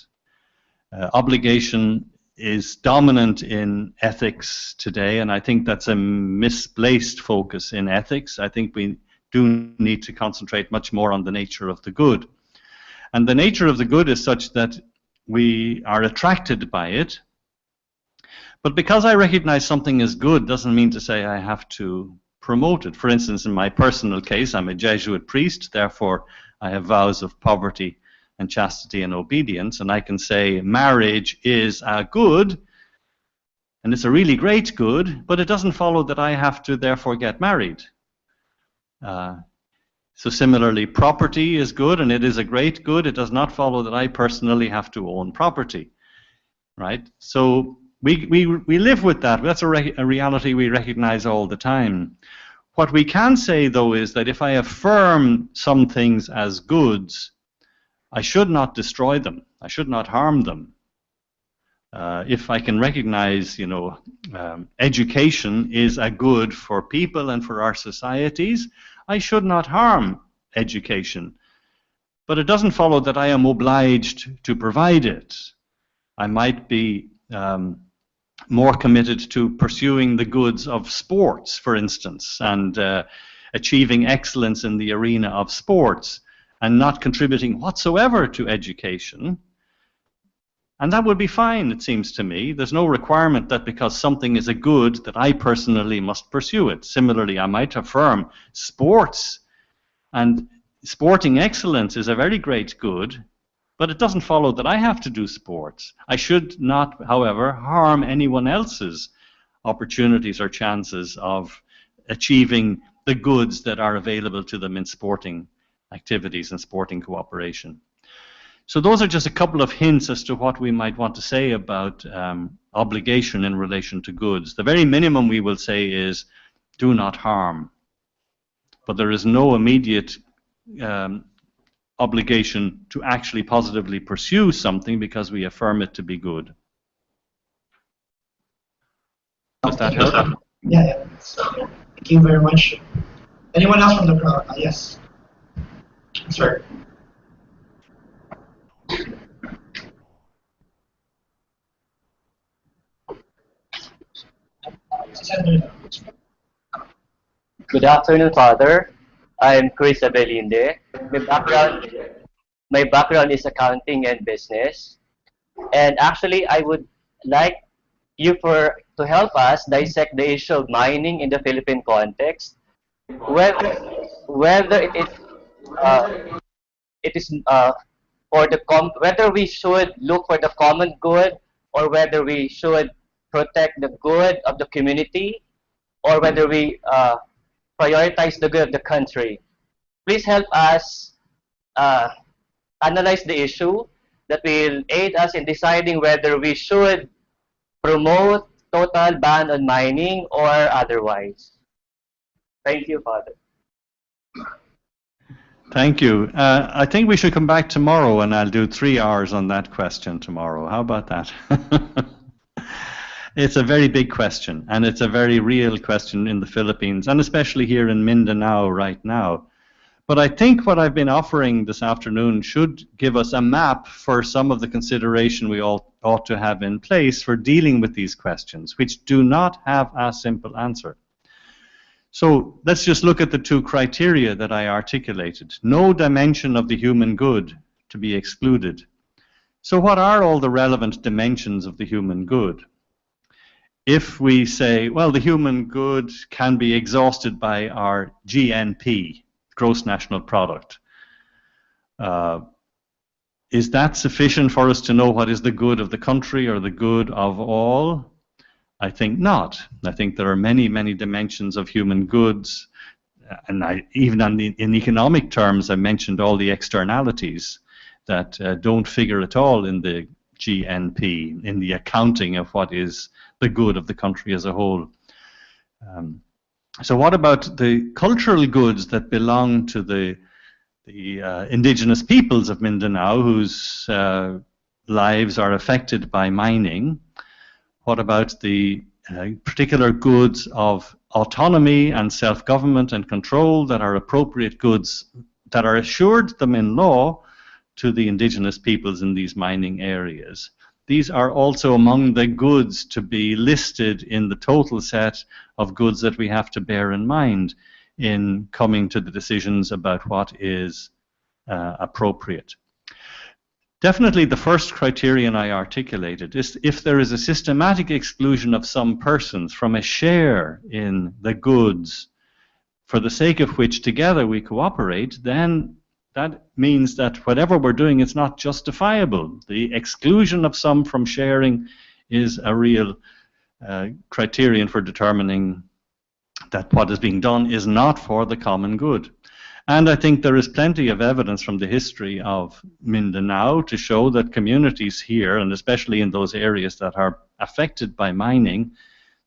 Obligation is dominant in ethics today, and I think that's a misplaced focus in ethics. I think we do need to concentrate much more on the nature of the good. And the nature of the good is such that we are attracted by it. But because I recognize something as good doesn't mean to say I have to promote it. For instance, in my personal case, I'm a Jesuit priest, therefore I have vows of poverty and chastity and obedience, and I can say marriage is a good, and it's a really great good, but it doesn't follow that I have to therefore get married. So similarly, property is good, and it is a great good. It does not follow that I personally have to own property, right? So we live with that. That's a reality we recognize all the time. What we can say, though, is that if I affirm some things as goods, I should not destroy them. I should not harm them. If I can recognize, education is a good for people and for our societies, I should not harm education. But it doesn't follow that I am obliged to provide it. I might be more committed to pursuing the goods of sports, for instance, and achieving excellence in the arena of sports, and not contributing whatsoever to education. And that would be fine, it seems to me. There's no requirement that because something is a good that I personally must pursue it. Similarly, I might affirm sports and sporting excellence is a very great good, but it doesn't follow that I have to do sports. I should not, however, harm anyone else's opportunities or chances of achieving the goods that are available to them in sporting activities and sporting cooperation. So those are just a couple of hints as to what we might want to say about obligation in relation to goods. The very minimum we will say is do not harm. But there is no immediate obligation to actually positively pursue something because we affirm it to be good. Does that help? Yeah. Thank you very much. Anyone else from the crowd? Yes. Sir. Good afternoon, Father. I'm Chris Abelinde. My background is accounting and business. And actually, I would like you to help us dissect the issue of mining in the Philippine context. Whether whether we should look for the common good, or whether we should protect the good of the community, or whether we prioritize the good of the country. Please help us analyze the issue that will aid us in deciding whether we should promote total ban on mining or otherwise. Thank you, Father. Thank you. I think we should come back tomorrow and I'll do 3 hours on that question tomorrow. How about that? It's a very big question, and it's a very real question in the Philippines, and especially here in Mindanao right now. But I think what I've been offering this afternoon should give us a map for some of the consideration we all ought to have in place for dealing with these questions, which do not have a simple answer. So let's just look at the 2 criteria that I articulated. No dimension of the human good to be excluded. So what are all the relevant dimensions of the human good? If we say, well, the human good can be exhausted by our GNP, gross national product, is that sufficient for us to know what is the good of the country or the good of all? I think not. I think there are many, many dimensions of human goods, and even in economic terms, I mentioned all the externalities that don't figure at all in the GNP, in the accounting of what is the good of the country as a whole. So what about the cultural goods that belong to the indigenous peoples of Mindanao, whose lives are affected by mining? What about the particular goods of autonomy and self-government and control that are appropriate goods that are assured them in law to the indigenous peoples in these mining areas? These are also among the goods to be listed in the total set of goods that we have to bear in mind in coming to the decisions about what is appropriate. Definitely the first criterion I articulated is if there is a systematic exclusion of some persons from a share in the goods for the sake of which together we cooperate, then that means that whatever we're doing is not justifiable. The exclusion of some from sharing is a real criterion for determining that what is being done is not for the common good. And I think there is plenty of evidence from the history of Mindanao to show that communities here, and especially in those areas that are affected by mining,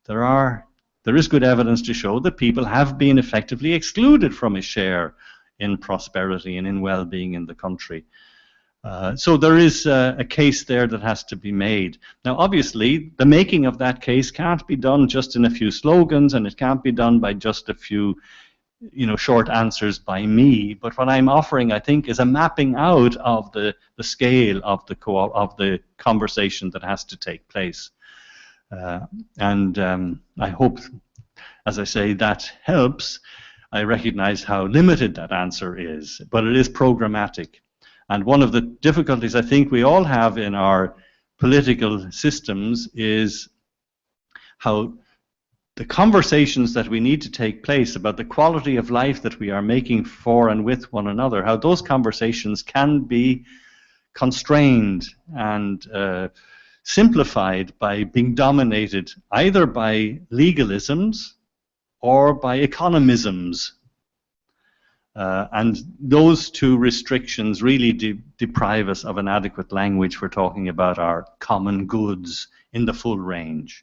there is good evidence to show that people have been effectively excluded from a share in prosperity and in well-being in the country. So there is a case there that has to be made. Now, obviously, the making of that case can't be done just in a few slogans, and it can't be done by just a few short answers by me, but what I'm offering, I think, is a mapping out of the scale of the conversation that has to take place. And I hope, as I say, that helps. I recognize how limited that answer is, but it is programmatic. And one of the difficulties I think we all have in our political systems is how the conversations that we need to take place about the quality of life that we are making for and with one another, how those conversations can be constrained and simplified by being dominated either by legalisms or by economisms. And those two restrictions really deprive us of an adequate language for talking about our common goods in the full range.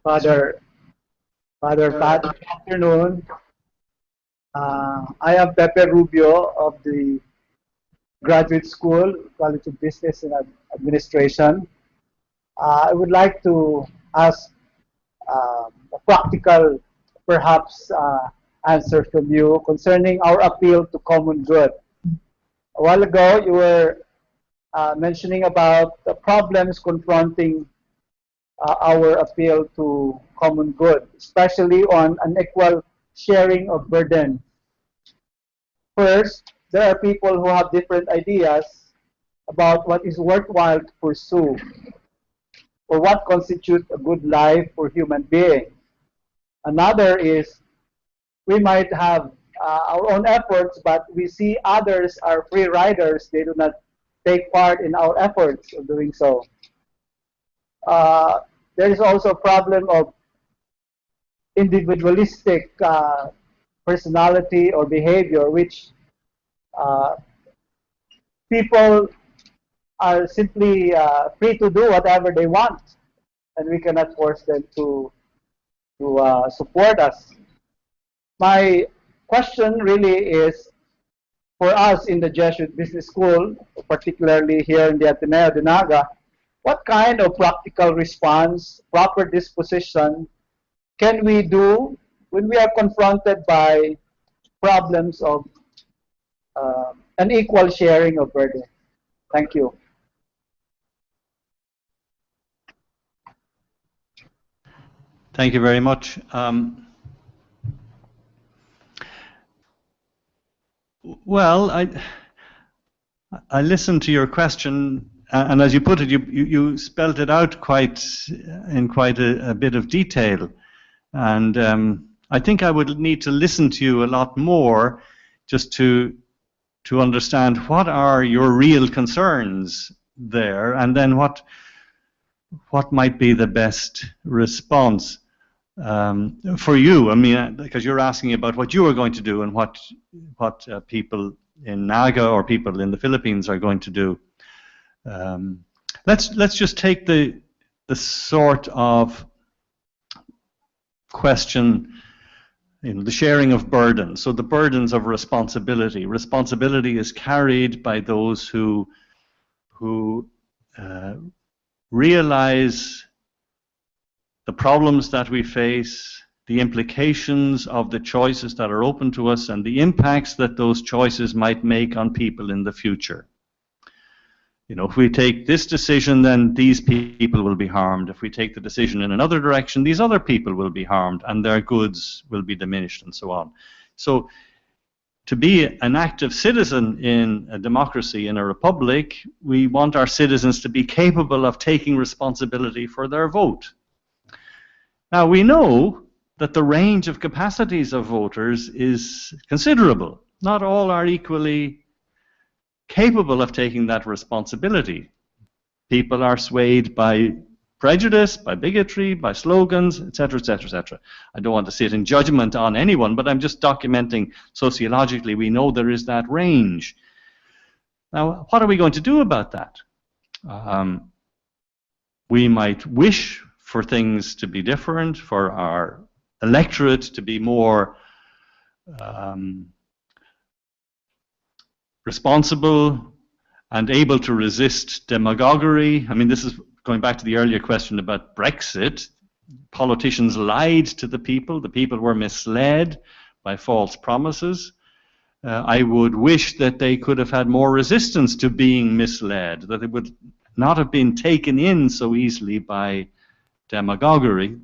Father Pat, good afternoon. I am Pepe Rubio of the Graduate School, College of Business and Administration. I would like to ask a practical, perhaps, answer from you concerning our appeal to common good. A while ago, you were mentioning about the problems confronting our appeal to common good, especially on unequal sharing of burden. First, there are people who have different ideas about what is worthwhile to pursue or what constitutes a good life for human beings. Another is we might have our own efforts, but we see others are free riders. They do not take part in our efforts of doing so. There is also a problem of individualistic personality or behavior, which people are simply free to do whatever they want, and we cannot force them to support us. My question really is, for us in the Jesuit Business School, particularly here in the Ateneo de Naga, what kind of practical response, proper disposition can we do when we are confronted by problems of unequal sharing of burden? Thank you. Thank you very much. Well, I listened to your question, and as you put it, you spelled it out in quite a bit of detail, and I think I would need to listen to you a lot more just to understand what are your real concerns there, and then what might be the best response for you. I mean, because you're asking about what you are going to do and what people in Naga or people in the Philippines are going to do. Let's just take the sort of question, the sharing of burden. So the burdens of responsibility. Responsibility is carried by those who realize the problems that we face, the implications of the choices that are open to us, and the impacts that those choices might make on people in the future. If we take this decision, then these people will be harmed. If we take the decision in another direction, these other people will be harmed, and their goods will be diminished, and so on. So, to be an active citizen in a democracy, in a republic, we want our citizens to be capable of taking responsibility for their vote. Now, we know that the range of capacities of voters is considerable. Not all are equally capable of taking that responsibility. People are swayed by prejudice, by bigotry, by slogans, etc., etc., etc. I don't want to sit in judgment on anyone, but I'm just documenting sociologically. We know there is that range. Now, what are we going to do about that? We might wish for things to be different, for our electorate to be more responsible and able to resist demagoguery. I mean, this is going back to the earlier question about Brexit. Politicians lied to the people were misled by false promises. I would wish that they could have had more resistance to being misled, that they would not have been taken in so easily by demagoguery.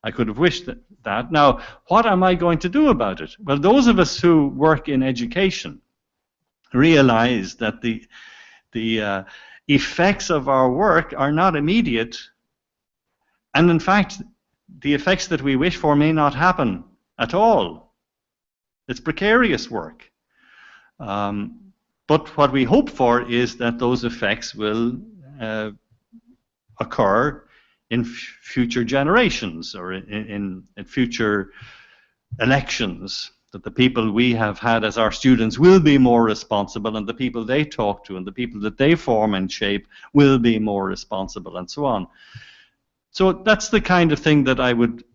I could have wished that. Now, what am I going to do about it? Well, those of us who work in education realize that the effects of our work are not immediate, and in fact, the effects that we wish for may not happen at all. It's precarious work. But what we hope for is that those effects will occur in future generations or in future elections, that the people we have had as our students will be more responsible, and the people they talk to and the people that they form and shape will be more responsible, and so on. So that's the kind of thing that I would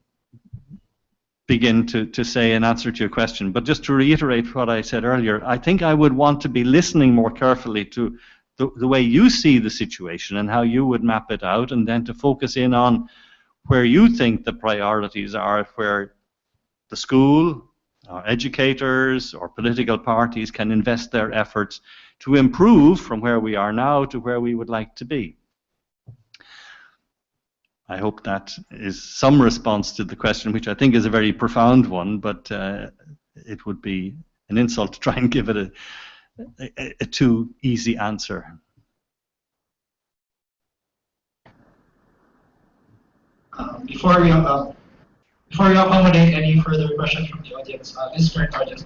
begin to say in answer to your question. But just to reiterate what I said earlier, I think I would want to be listening more carefully to the way you see the situation and how you would map it out, and then to focus in on where you think the priorities are, where the school, or educators, or political parties can invest their efforts to improve from where we are now to where we would like to be. I hope that is some response to the question, which I think is a very profound one, but it would be an insult to try and give it a too easy answer. Before we accommodate any further questions from the audience, this current audience,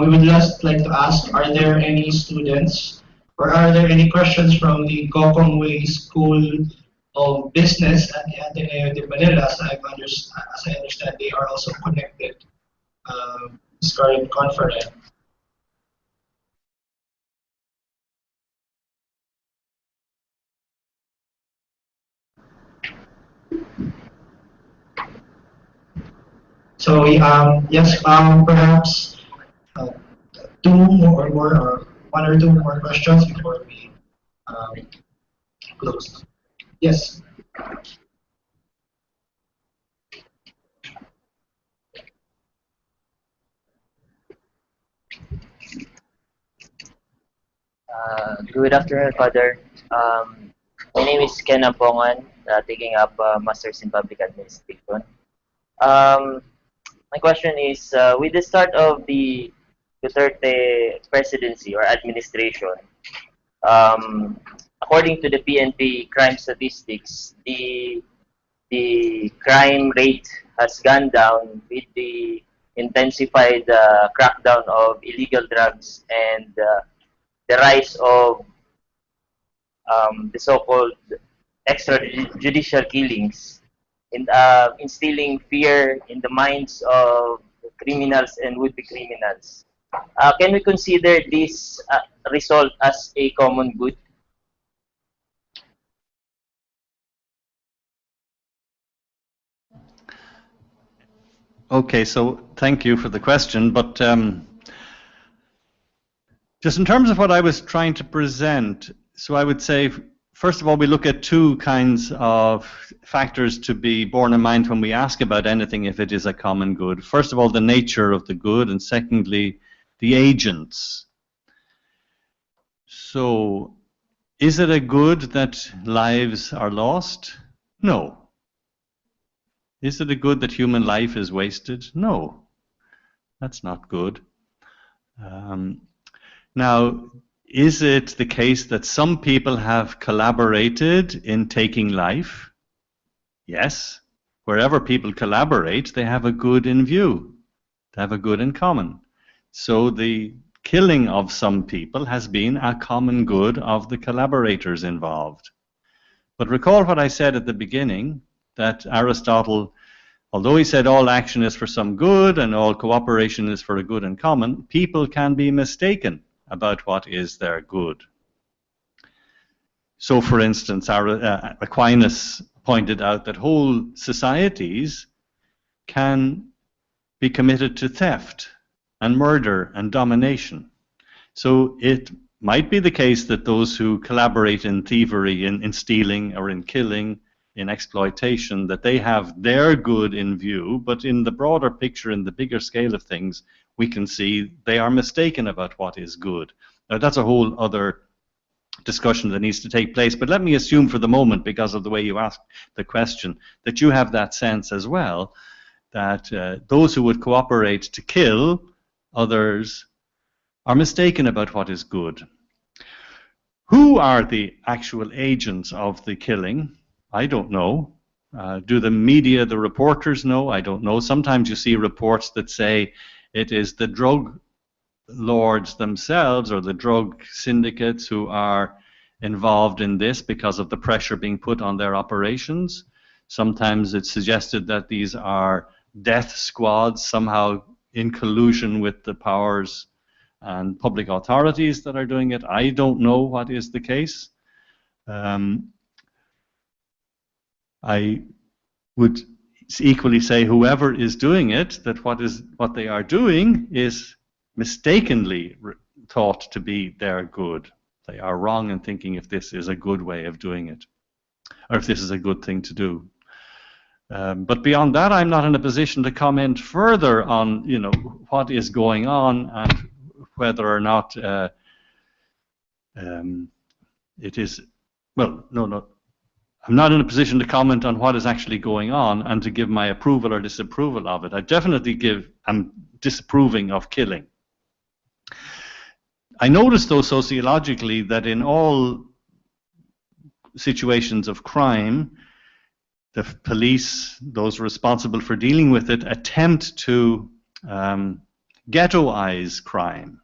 we would just like to ask: are there any students, or are there any questions from the Gokongwei School of Business at the Ateneo de Manila? As I understand, they are also connected this current conference. So yes, perhaps two more or one or two more questions before we close. Yes. Good afternoon, Father. My name is Ken Ampongan, taking up Masters in Public Administration. My question is, with the start of the Duterte presidency or administration, according to the PNP crime statistics, the crime rate has gone down with the intensified crackdown of illegal drugs and the rise of the so-called extrajudicial killings, instilling fear in the minds of criminals and would-be criminals. Can we consider this result as a common good? Okay, so thank you for the question, but just in terms of what I was trying to present, so I would say, first of all, we look at two kinds of factors to be borne in mind when we ask about anything if it is a common good. First of all, the nature of the good, and secondly, the agents. So, is it a good that lives are lost? No. Is it a good that human life is wasted? No. That's not good. Now, is it the case that some people have collaborated in taking life? Yes. Wherever people collaborate, they have a good in view. They have a good in common. So the killing of some people has been a common good of the collaborators involved. But recall what I said at the beginning, that Aristotle, although he said all action is for some good and all cooperation is for a good in common, people can be mistaken about what is their good. So, for instance, Aquinas pointed out that whole societies can be committed to theft and murder and domination. So it might be the case that those who collaborate in thievery, in stealing or in killing, in exploitation, that they have their good in view, but in the broader picture, in the bigger scale of things, we can see they are mistaken about what is good. Now, that's a whole other discussion that needs to take place, but let me assume for the moment, because of the way you asked the question, that you have that sense as well, that those who would cooperate to kill others are mistaken about what is good. Who are the actual agents of the killing? I don't know. Do the media, the reporters know? I don't know. Sometimes you see reports that say it is the drug lords themselves or the drug syndicates who are involved in this because of the pressure being put on their operations. Sometimes it's suggested that these are death squads somehow in collusion with the powers and public authorities that are doing it. I don't know what is the case. I would equally say whoever is doing it, that what they are doing is mistakenly thought to be their good. They are wrong in thinking if this is a good way of doing it, or if this is a good thing to do. But beyond that, I'm not in a position to comment further on, what is going on and whether or not it is. Well, no. I'm not in a position to comment on what is actually going on and to give my approval or disapproval of it. I definitely am disapproving of killing. I notice, though, sociologically, that in all situations of crime, the police, those responsible for dealing with it, attempt to ghettoize crime.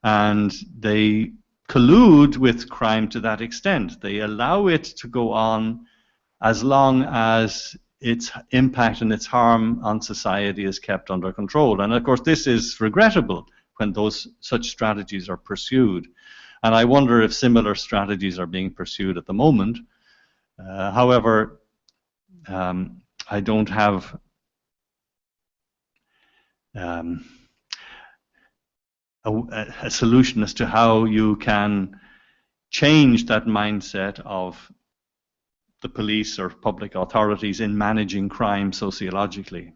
And they collude with crime to that extent. They allow it to go on as long as its impact and its harm on society is kept under control. And of course, this is regrettable when such strategies are pursued. And I wonder if similar strategies are being pursued at the moment. However, I don't have a solution as to how you can change that mindset of the police or public authorities in managing crime sociologically.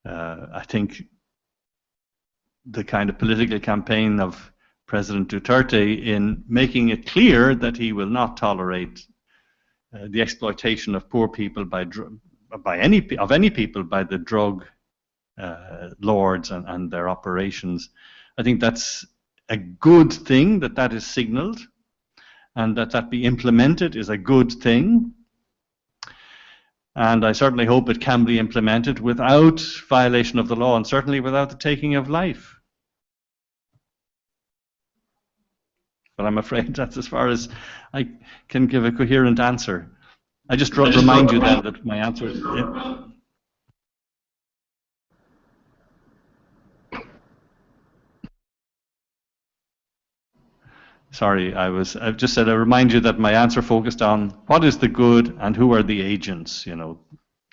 I think the kind of political campaign of President Duterte in making it clear that he will not tolerate the exploitation of poor people by any people by the drug lords and their operations. I think that's a good thing that is signaled, and that be implemented is a good thing. And I certainly hope it can be implemented without violation of the law, and certainly without the taking of life. But I'm afraid that's as far as I can give a coherent answer. I just remind you then that my answer is... Sorry, I've just said I remind you that my answer focused on what is the good and who are the agents,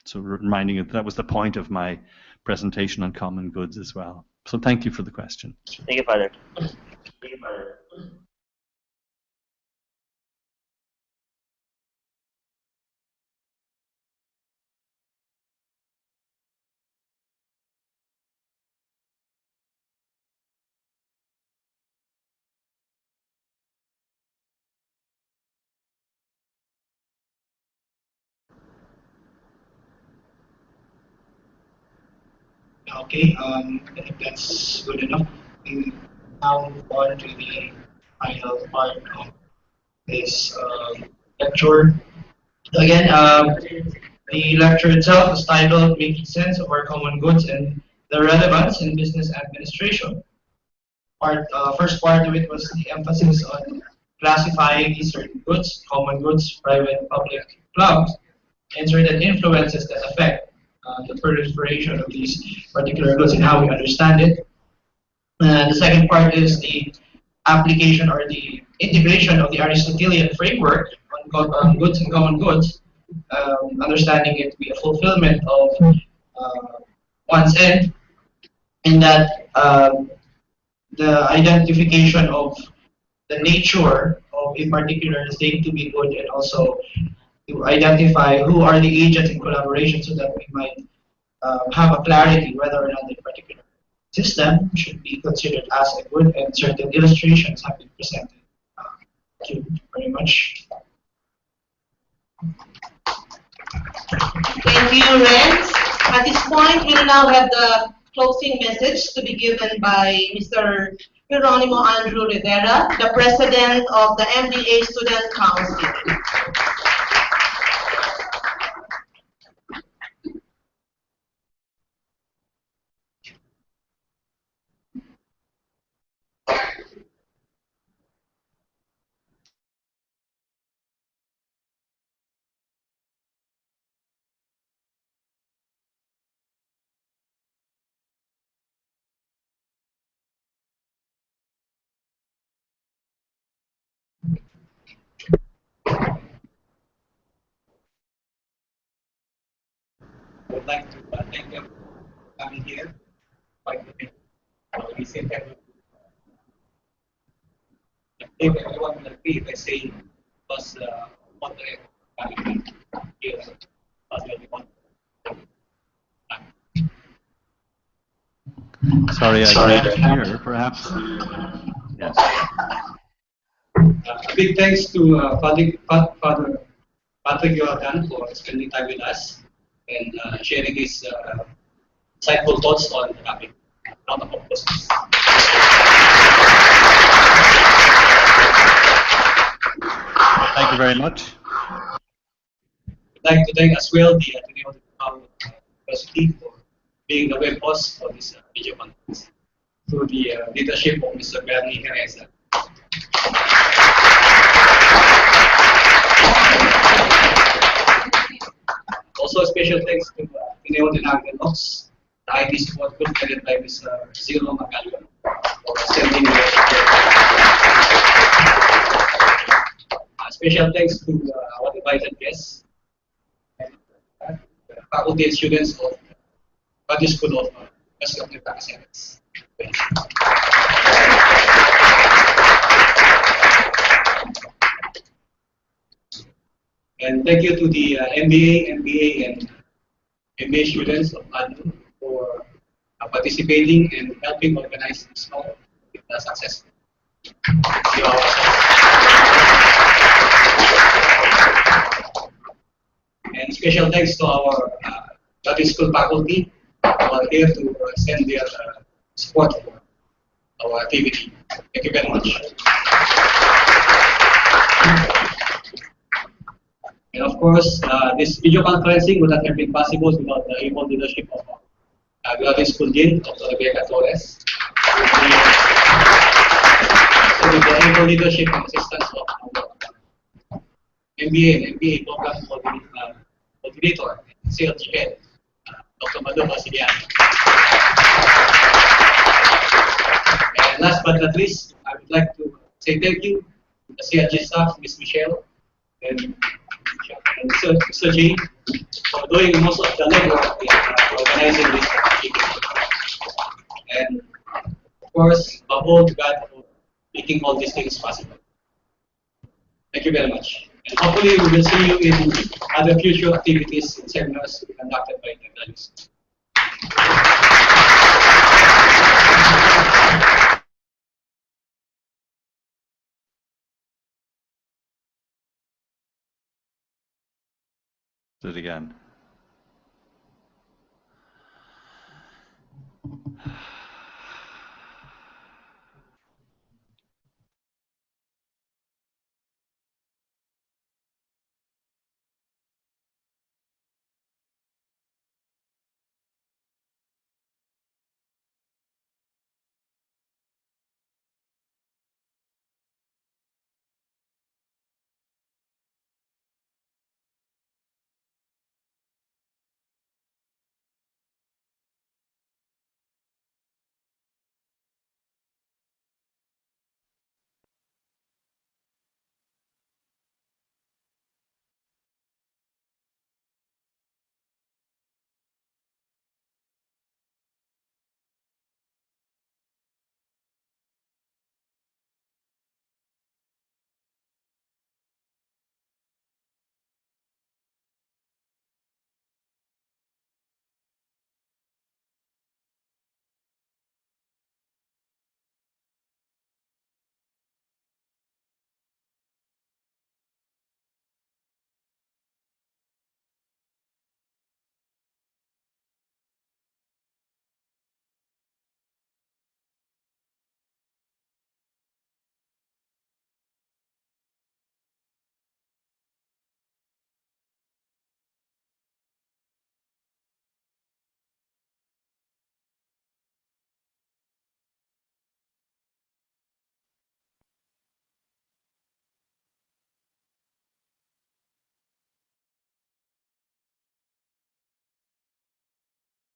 So reminding you that was the point of my presentation on common goods as well. So thank you for the question. Thank you, Father. Okay, I think that's good enough. We now move on to the final part of this lecture. Again, the lecture itself is titled Making Sense of Our Common Goods and Their Relevance in Business Administration. First part of it was the emphasis on classifying these certain goods, common goods, private, public, clubs, and certain influences that affect the proliferation of these particular goods and how we understand it. The second part is the application or the integration of the Aristotelian framework on goods and common goods, understanding it to be a fulfillment of one's end, in that the identification of the nature of a particular thing to be good, and also to identify who are the agents in collaboration, so that we might have a clarity whether or not a particular system should be considered as a good, and certain illustrations have been presented. Thank you very much. Thank you, Renz. At this point, we'll now have the closing message to be given by Mr. Geronimo Andrew Rivera, the President of the MBA Student Council. I would like to thank them for coming here. Quite we say that if everyone will agree, if I say was moderate coming here, was everyone. Sorry, I can't hear, perhaps. Yes. A big thanks to Father Patrick Jordan for spending time with us and sharing his insightful thoughts on the topic. Round of applause. Thank you very much. I'd like to thank as well the Ateneo University for being the web host for this video conference through the leadership of Mr. Bernie Hereza. Also, a special thanks to Ateneo de Naga, the IT support group headed by Mr. Zero Magalio for sending special thanks to our invited guests and faculty and students of the School of University of Naga. And thank you to the MBA, and MBA students of ADU for participating and helping organize this talk with success. And special thanks to our Study School faculty who are here to send their support for our activity. Thank you very much. And of course, this video conferencing would not have been possible without the able leadership of our graduate school dean, Dr. Rebecca Torres. So with the able leadership and assistance of our MBA and MBA program coordinator, sales head, Dr. Madu Basilian. And last but not least, I would like to say thank you to the CLG staff, Ms. Michelle, and Mr. G, for doing most of the legwork in organizing this activity. And of course, above to God for making all these things possible. Thank you very much. And hopefully we will see you in other future activities and seminars to be conducted by the graduates. Do it again.